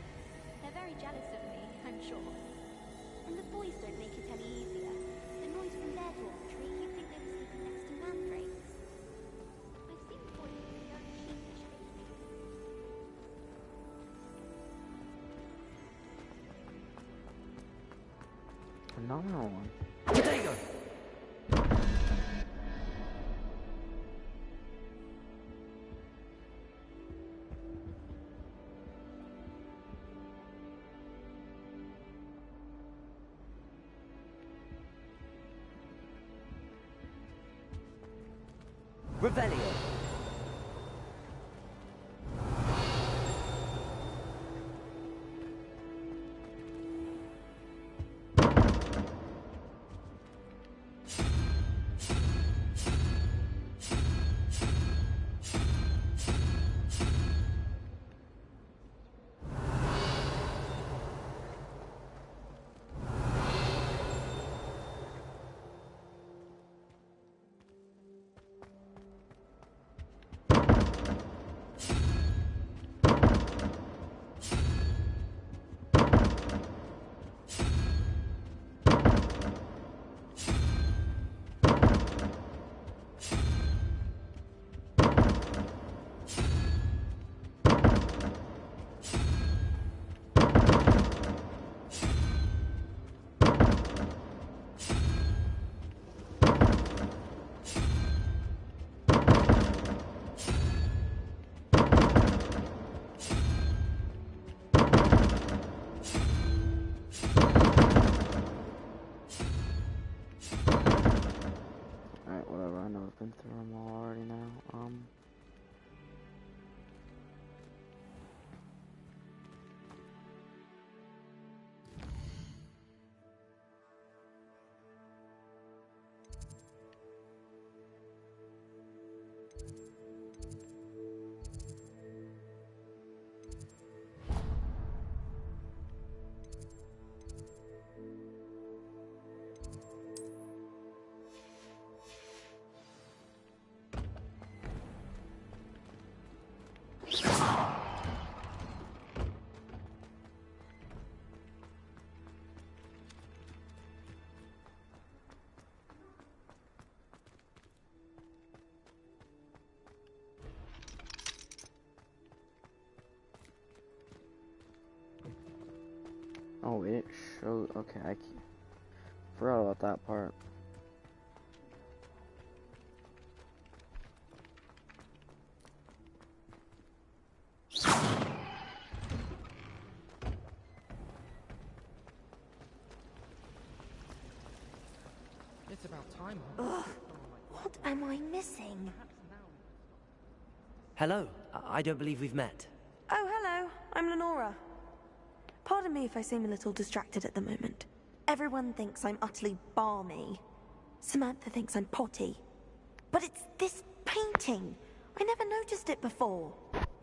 They're very jealous of me, I'm sure. And the boys don't make it any easier. The noise from their dormitory, you'd think they were sleeping next to mandrakes. I've seen the boys really sheepish lately. Another one. There you go. Revelio. Alright, whatever. I know I've been through them all already now. Oh, it showed. Okay, I forgot about that part. It's about time. Ugh, what am I missing? Hello. I don't believe we've met. Oh, hello. I'm Lenora. Pardon me if I seem a little distracted at the moment. Everyone thinks I'm utterly balmy. Samantha thinks I'm potty. But it's this painting. I never noticed it before.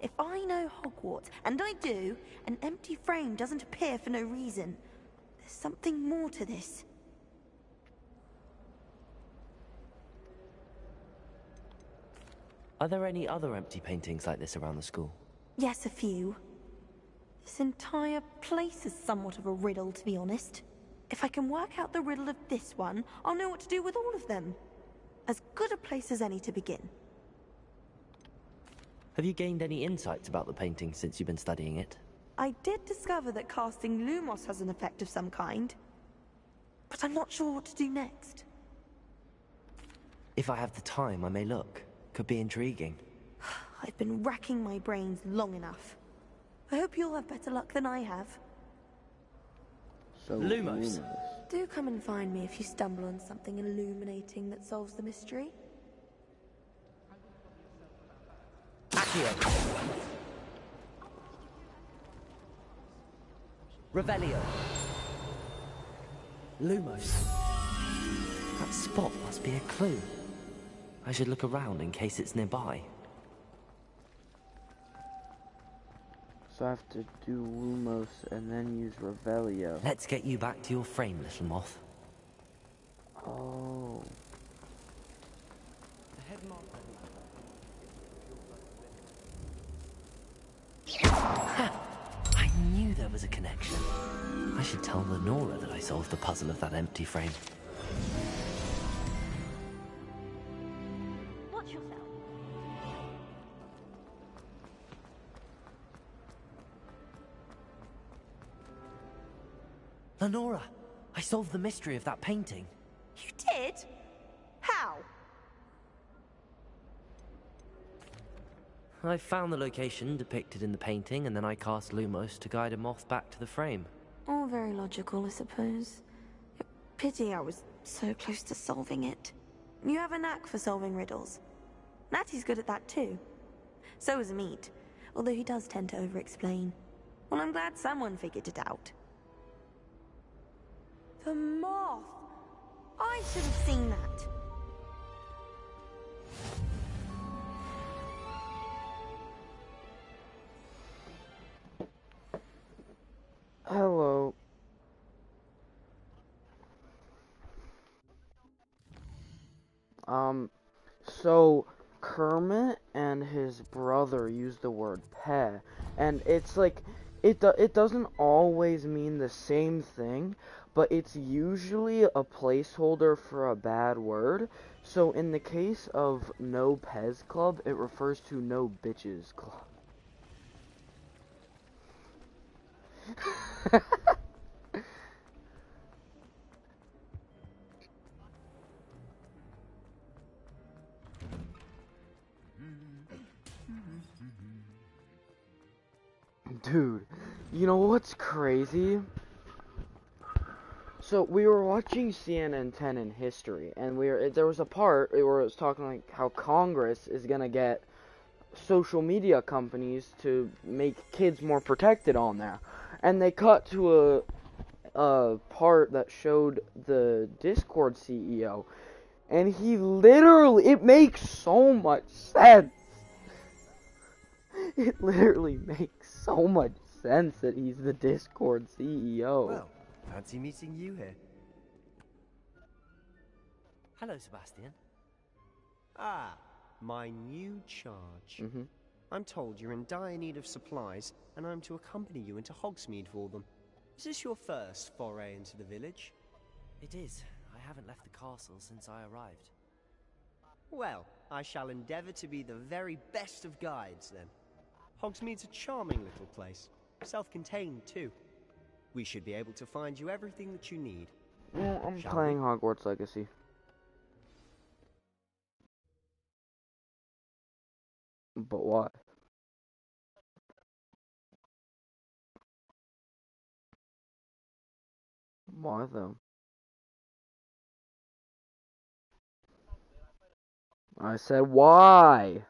If I know Hogwarts, and I do, an empty frame doesn't appear for no reason. There's something more to this. Are there any other empty paintings like this around the school? Yes, a few. This entire place is somewhat of a riddle, to be honest. If I can work out the riddle of this one, I'll know what to do with all of them. As good a place as any to begin. Have you gained any insights about the painting since you've been studying it? I did discover that casting Lumos has an effect of some kind. But I'm not sure what to do next. If I have the time, I may look. Could be intriguing. I've been racking my brains long enough. I hope you'll have better luck than I have. So, Lumos. Do come and find me if you stumble on something illuminating that solves the mystery. Accio. Revelio. Lumos. That spot must be a clue. I should look around in case it's nearby. So I have to do Lumos and then use Revelio. Let's get you back to your frame, little moth. Oh. Ha! I knew there was a connection. I should tell Lenora that I solved the puzzle of that empty frame. Watch yourself. Lenora, I solved the mystery of that painting. You did? How? I found the location depicted in the painting, and then I cast Lumos to guide a moth back to the frame. All very logical, I suppose. Pity I was so close to solving it. You have a knack for solving riddles. Natty's good at that too. So is Meat, although he does tend to over-explain. Well, I'm glad someone figured it out. The moth! I should have seen that. Hello. So Kermit and his brother use the word "peh," and it's like it doesn't always mean the same thing, but it's usually a placeholder for a bad word. So in the case of No Pez Club, it refers to No Bitches Club. Dude, you know what's crazy? So we were watching CNN 10 in history, and there was a part where it was talking like how Congress is gonna get social media companies to make kids more protected on there, and they cut to a part that showed the Discord CEO, and he literally, it makes so much sense. It literally makes so much sense that he's the Discord CEO. Well, fancy meeting you here. Hello, Sebastian. Ah, my new charge. I'm told you're in dire need of supplies, and I'm to accompany you into Hogsmeade for them. Is this your first foray into the village? It is. I haven't left the castle since I arrived. Well, I shall endeavour to be the very best of guides, then. Hogsmeade's a charming little place. Self-contained, too. We should be able to find you everything that you need. Yeah, I'm Shall playing we? Hogwarts Legacy. But why? Why though? I said why?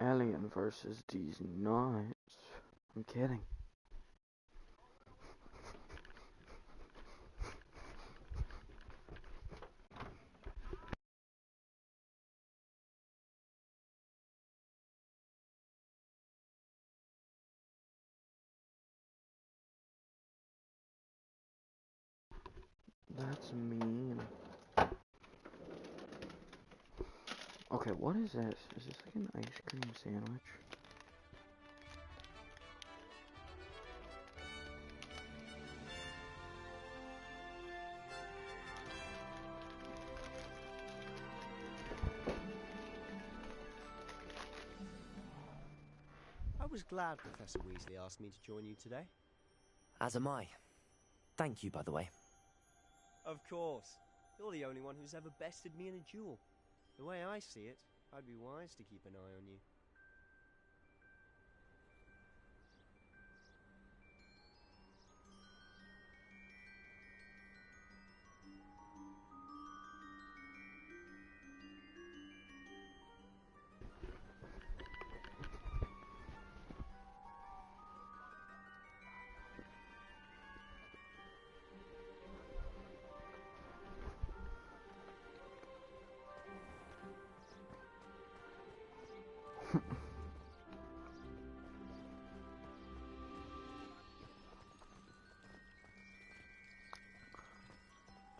Alien versus these nuts. I'm kidding. That's mean. Okay, what is this? Is this like an ice cream sandwich? I was glad Professor Weasley asked me to join you today. As am I. Thank you, by the way. Of course. You're the only one who's ever bested me in a duel. The way I see it, I'd be wise to keep an eye on you.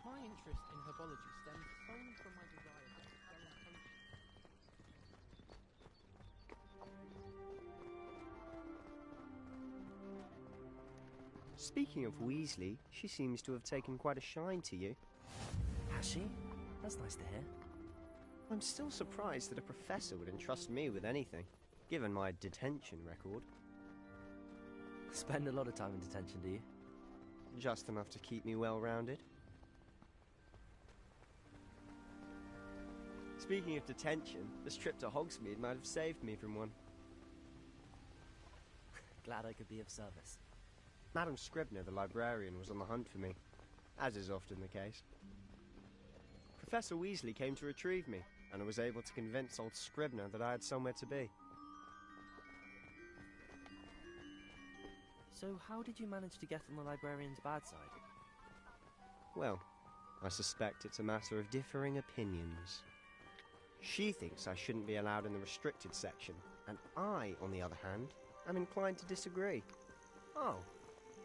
My interest in herbology stems only from my desire to excel in potions. Speaking of Weasley, she seems to have taken quite a shine to you. Has she? That's nice to hear. I'm still surprised that a professor would entrust me with anything, given my detention record. Spend a lot of time in detention, do you? Just enough to keep me well-rounded. Speaking of detention, this trip to Hogsmeade might have saved me from one. Glad I could be of service. Madam Scribner, the librarian, was on the hunt for me, as is often the case. Professor Weasley came to retrieve me, and I was able to convince old Scribner that I had somewhere to be. So how did you manage to get on the librarian's bad side? Well, I suspect it's a matter of differing opinions. She thinks I shouldn't be allowed in the restricted section, and I, on the other hand, am inclined to disagree. Oh,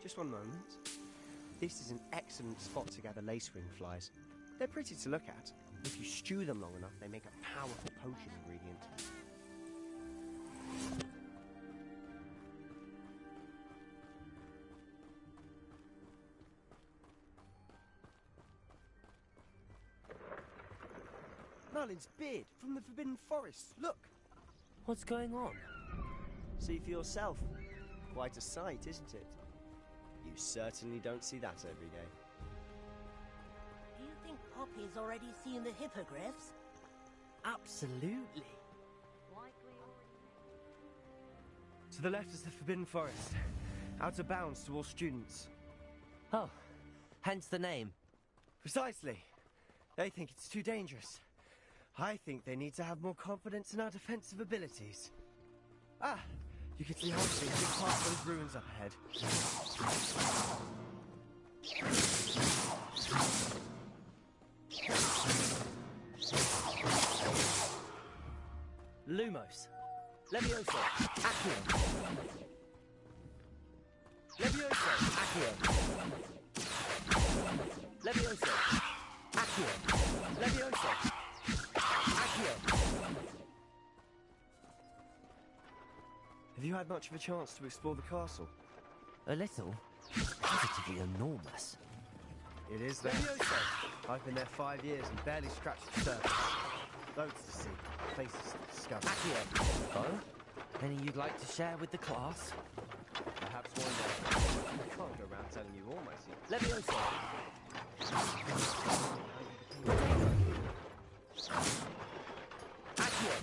just one moment. This is an excellent spot to gather lacewing flies. They're pretty to look at. If you stew them long enough, they make a powerful potion ingredient. Merlin's beard from the Forbidden Forest. Look! What's going on? See for yourself. Quite a sight, isn't it? You certainly don't see that every day. Do you think Poppy's already seen the hippogriffs? Absolutely. To the left is the Forbidden Forest. Out of bounds to all students. Oh, hence the name. Precisely. They think it's too dangerous. I think they need to have more confidence in our defensive abilities. Ah, you can see Hogsmeade just past those ruins up ahead. Lumos. Levioso. Accio. Levioso. Accio. Levioso. Accio. Levioso. Have you had much of a chance to explore the castle? A little. Positively enormous. It is there. I've been there 5 years and barely scratched the surface. Loads to see, places to discover. Accio. Oh? Any you'd like to share with the class? Perhaps one day. I can't go around telling you all my secrets. Levioso! Accio!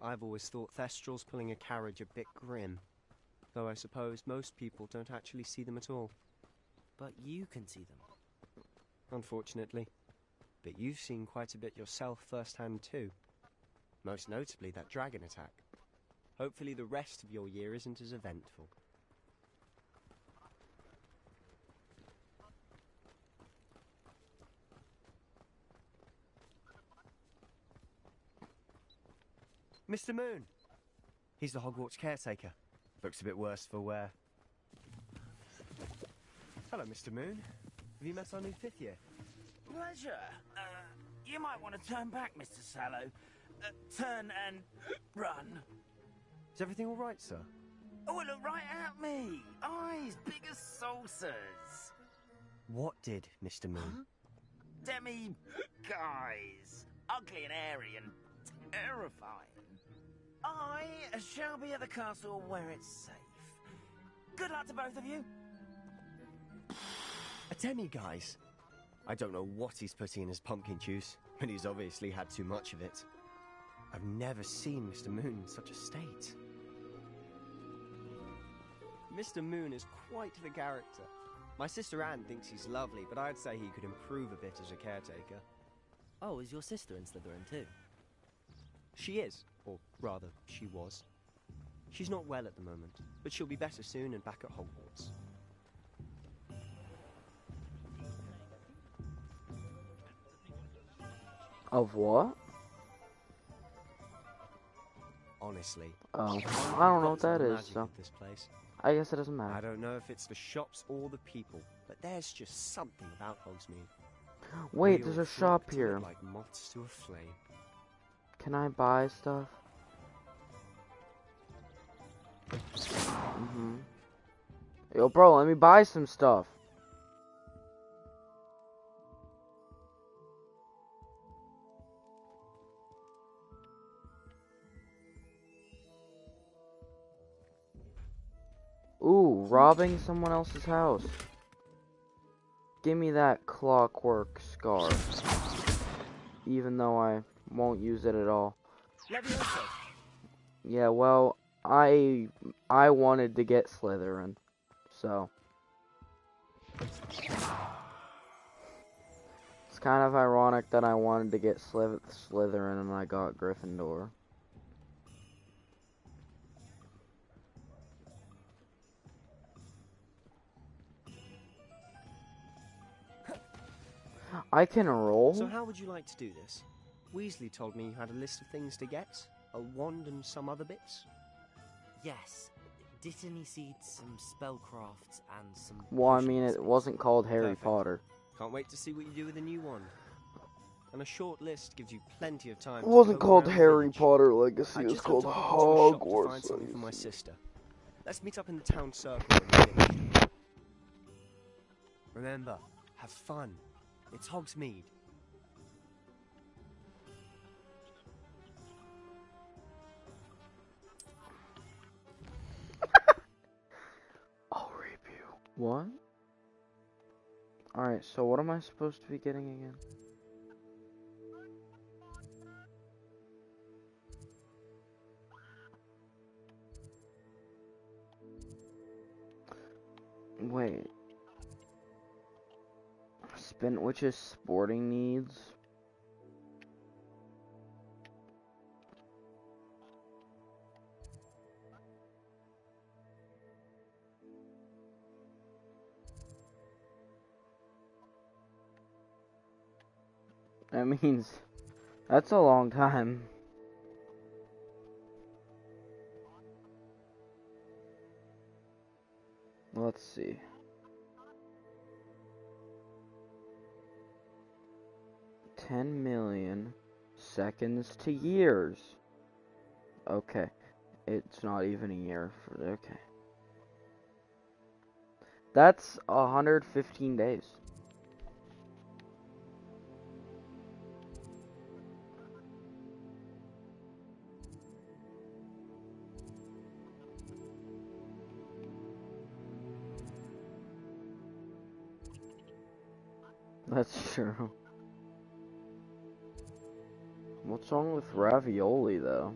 I've always thought Thestrals pulling a carriage a bit grim, though I suppose most people don't actually see them at all. But you can see them. Unfortunately. But you've seen quite a bit yourself firsthand too. Most notably that dragon attack. Hopefully the rest of your year isn't as eventful. Mr. Moon! He's the Hogwarts caretaker. Looks a bit worse for wear. Hello, Mr. Moon. Have you met our new 5th year? Pleasure. You might want to turn back, Mr. Sallow. Turn and run. Is everything all right, sir? Oh, look right at me. Eyes big as saucers. What did, Mr. Moon? Demi guys. Ugly and airy and terrifying. I shall be at the castle where it's safe. Good luck to both of you. A demi-guise? I don't know what he's putting in his pumpkin juice, but he's obviously had too much of it. I've never seen Mr. Moon in such a state. Mr. Moon is quite the character. My sister Anne thinks he's lovely, but I'd say he could improve a bit as a caretaker. Oh, is your sister in Slytherin too? She is, or rather, she was. She's not well at the moment, but she'll be better soon and back at Hogwarts. Of what? Honestly. Oh, I don't know what that is, so this place. I guess it doesn't matter. I don't know if it's the shops or the people, but there's just something about Hogsmeade. Wait, there's a shop here. Like moths to a flame. Can I buy stuff? Mm-hmm. Yo, bro, let me buy some stuff. Ooh, robbing someone else's house. Give me that clockwork scarf. Even though I won't use it at all. Yeah, well, I wanted to get Slytherin, so it's kind of ironic that I wanted to get Slytherin and I got Gryffindor. I can roll. So how would you like to do this? Weasley told me you had a list of things to get. A wand and some other bits. Yes. Dittany seeds, some spellcrafts, and some... Well, I mean, it wasn't called Harry Potter. Can't wait to see what you do with the new wand. And a short list gives you plenty of time. It wasn't called Harry Potter Legacy, it was called Hogwarts. Find something for my sister. Let's meet up in the town circle when we finish. Remember, have fun. It's Hogsmeade. I'll rape you. What? Alright, so what am I supposed to be getting again? Wait. Spintwitch's sporting needs. That means that's a long time. Let's see. $10 million seconds to years. Okay. It's not even a year for okay. That's 115 days. That's true. What's wrong with ravioli, though?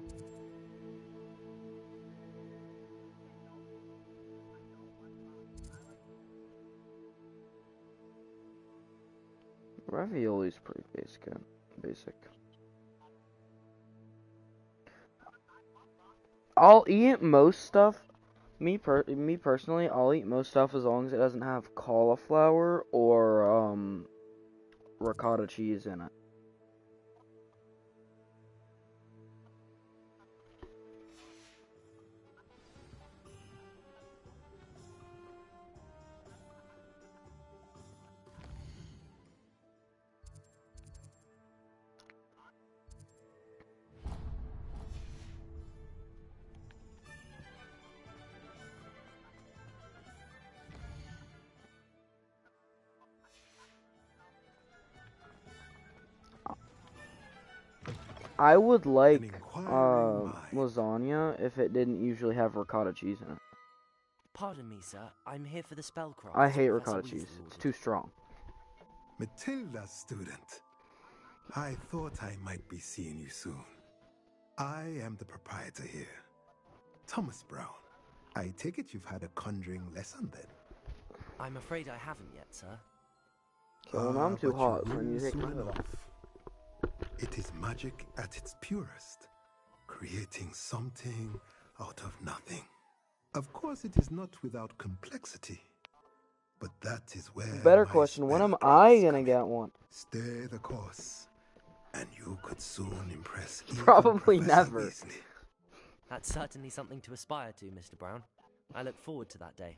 Ravioli's pretty basic. I'll eat most stuff. Me personally, I'll eat most stuff as long as it doesn't have cauliflower or ricotta cheese in it. I would like lasagna if it didn't usually have ricotta cheese in it. Pardon me, sir. I'm here for the spellcraft. I hate ricotta cheese. It's too strong. Matilda, student. I thought I might be seeing you soon. I am the proprietor here, Thomas Brown. I take it you've had a conjuring lesson then? I'm afraid I haven't yet, sir. Okay, when I'm too but hot, you when you will take soon my enough. It is magic at its purest, creating something out of nothing. Of course, it is not without complexity, but that is where Better my question, when am spell I crafts gonna come get in. one? Stay the course, and you could soon impress even Probably Professor never. Weasley. That's certainly something to aspire to, Mr. Brown. I look forward to that day.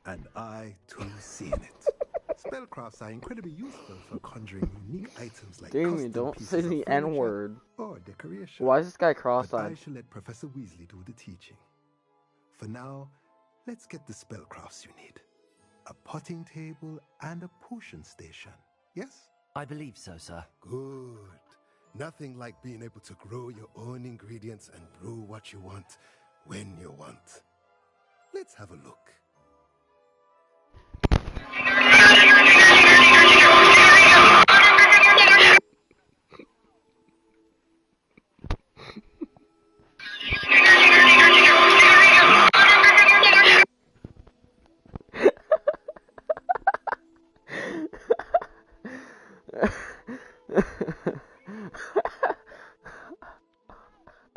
And I too seen it. Spellcrafts are incredibly useful for conjuring unique items like Damien, custom don't pieces say of the furniture N-word. or decoration. Why is this guy But I cross-eyed? shall let Professor Weasley do the teaching. For now, let's get the spellcrafts you need. A potting table and a potion station. Yes? I believe so, sir. Good. Nothing like being able to grow your own ingredients and brew what you want when you want. Let's have a look.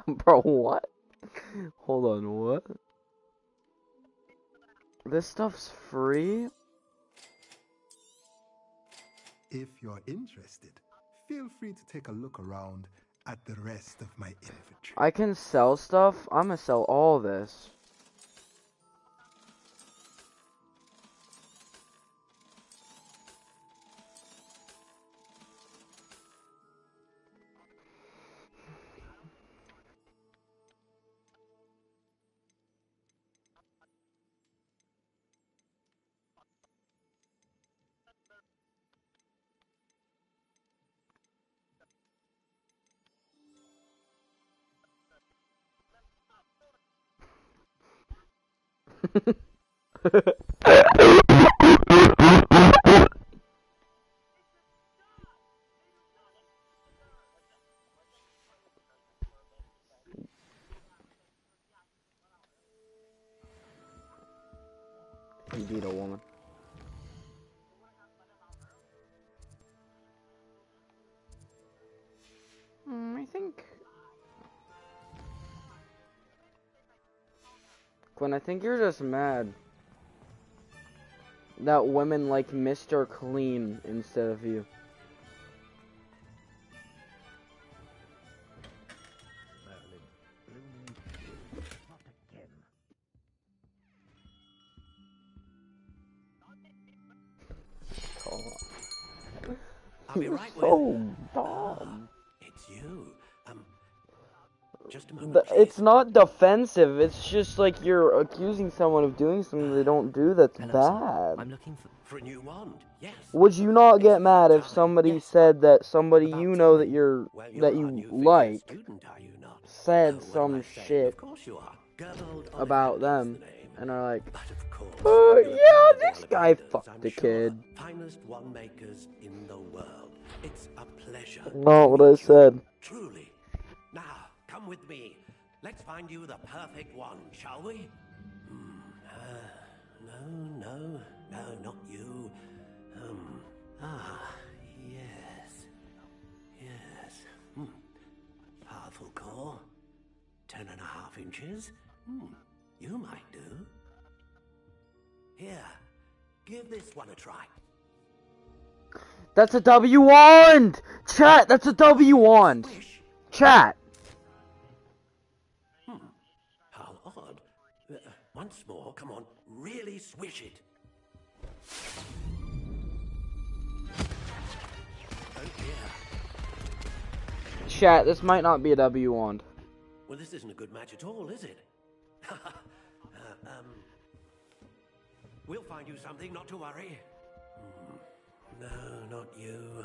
Bro, what? Hold on, what? This stuff's free? If you're interested, feel free to take a look around at the rest of my inventory. I can sell stuff? I'm gonna sell all this. He beat a woman. I think... Gwen, I think you're just mad that women like Mr. Clean instead of you. I'll be right with So dumb. It's you. Just a moment, It's not defensive. It's just like you're accusing someone of doing something they don't do that's bad. I'm looking for a new wand. Yes. Would you not get mad if somebody said that somebody you know that you like said some shit about them and are like, yeah, this guy fucked a kid. Finest wand makers in the world. It's a pleasure. Not what I said. Truly. Now, come with me. Let's find you the perfect one, shall we? No, not you. Yes. Powerful core. 10.5 inches. You might do. Here, give this one a try. That's a W wand! Chat, that's a W wand! Chat! How odd. Once more, come on, really swish it. Oh dear. Chat, this might not be a W wand. Well, this isn't a good match at all, is it? We'll find you something, not to worry. No, not you.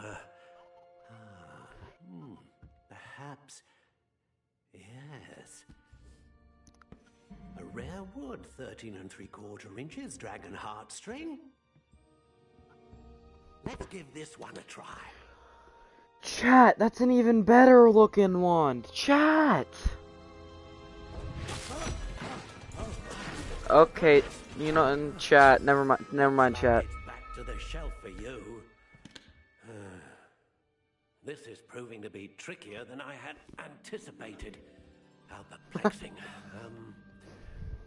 Perhaps. Yes. A rare wood, 13 3/4 inches, dragon heartstring. Let's give this one a try. Chat, that's an even better looking wand. Chat! Okay, you know, in chat, never mind chat. Back to the shelf for you. This is proving to be trickier than I had anticipated. How perplexing.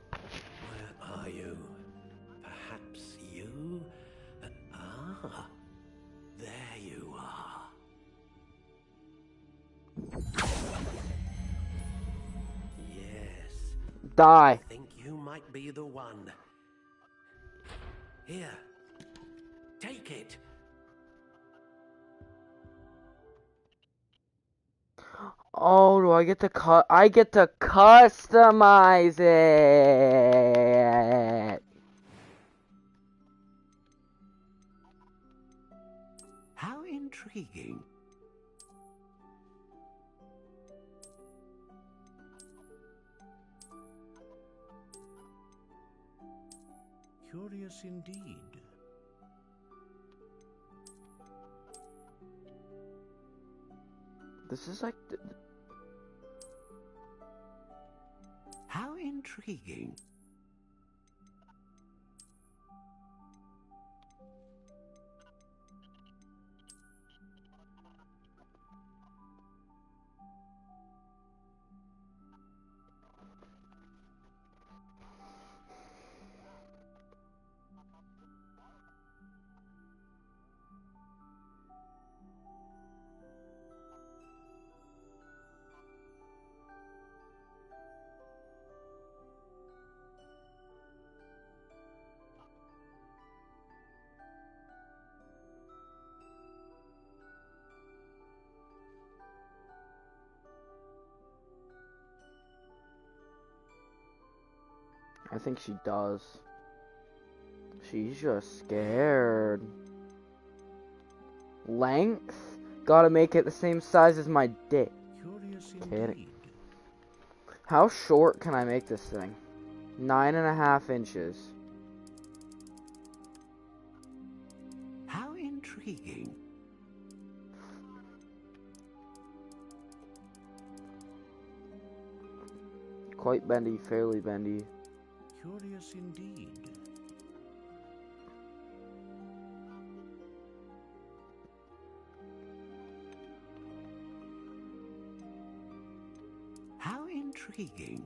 Where are you? Perhaps you? There you are. Yes. Die. I think you might be the one. Here. Take it. Oh, do I get to I get to customize it. How intriguing. Curious indeed. This is like How intriguing. I think she does. She's just scared. Length? Gotta make it the same size as my dick. Kidding. How short can I make this thing? 9.5 inches. How intriguing. Quite bendy, fairly bendy. Curious indeed. How intriguing.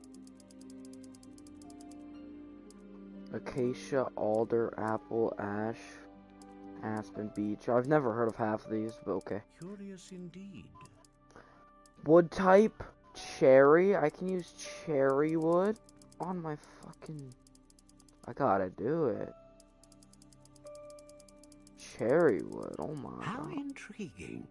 Acacia, alder, apple, ash, aspen, beech. I've never heard of half of these, but okay. Curious indeed. Wood type, cherry. I can use cherry wood on my fucking... I gotta do it. Cherry wood, oh my How god. intriguing.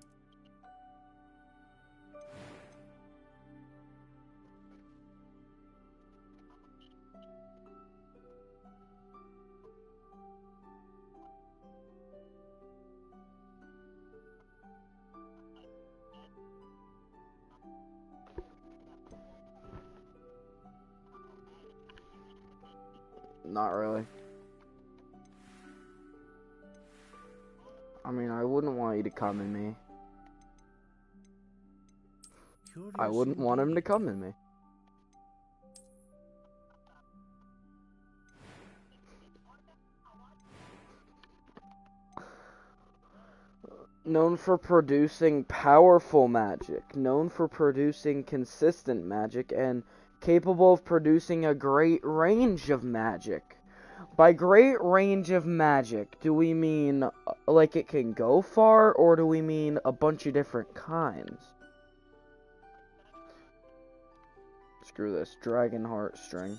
Not really. I mean, I wouldn't want you to come in me. I wouldn't want him to come in me. Known for producing powerful magic, known for producing consistent magic, and capable of producing a great range of magic. By great range of magic, do we mean like it can go far, or do we mean a bunch of different kinds? Screw this, dragon heart string.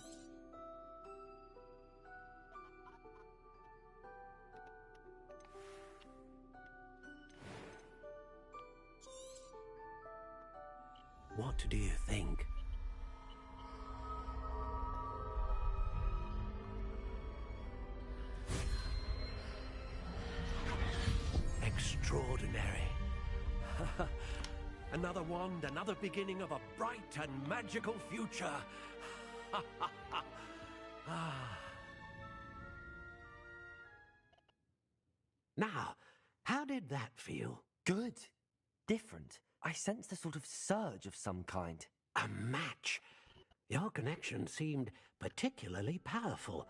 What do you think? Extraordinary. Another wand, another beginning of a bright and magical future. Now, how did that feel? Good. Different. I sensed a sort of surge of some kind. A match. Your connection seemed particularly powerful.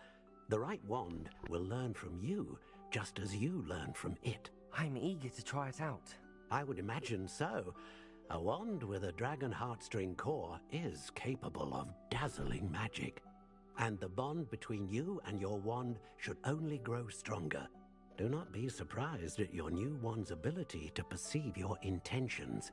The right wand will learn from you, just as you learn from it. I'm eager to try it out. I would imagine so. A wand with a dragon heartstring core is capable of dazzling magic. And the bond between you and your wand should only grow stronger. Do not be surprised at your new wand's ability to perceive your intentions,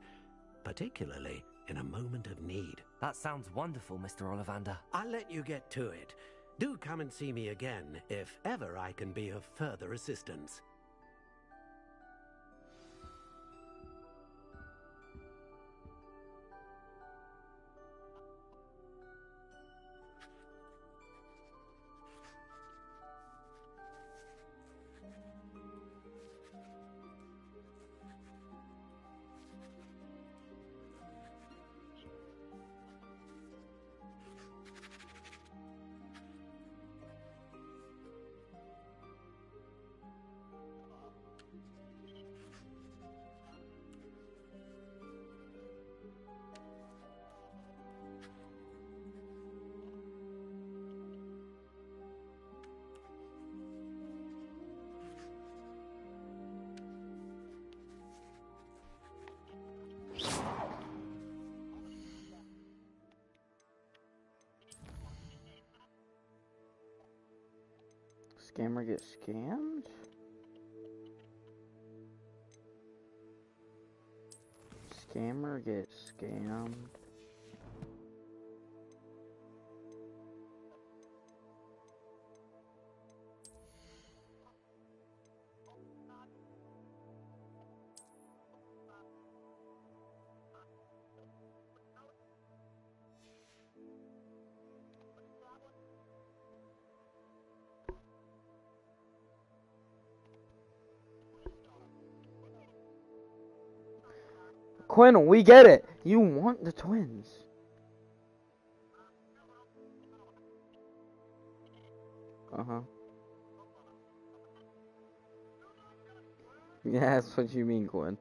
particularly in a moment of need. That sounds wonderful, Mr. Ollivander. I'll let you get to it. Do come and see me again if ever I can be of further assistance. Scammer get scammed? Scammer get scammed? Quinn, we get it. You want the twins. Uh-huh. Yeah, that's what you mean, Quinn.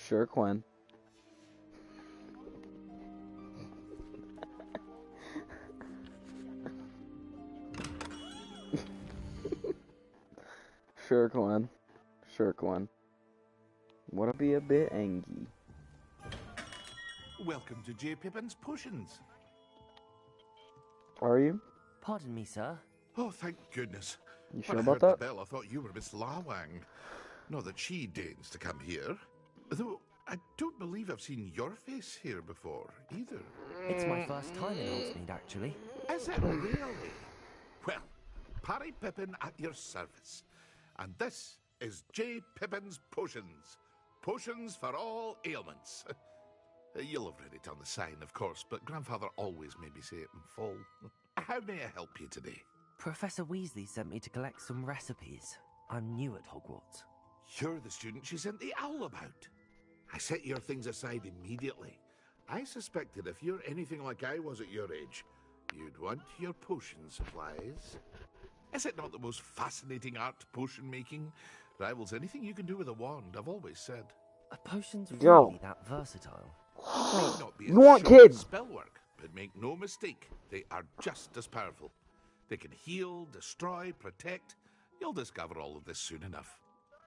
Sure, Quinn. Sure, Quinn. Sure, Quinn. Wanna be a bit angry. Welcome to J. Pippin's Potions. Are you? Pardon me, sir. Oh, thank goodness. You sure When I about heard that? the bell, I thought you were Miss Lawang. Not that she deigns to come here. Though, I don't believe I've seen your face here before, either. It's my first time in Hogsmeade, actually. Is it really? Well, Parry Pippin at your service. And this is J. Pippin's Potions. Potions for all ailments. You'll have read it on the sign, of course, but Grandfather always made me say it in full. How may I help you today? Professor Weasley sent me to collect some recipes. I'm new at Hogwarts. You're the student she sent the owl about. I set your things aside immediately. I suspected if you're anything like I was at your age, you'd want your potion supplies. Is it not the most fascinating art, potion making? Rivals anything you can do with a wand, I've always said. Are potions Yo. really that versatile? May not be You as want sure as kids? spell work, but make no mistake, they are just as powerful. They can heal, destroy, protect. You'll discover all of this soon enough.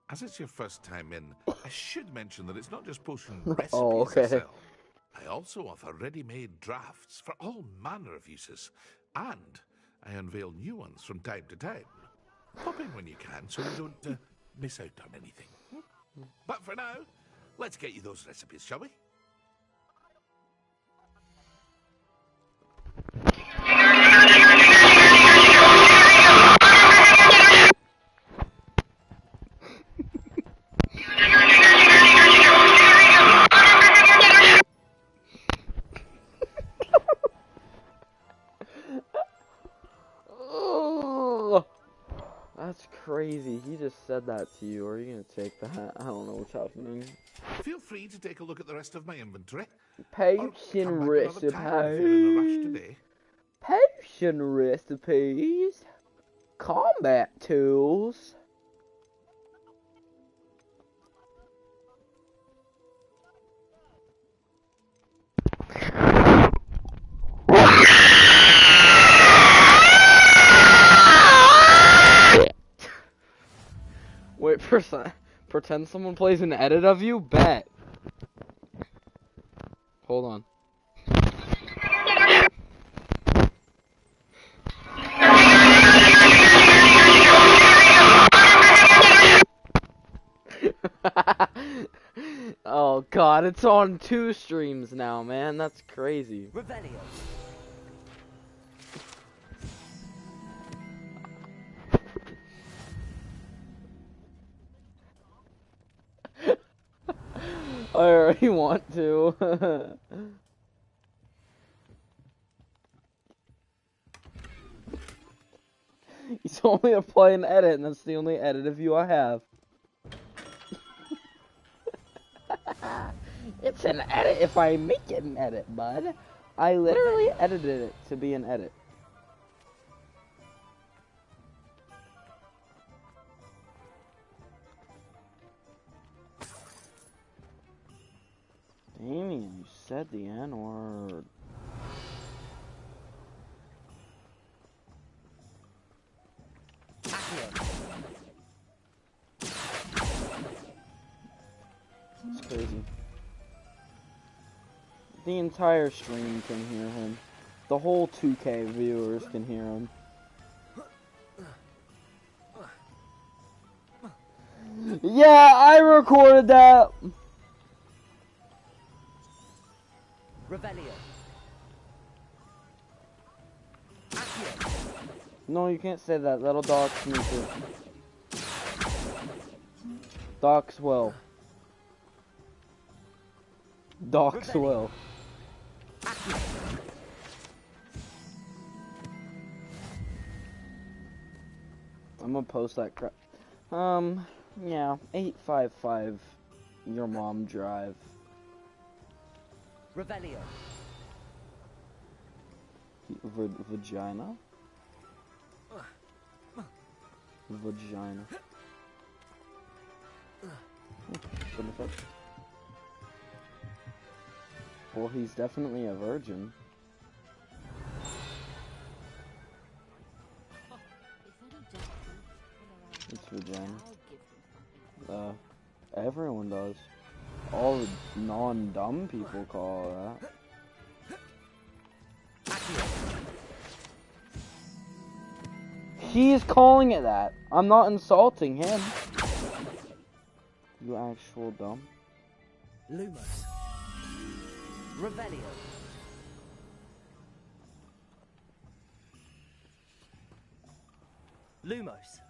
As it's your first time in, I should mention that it's not just potion recipes okay. I sell. I also offer ready-made drafts for all manner of uses, and I unveil new ones from time to time. Pop in when you can so you don't miss out on anything. But for now, let's get you those recipes, shall we? Oh, that's crazy. He just said that to you. Are you gonna take that? I don't know what's happening. Feel free to take a look at the rest of my inventory. Potion recipes. Potion recipes. Combat tools. Wait, pretend someone plays an edit of you? Bet. Hold on. Oh god, it's on 2 streams now, man. That's crazy. Revelio. I already want to. You told me to play an edit, and that's the only edit of you I have. It's an edit if I make it an edit, bud. I literally edited it to be an edit. Damien, you said the N-word. It's crazy. The entire stream can hear him. The whole 2K viewers can hear him. Yeah, I recorded that! Revelio. No, you can't say that. That'll dox me too. Dox will. Dox will. I'm gonna post that crap. Yeah, 855 your mom drive. Revelio. Vagina? Vagina. Well, he's definitely a virgin. It's vagina. Everyone does. All the non-dumb people call that. He's calling it that. I'm not insulting him. You actual dumb. Lumos. Revelio. Lumos.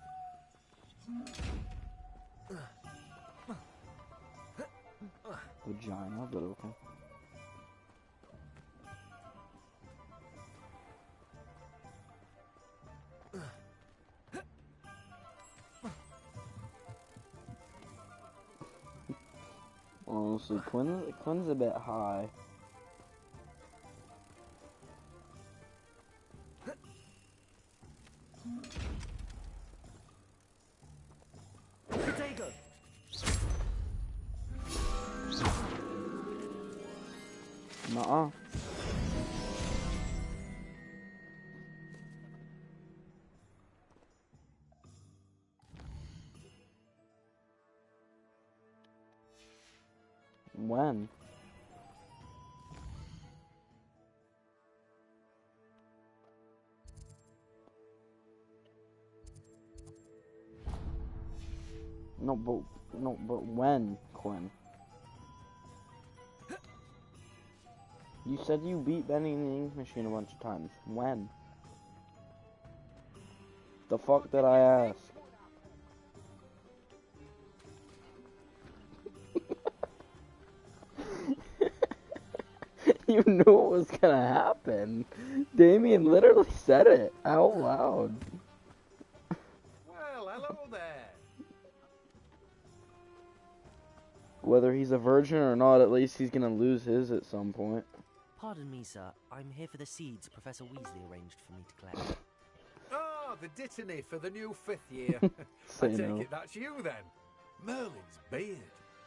Vagina, but okay. Honestly, Quinn's a bit high. Potato. Nuh-uh. When? No, but when, Quinn? You said you beat Benny and the Ink Machine a bunch of times. When? The fuck did I ask? You knew it was gonna happen. Damien literally said it out loud. Well, hello there. Whether he's a virgin or not, at least he's gonna lose his at some point. Pardon me, sir. I'm here for the seeds Professor Weasley arranged for me to collect. Oh, the dittany for the new 5th year. Say I take no. it that's you then. Merlin's beard.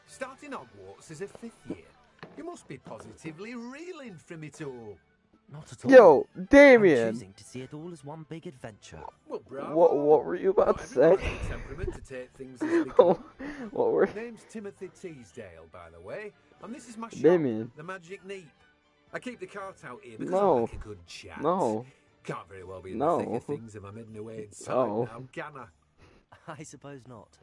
Starting Hogwarts as a 5th year. You must be positively reeling from it all. Not at all. Yo, I'm Damien! choosing to see it all as one big adventure. Well, bravo. What were you about to say? Not everyone has the temperament to take things as they come. What were... Name's Timothy Teasdale, by the way, and this is my shop, Damien. the Magic Neep. I keep the cart out here because No. I like a good chat. No. Can't very well be in No. the thick of things if I'm hidden away inside No. now, can I? I suppose not.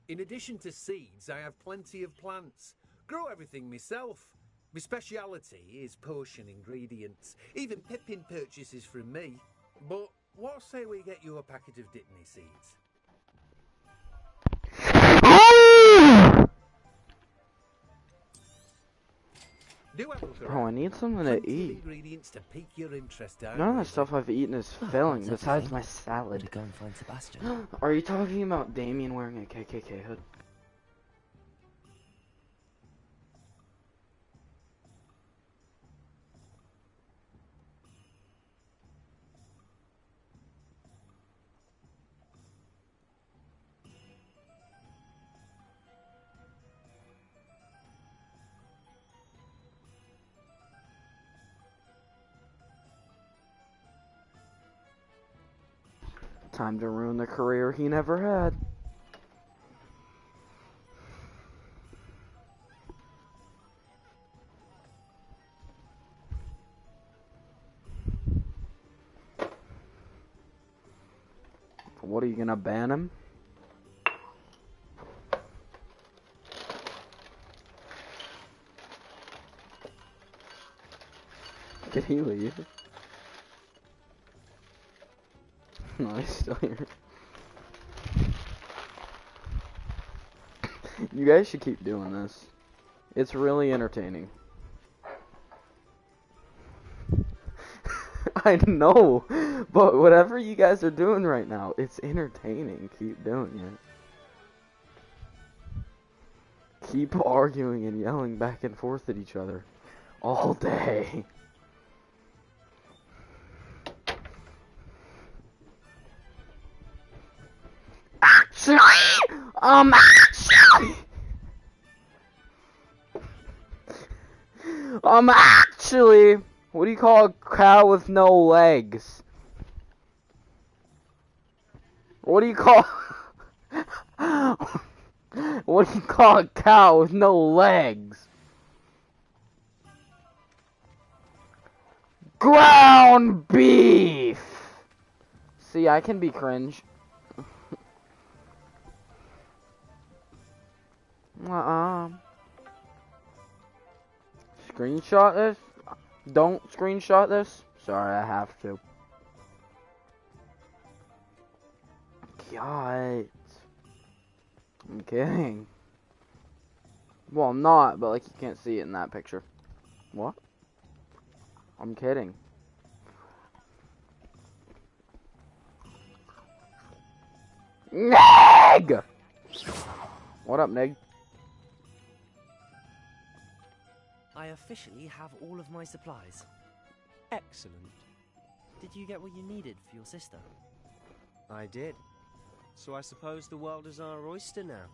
In addition to seeds, I have plenty of plants. Grow everything myself. My speciality is potion ingredients. Even Pippin purchases from me. But what say we get you a packet of Dittany seeds? Do have a look Bro, around. I need something to Plenty of eat. ingredients to pique your interest out. None of the stuff I've eaten is filling, that's besides everything. my salad. To go and find Sebastian. Are you talking about Damien wearing a KKK hood? Time to ruin the career he never had. What, are you gonna ban him? Did he leave? No, he's still here. You guys should keep doing this. It's really entertaining. I know, but whatever you guys are doing right now, it's entertaining. Keep doing it. Keep arguing and yelling back and forth at each other all day. Actually, what do you call a cow with no legs? What do you call... What do you call a cow with no legs? Ground beef! See, I can be cringe. Screenshot this? Don't screenshot this? Sorry, I have to. God. I'm kidding. Well, I'm not, but like you can't see it in that picture. What? I'm kidding. Nig! What up, Nig? I officially have all of my supplies. Excellent. Did you get what you needed for your sister? I did. So I suppose the world is our oyster now.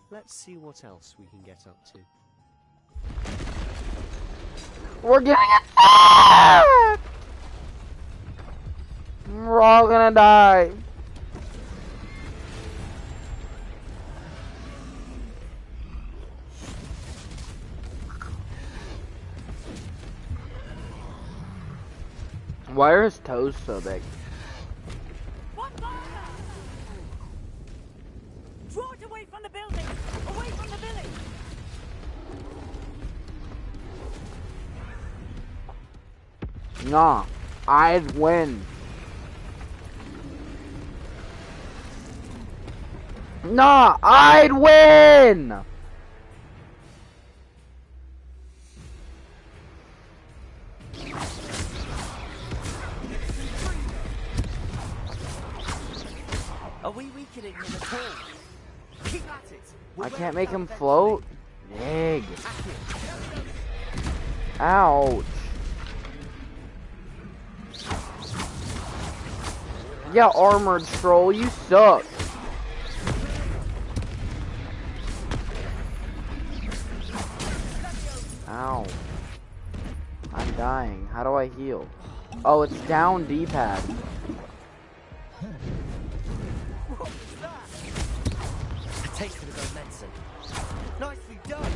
Let's see what else we can get up to. We're getting attacked! We're all gonna die. Why are his toes so big? Draw it away from the building! Away from the village! Nah, I'd win. Nah, I'd win! Are we weakening him at all? Keep at it! I can't make him float? Nig. Ouch. Yeah, armored troll, you suck. Ow. I'm dying. How do I heal? Oh, it's down D-pad. A taste of his own medicine. Nicely done!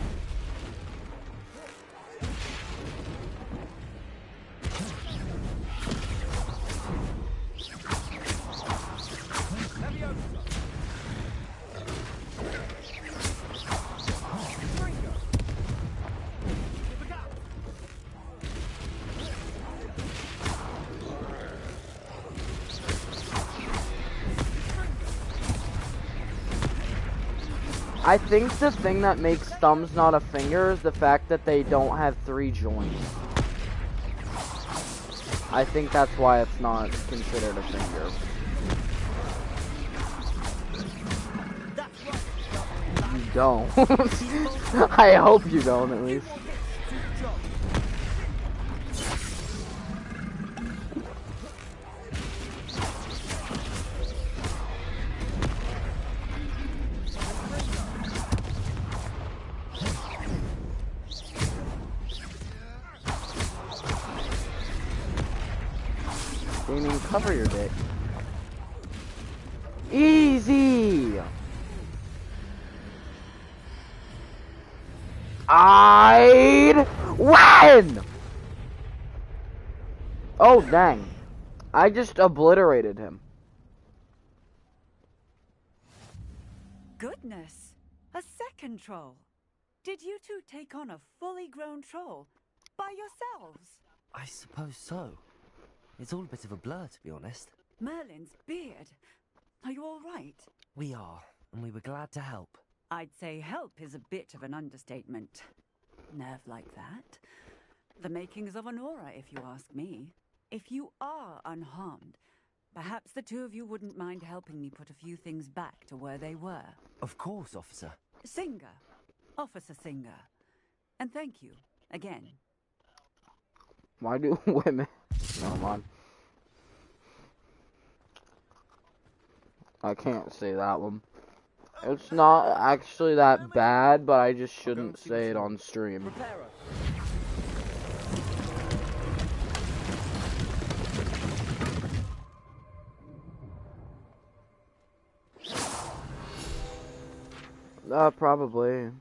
I think the thing that makes thumbs not a finger is the fact that they don't have 3 joints. I think that's why it's not considered a finger. You don't. I hope you don't, at least. Gaming, cover your dick. Easy! I'd win! Oh, dang. I just obliterated him. Goodness! A second troll! Did you two take on a fully grown troll? By yourselves? I suppose so. It's all a bit of a blur, to be honest. Merlin's beard. Are you all right? We are, and we were glad to help. I'd say help is a bit of an understatement. Nerve like that. The makings of an aura, if you ask me. If you are unharmed, perhaps the two of you wouldn't mind helping me put a few things back to where they were. Of course, officer. Singer. Officer Singer. And thank you, again. Why do women... Never mind. I can't say that one. It's not actually that bad, but I just shouldn't say it on stream. Probably.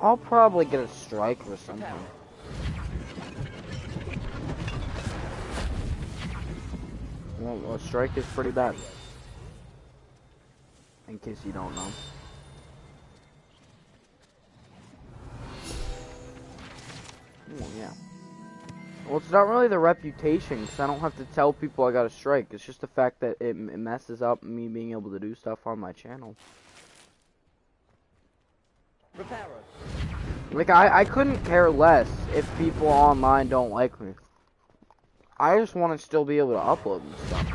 I'll probably get a strike or something. Well, a strike is pretty bad. In case you don't know. Oh, Well, it's not really the reputation, because I don't have to tell people I got a strike. It's just the fact that it messes up me being able to do stuff on my channel. Like, I couldn't care less if people online don't like me. I just want to still be able to upload and stuff.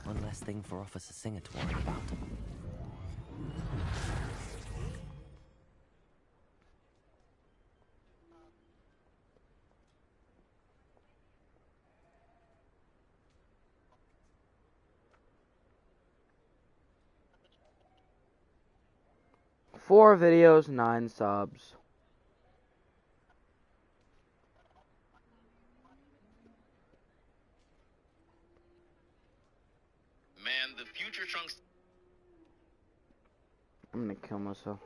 One less thing for Officer Singer to worry about. Four videos, 9 subs. Man, the future Trunks. I'm gonna kill myself.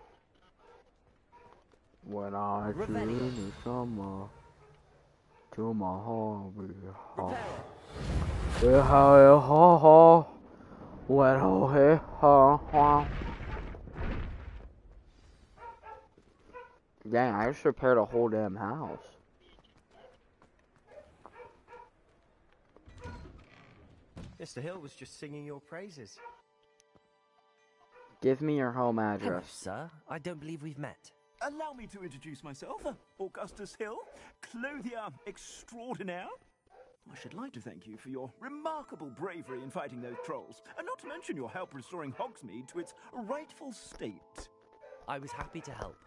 When I see the summer to my heart, when dang, I just repaired a whole damn house. Mr. Hill was just singing your praises. Give me your home address. Hello, sir. I don't believe we've met. Allow me to introduce myself, Augustus Hill, clothier extraordinaire. I should like to thank you for your remarkable bravery in fighting those trolls, and not to mention your help restoring Hogsmeade to its rightful state. I was happy to help.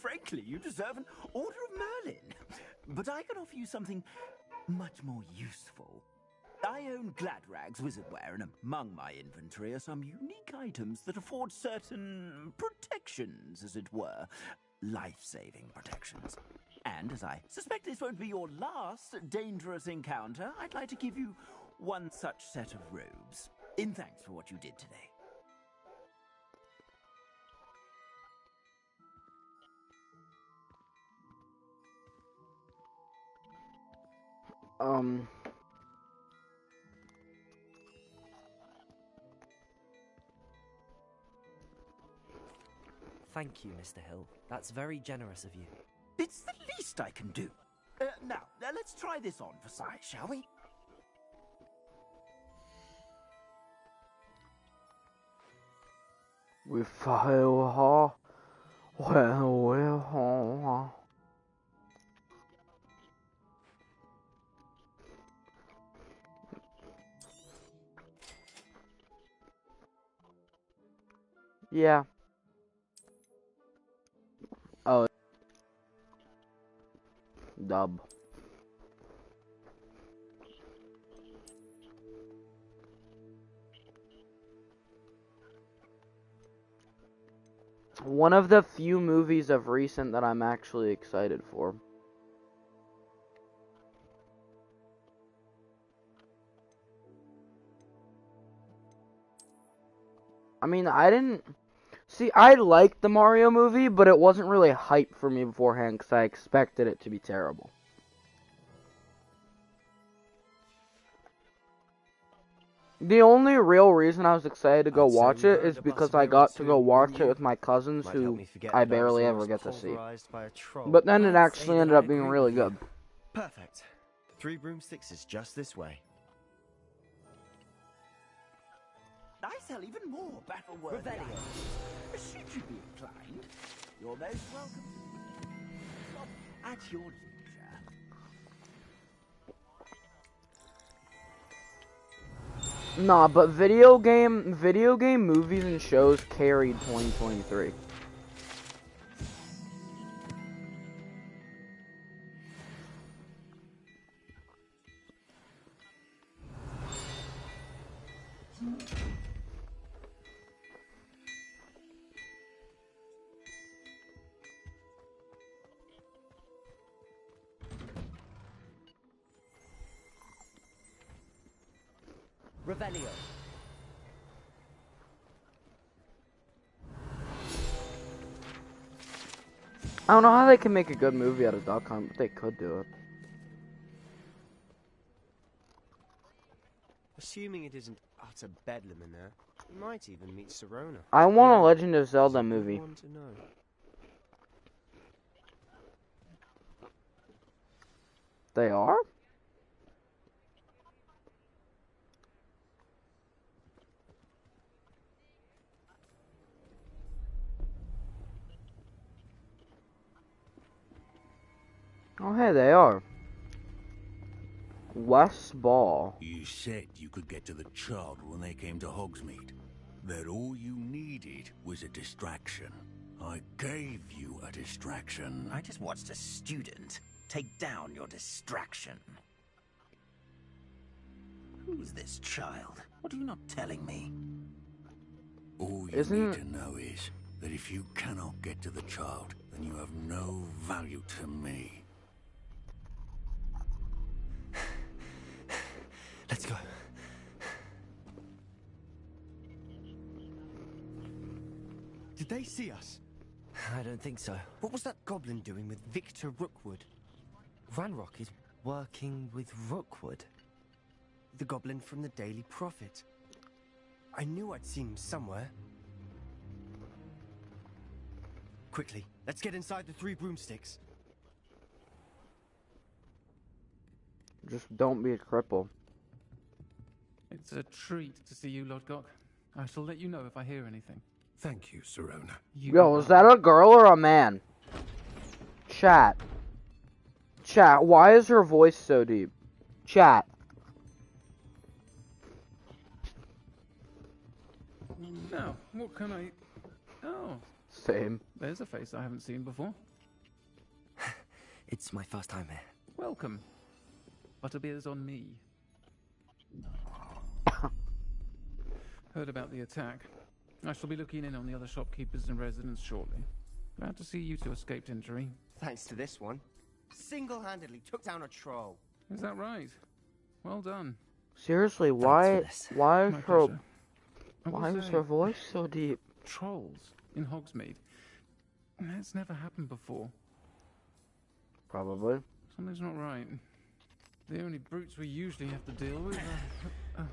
Frankly, you deserve an Order of Merlin. But I can offer you something much more useful. I own Gladrag's wizardware, and among my inventory are some unique items that afford certain protections, as it were. Life-saving protections. And as I suspect this won't be your last dangerous encounter, I'd like to give you one such set of robes, in thanks for what you did today. Thank you, Mr. Hill. That's very generous of you. It's the least I can do. Now, let's try this on for size, shall we? We fail her when we're home. Yeah. Oh. Dub. One of the few movies of recent that I'm actually excited for. I mean, I didn't... See, I liked the Mario movie, but it wasn't really hype for me beforehand because I expected it to be terrible. The only real reason I was excited to go watch it is because I got to go watch it with my cousins who I barely ever get to see. But then it actually ended up being really good. Perfect. The 3 broomsticks is just this way. I sell even more battle-worthy items. Should you be inclined, you're most welcome. At your leisure. Nah, but video game movies and shows carried 2023. Revelio. I don't know how they can make a good movie out of Duck Hunt, but they could do it. Assuming it isn't utter bedlam in there, you might even meet Serona. I want a Yeah, Legend of Zelda it's a good movie. one to know. They are? Oh, hey, they are. West Ball. You said you could get to the child when they came to Hogsmeade. That all you needed was a distraction. I gave you a distraction. I just watched a student take down your distraction. Who's this child? What are you not telling me? All you need to know is that if you cannot get to the child, then you have no value to me. Let's go. Did they see us? I don't think so. What was that goblin doing with Victor Rookwood? Ranrock is working with Rookwood. The goblin from the Daily Prophet. I knew I'd seen him somewhere. Quickly, let's get inside the 3 broomsticks. Just don't be a cripple. It's a treat to see you, Lodgok. I shall let you know if I hear anything. Thank you, Serona. Yo, is that a girl or a man? Chat. Chat, why is her voice so deep? Chat. Now, what can I... Oh. Same. There's a face I haven't seen before. It's my first time here. Welcome. Butterbeer's on me. Heard about the attack. I shall be looking in on the other shopkeepers and residents shortly. Glad to see you two escaped injury. Thanks to this one. Single-handedly took down a troll. Is that right? Well done. Seriously, why is her pleasure. voice so deep? Trolls in Hogsmeade. That's never happened before. Probably. Something's not right. The only brutes we usually have to deal with are...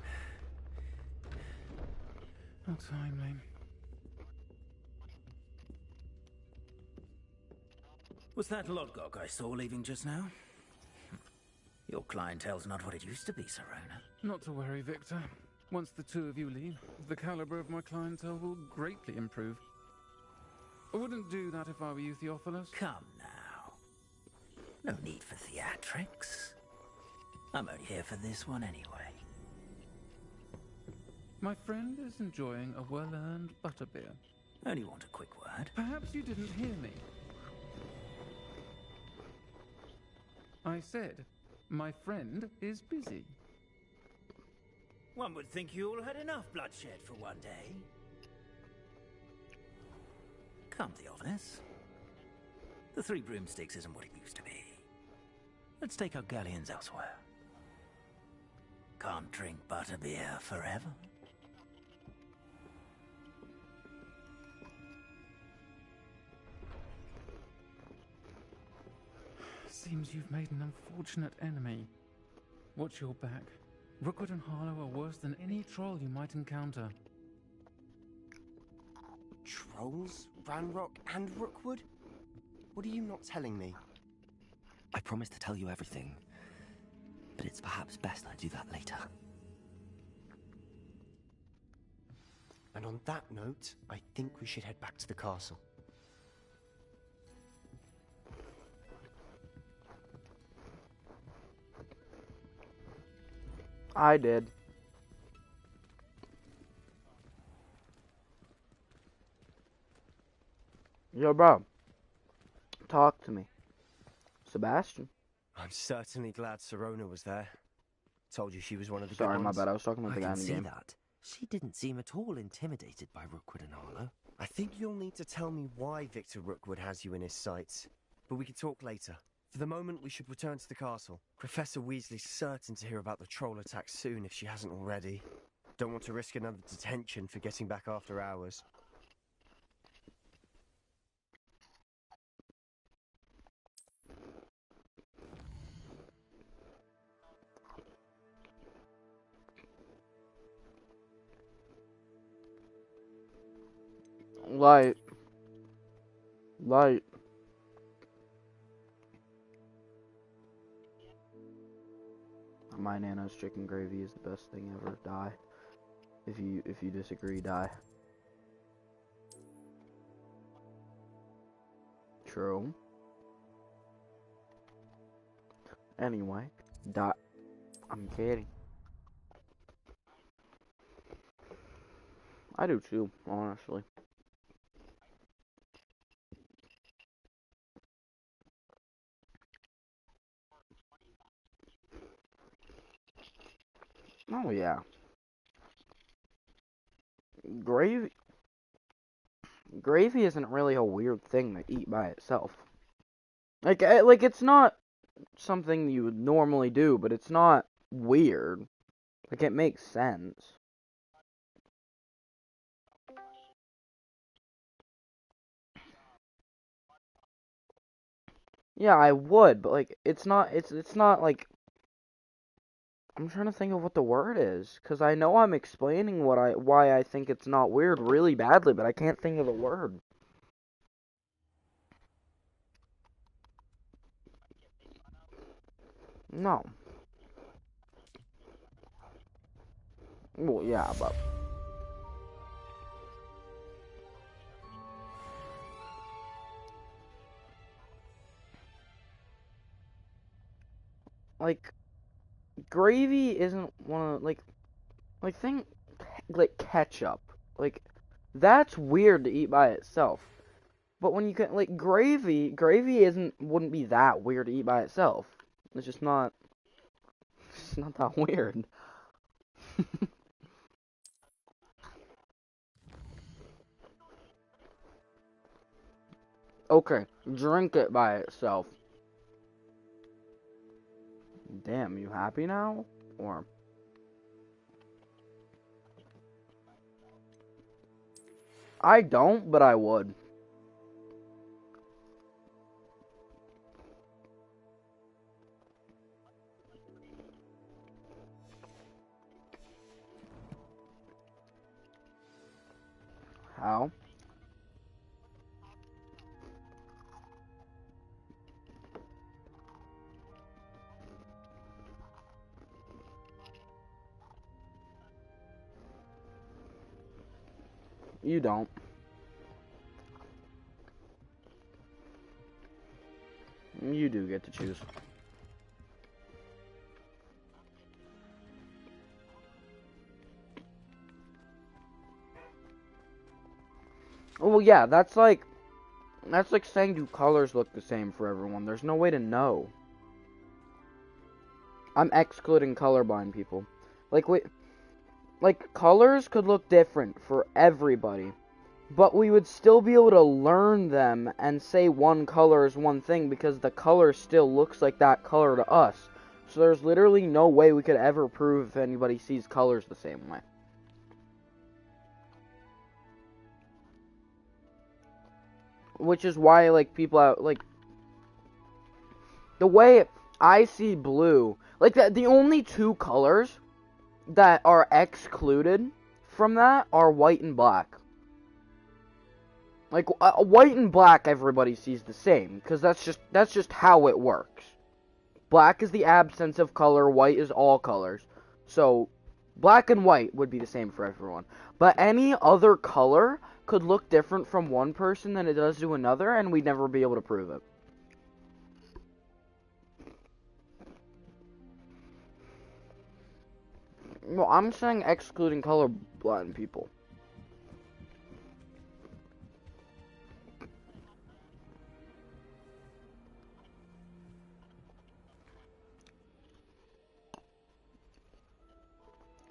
How timely. Was that Lodgok I saw leaving just now? Your clientele's not what it used to be, Serona. Not to worry, Victor. Once the two of you leave, the caliber of my clientele will greatly improve. I wouldn't do that if I were you, Theophilus. Come now. No need for theatrics. I'm only here for this one anyway. My friend is enjoying a well-earned butterbeer. Only want a quick word. Perhaps you didn't hear me. I said, my friend is busy. One would think you all had enough bloodshed for one day. Come, Theophilus. The 3 broomsticks isn't what it used to be. Let's take our galleons elsewhere. Can't drink butterbeer forever. Seems you've made an unfortunate enemy. Watch your back. Rookwood and Harlow are worse than any troll you might encounter. Trolls? Ranrock and Rookwood? What are you not telling me? I promise to tell you everything, but it's perhaps best I do that later. And on that note, I think we should head back to the castle. I did. Yo, bro. Talk to me. Sebastian. I'm certainly glad Serona was there. Told you she was one of the Sorry, good my ones. bad. I was talking about the guy in the see game. that. She didn't seem at all intimidated by Rookwood and Harlow. I think you'll need to tell me why Victor Rookwood has you in his sights. But we can talk later. For the moment, we should return to the castle. Professor Weasley's certain to hear about the troll attack soon if she hasn't already. Don't want to risk another detention for getting back after hours. Light. Light. My Nana's chicken gravy is the best thing ever. Die. If you disagree, die. True. Anyway, die. I'm kidding. I do too, honestly. Oh yeah. Gravy gravy isn't really a weird thing to eat by itself. Like it's not something you would normally do, but it's not weird. Like it makes sense. Yeah, I would, but like it's not like I'm trying to think of what the word is, cuz I know I'm explaining why I think it's not weird really badly, but I can't think of the word. No. Well, yeah, but like gravy isn't one of like think like ketchup. Like that's weird to eat by itself. But when you get like gravy wouldn't be that weird to eat by itself. It's just not it's not that weird. Okay, drink it by itself. Damn, you happy now? Or I don't, but I would. How? You don't. You do get to choose. Well, yeah, that's like saying do colors look the same for everyone? There's no way to know. I'm excluding colorblind people. Like colors could look different for everybody, but we would still be able to learn them and say one color is one thing because the color still looks like that color to us. So there's literally no way we could ever prove if anybody sees colors the same way. Which is why, like, people out, like, the way I see blue, like, the only two colors that are excluded from that are white and black. Like, white and black everybody sees the same, because that's just how it works. Black is the absence of color, white is all colors. So, black and white would be the same for everyone. But any other color could look different from one person than it does to another, and we'd never be able to prove it. Well, I'm saying excluding colorblind people.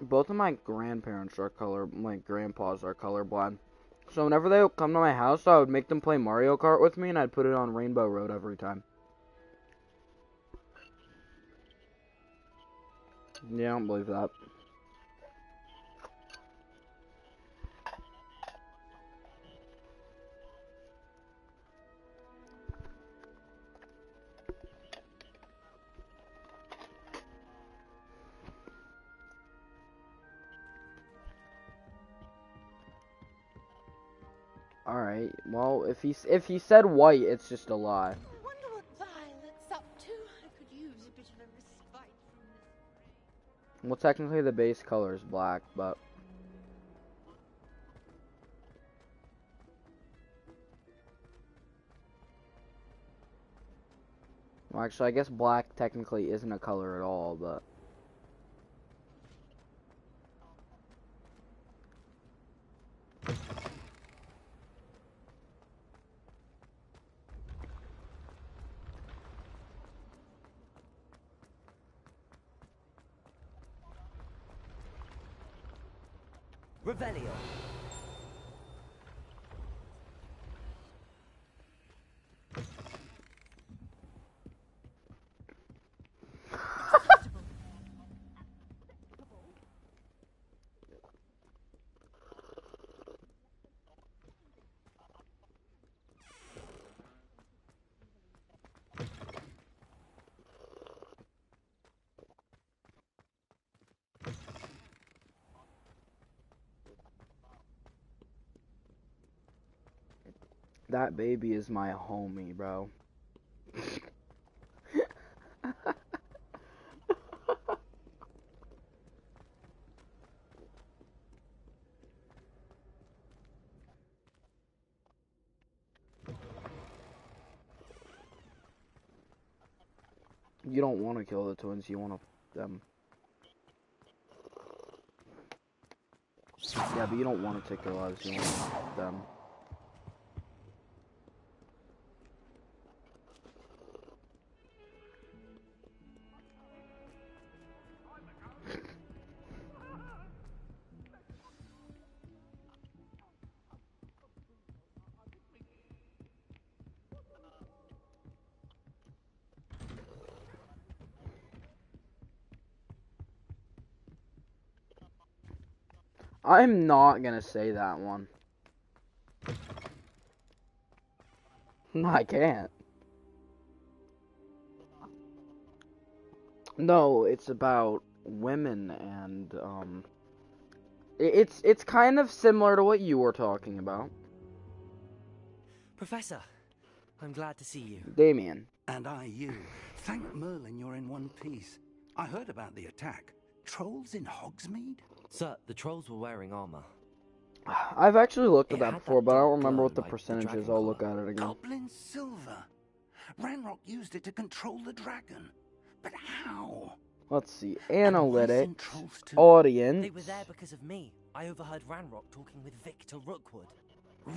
Both of my grandparents are my grandpas are colorblind. So whenever they would come to my house, I would make them play Mario Kart with me, and I'd put it on Rainbow Road every time. Yeah, I don't believe that. All right. Well, if he said white, it's just a lie. I wonder what Violet's up to. I could use a bit of a respite from this. Well, technically the base color is black, but well, actually, I guess black technically isn't a color at all, but Revelio. that baby is my homie, bro. You don't want to kill the twins, you want them. Yeah, but you don't want to take their lives, you want them. I'm not gonna say that one. No, I can't. No, it's about women and it's kind of similar to what you were talking about. Professor, I'm glad to see you. Damien. And I you. Thank Merlin you're in one piece. I heard about the attack. Trolls in Hogsmeade? Sir, the trolls were wearing armor. I've actually looked at It that had before, that but I don't dark remember glow what the like the percentage is. dragon I'll look at collar. it again. Goblin silver. Ranrock used it to control the dragon. But how? Let's see. And why Analytics. send trolls to... Audience. They were there because of me. I overheard Ranrock talking with Victor Rookwood.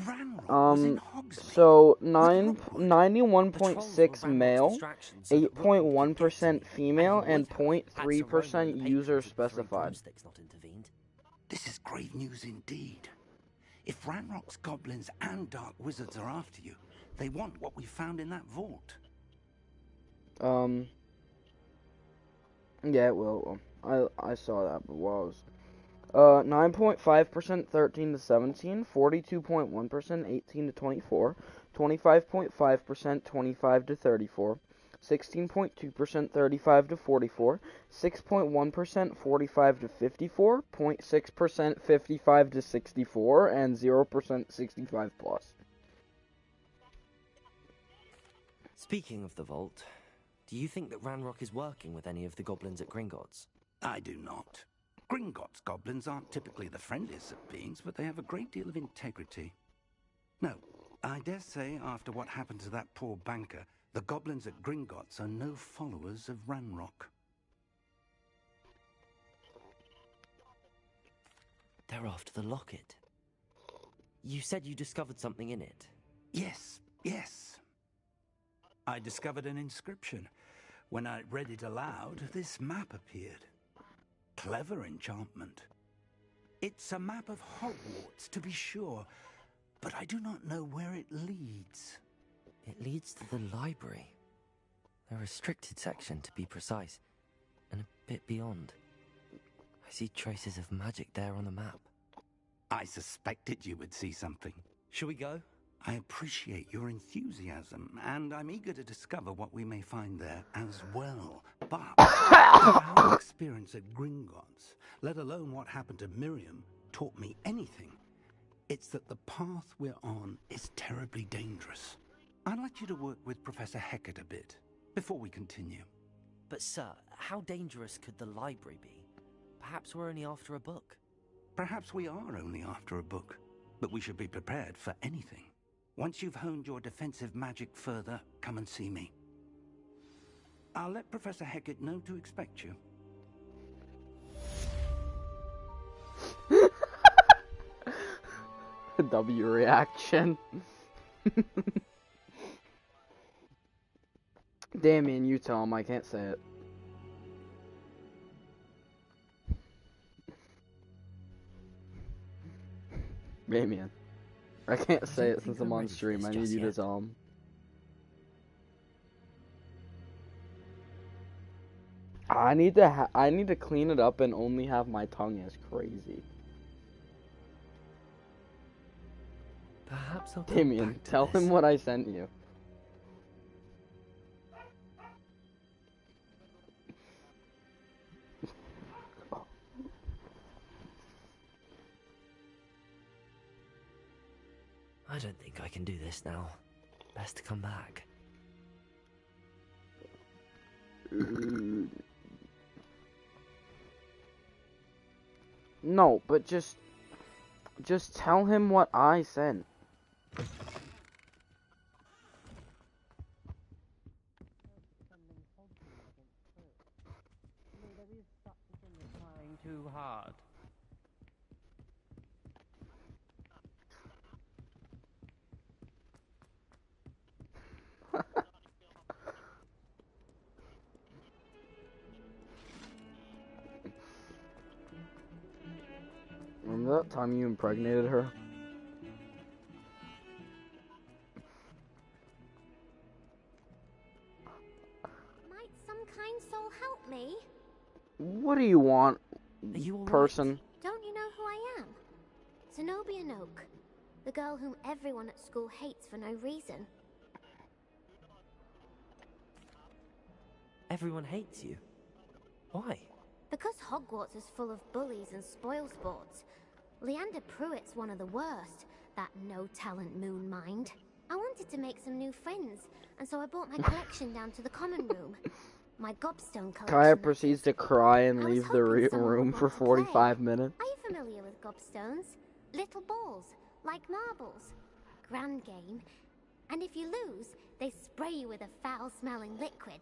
Ranrock was in Hogsmeade. So 91.6 male, 8.1% female, and 0.3% user specified. This is grave news indeed. If Ranrock's goblins and dark wizards are after you, they want what we found in that vault. Yeah, well, I saw that, but what was 9.5% 13 to 17, 42.1% 18 to 24, 25.5% 25 to 34, 16.2% 35 to 44, 6.1% 45 to 54, 0.6% 55 to 64, and 0% 65 plus. Speaking of the vault, do you think that Ranrock is working with any of the goblins at Gringotts? I do not. Gringotts goblins aren't typically the friendliest of beings, but they have a great deal of integrity. No, I dare say after what happened to that poor banker, the goblins at Gringotts are no followers of Ranrock. They're after the locket. You said you discovered something in it. Yes. I discovered an inscription. When I read it aloud, this map appeared. Clever enchantment. It's a map of Hogwarts, to be sure, but I do not know where it leads. It leads to the library. A restricted section, to be precise, and a bit beyond. I see traces of magic there on the map. I suspected you would see something. Shall we go? I appreciate your enthusiasm, and I'm eager to discover what we may find there as well. But if our experience at Gringotts, let alone what happened to Miriam, taught me anything, It's that the path we're on is terribly dangerous. I'd like you to work with Professor Hecat a bit before we continue. But sir, how dangerous could the library be? Perhaps we're only after a book. Perhaps we are only after a book, but we should be prepared for anything. Once you've honed your defensive magic further, come and see me. I'll let Professor Hecat know to expect you. W reaction. Damien, you tell him I can't say it. Damien, I can't say it since I'm on stream. I need you to tell him. I need to clean it up and only have my tongue as crazy. Perhaps I'll Damien, tell him what I sent you. I don't think I can do this now. Best to come back. No, but just tell him what I sent. Too hard. Remember that time you impregnated her? Might some kind soul help me? What do you want, person? Don't you know who I am? Zenobia Noak, the girl whom everyone at school hates for no reason. Everyone hates you. Why? Because Hogwarts is full of bullies and spoilsports. Leander Pruitt's one of the worst, that no-talent moon mind. I wanted to make some new friends, and so I brought my collection down to the common room. My gobstone collection. Kaya proceeds to cry and leave the room for 45 minutes. Are you familiar with gobstones? Little balls, like marbles. Grand game. And if you lose, they spray you with a foul-smelling liquid.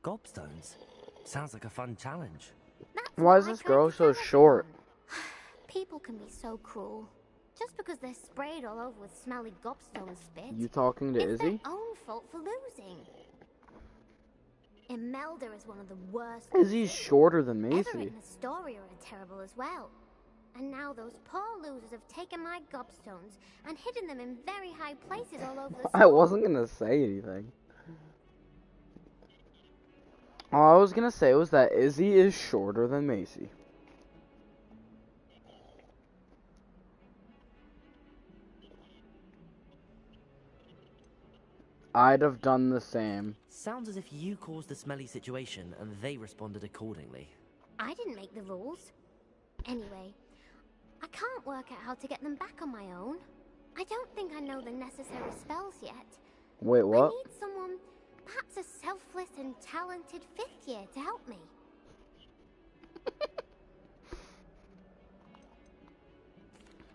Gobstones? Sounds like a fun challenge. Why is this girl so short? People can be so cruel. Just because they're sprayed all over with smelly gobstone spit. You talking to it's Izzy? their own fault for losing. Imelda is one of the worst. Izzy's shorter than Everett Macy. and Astoria are terrible as well. And now those poor losers have taken my gobstones and hidden them in very high places all over the I wasn't gonna say anything. All I was gonna say was that Izzy is shorter than Macy. I'd have done the same. Sounds as if you caused the smelly situation and they responded accordingly. I didn't make the rules. Anyway, I can't work out how to get them back on my own. I don't think I know the necessary spells yet. Wait, what? I need someone, perhaps a selfless and talented 5th year to help me.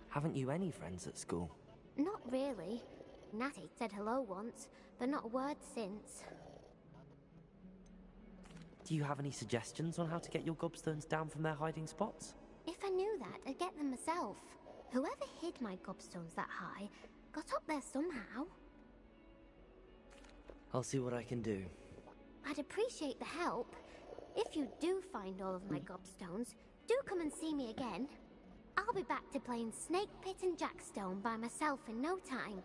Haven't you any friends at school? Not really. Natty said hello once, but not a word since. Do you have any suggestions on how to get your gobstones down from their hiding spots? If I knew that, I'd get them myself. Whoever hid my gobstones that high got up there somehow. I'll see what I can do. I'd appreciate the help. If you do find all of my gobstones, do come and see me again. I'll be back to playing Snake Pit and Jackstone by myself in no time.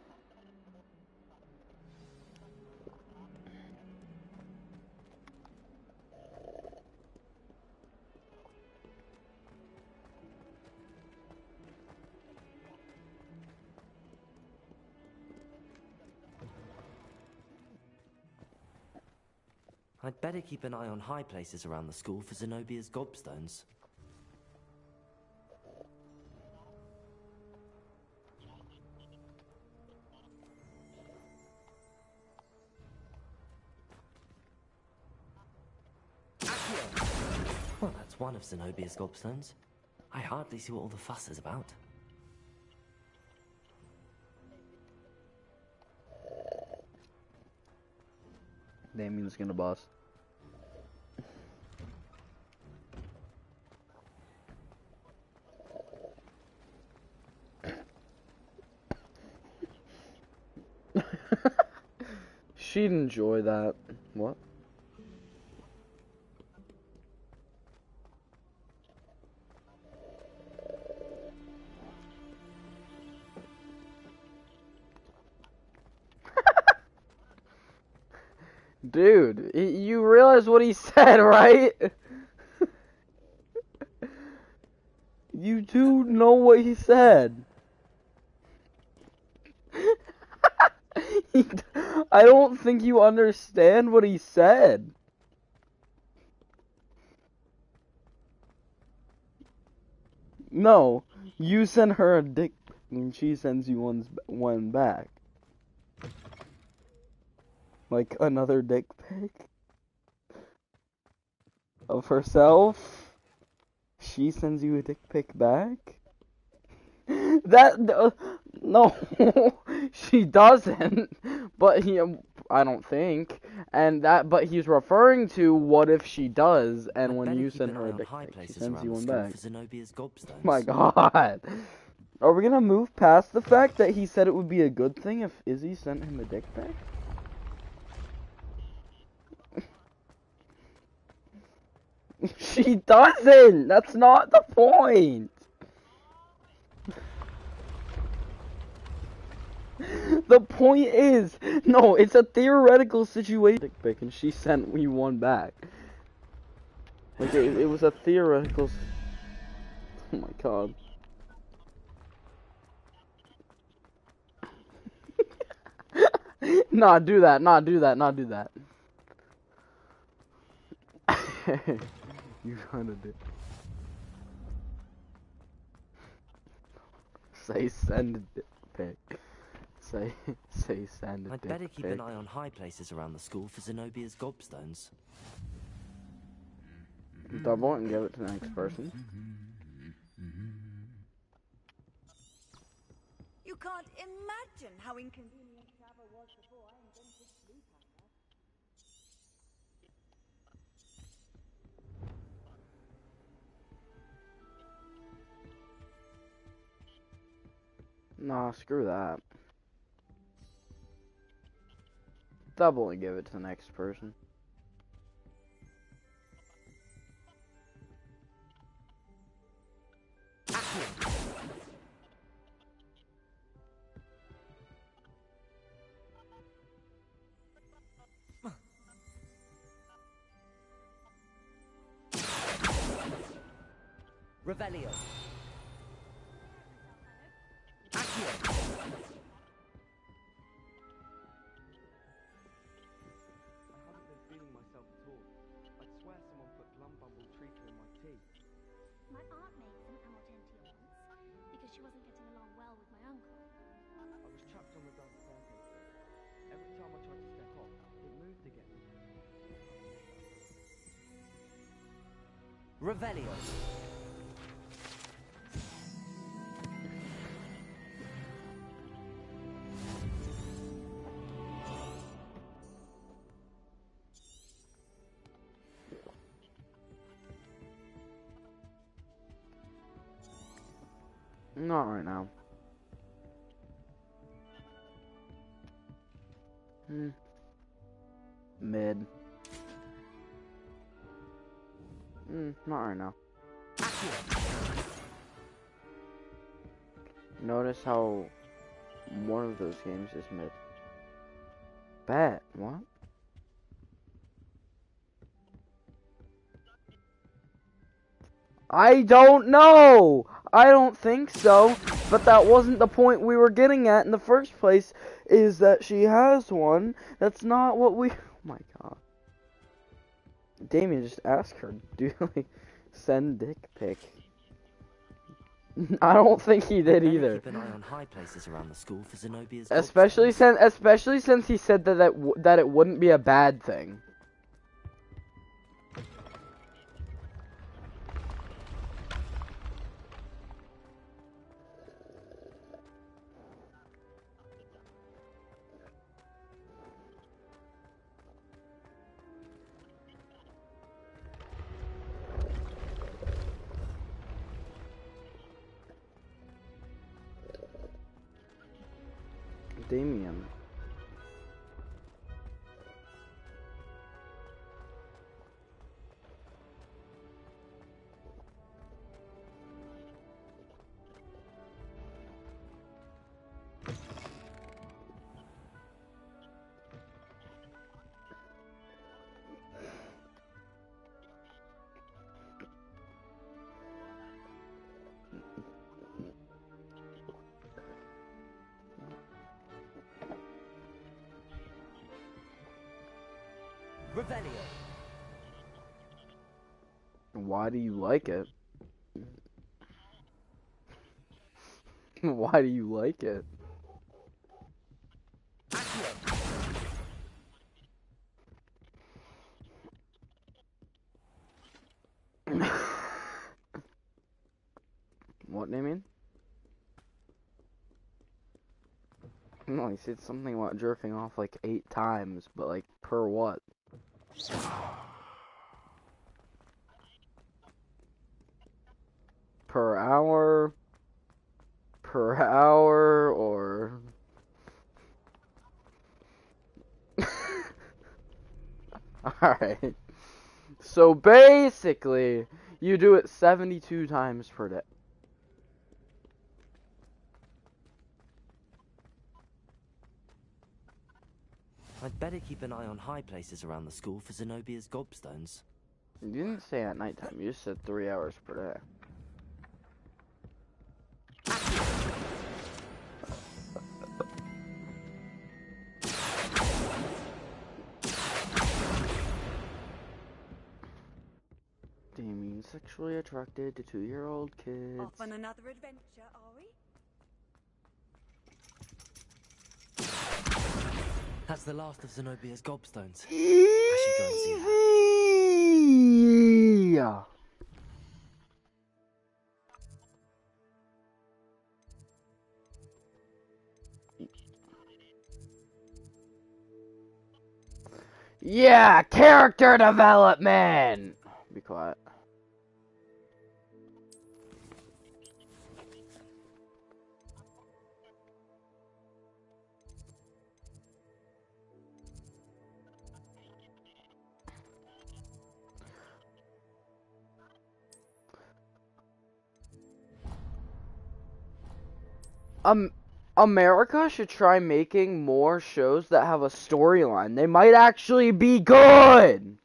I'd better keep an eye on high places around the school for Zenobia's gobstones. just one of Zenobia's gobstones. I hardly see what all the fuss is about. Damien's gonna boss. She'd enjoy that. What? Dude, you realize what he said, right? You do know what he said. I don't think you understand what he said. No, you send her a dick and she sends you one back. Like another dick pic of herself. She sends you a dick pic back. No, she doesn't. But I don't think. But he's referring to what if she does, and when you send her a dick pic, she sends you one back. My God. Are we gonna move past the fact that he said it would be a good thing if Izzy sent him a dick pic? She doesn't! That's not the point! The point is, no, it's a theoretical situation. Dick pic, and she sent me one back. Like, it was a theoretical... Oh my God. Nah, do that, not do that, not do that. You kinda did. Say send a dick pic. Say send a dick pic. I'd better keep an eye on high places around the school for Zenobia's gobstones. Double and give it to the next person. You can't imagine how inconvenient travel was before I invented sleep Nah, screw that. Double and give it to the next person. Revelio. My aunt made some amortentia once, because she wasn't getting along well with my uncle. I was trapped on the dark staircase. Every time I tried to step off, it moved again. Revelio. Not right now. Mid. Not right now. Notice how one of those games is mid. Bet. What? I don't know! I don't think so, but that wasn't the point we were getting at in the first place, is that she has one. That's not what we... Oh my God. Damien, just ask her, do like, send dick pic. I don't think he did either. Keep an eye on high places around the school for Zenobia's Especially since he said that it wouldn't be a bad thing. Damien. Revelio. Why do you like it? Why do you like it? What, Damien? No, he said something about jerking off like 8 times, but like, per what? Per hour? Per hour, or... Alright. So basically, you do it 72 times per day. I'd better keep an eye on high places around the school for Zenobia's gobstones. You didn't say at nighttime, you just said 3 hours per day. Damien sexually attracted to 2-year-old kids. Off on another adventure, are we? That's the last of Zenobia's gobstones. I should go and see her. Yeah. Yeah, character development. Be quiet. America should try making more shows that have a storyline. They might actually be good.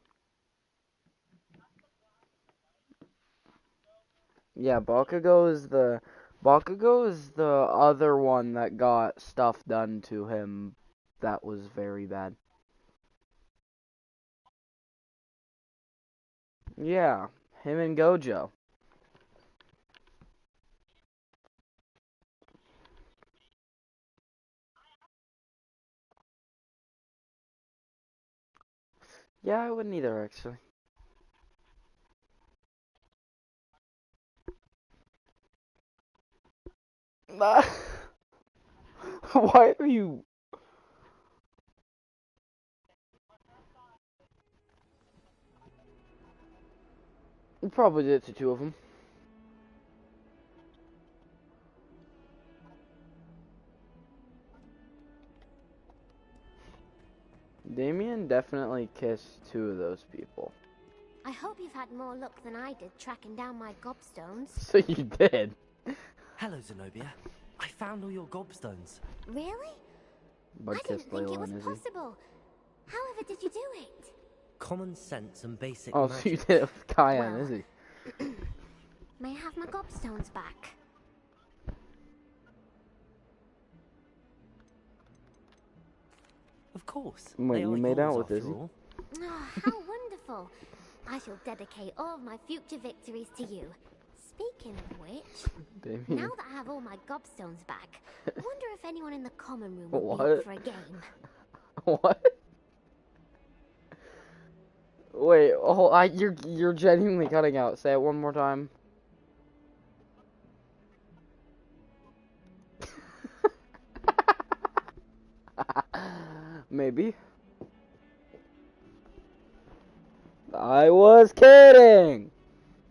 Yeah, Bakugo is the other one that got stuff done to him that was very bad. Yeah, him and Gojo. Yeah, I wouldn't either, actually. Why are you... You probably did it to 2 of them. Damien definitely kissed 2 of those people. I hope you've had more luck than I did tracking down my gobstones. So you did. Hello, Zenobia. I found all your gobstones. Really? Bud I didn't kissed think it Layla was and Izzy. possible. However did you do it? Common sense and basic Oh, magic. so you did it with Kaya Well, and Izzy. May I have my gobstones back? Of course. Wait, They you are made out yours, with after Izzy? all. Oh, how wonderful. I shall dedicate all of my future victories to you. Speaking of which, Damien. now that I have all my gobstones back, I wonder if anyone in the common room would be What? up for a game. What? Wait, oh, you're genuinely cutting out. Say it one more time. Maybe. I was kidding.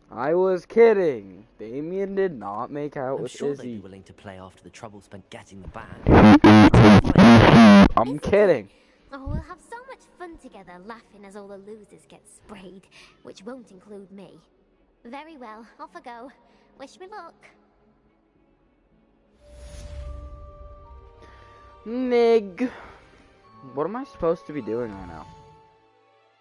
I was kidding. Damien did not make out I'm with sure they'd be Izzy. willing to play after the trouble spent getting the band. I'm kidding. Oh, we'll have so much fun together, laughing as all the losers get sprayed, which won't include me. Very well, off I go. Wish me luck. Nig. What am I supposed to be doing right now?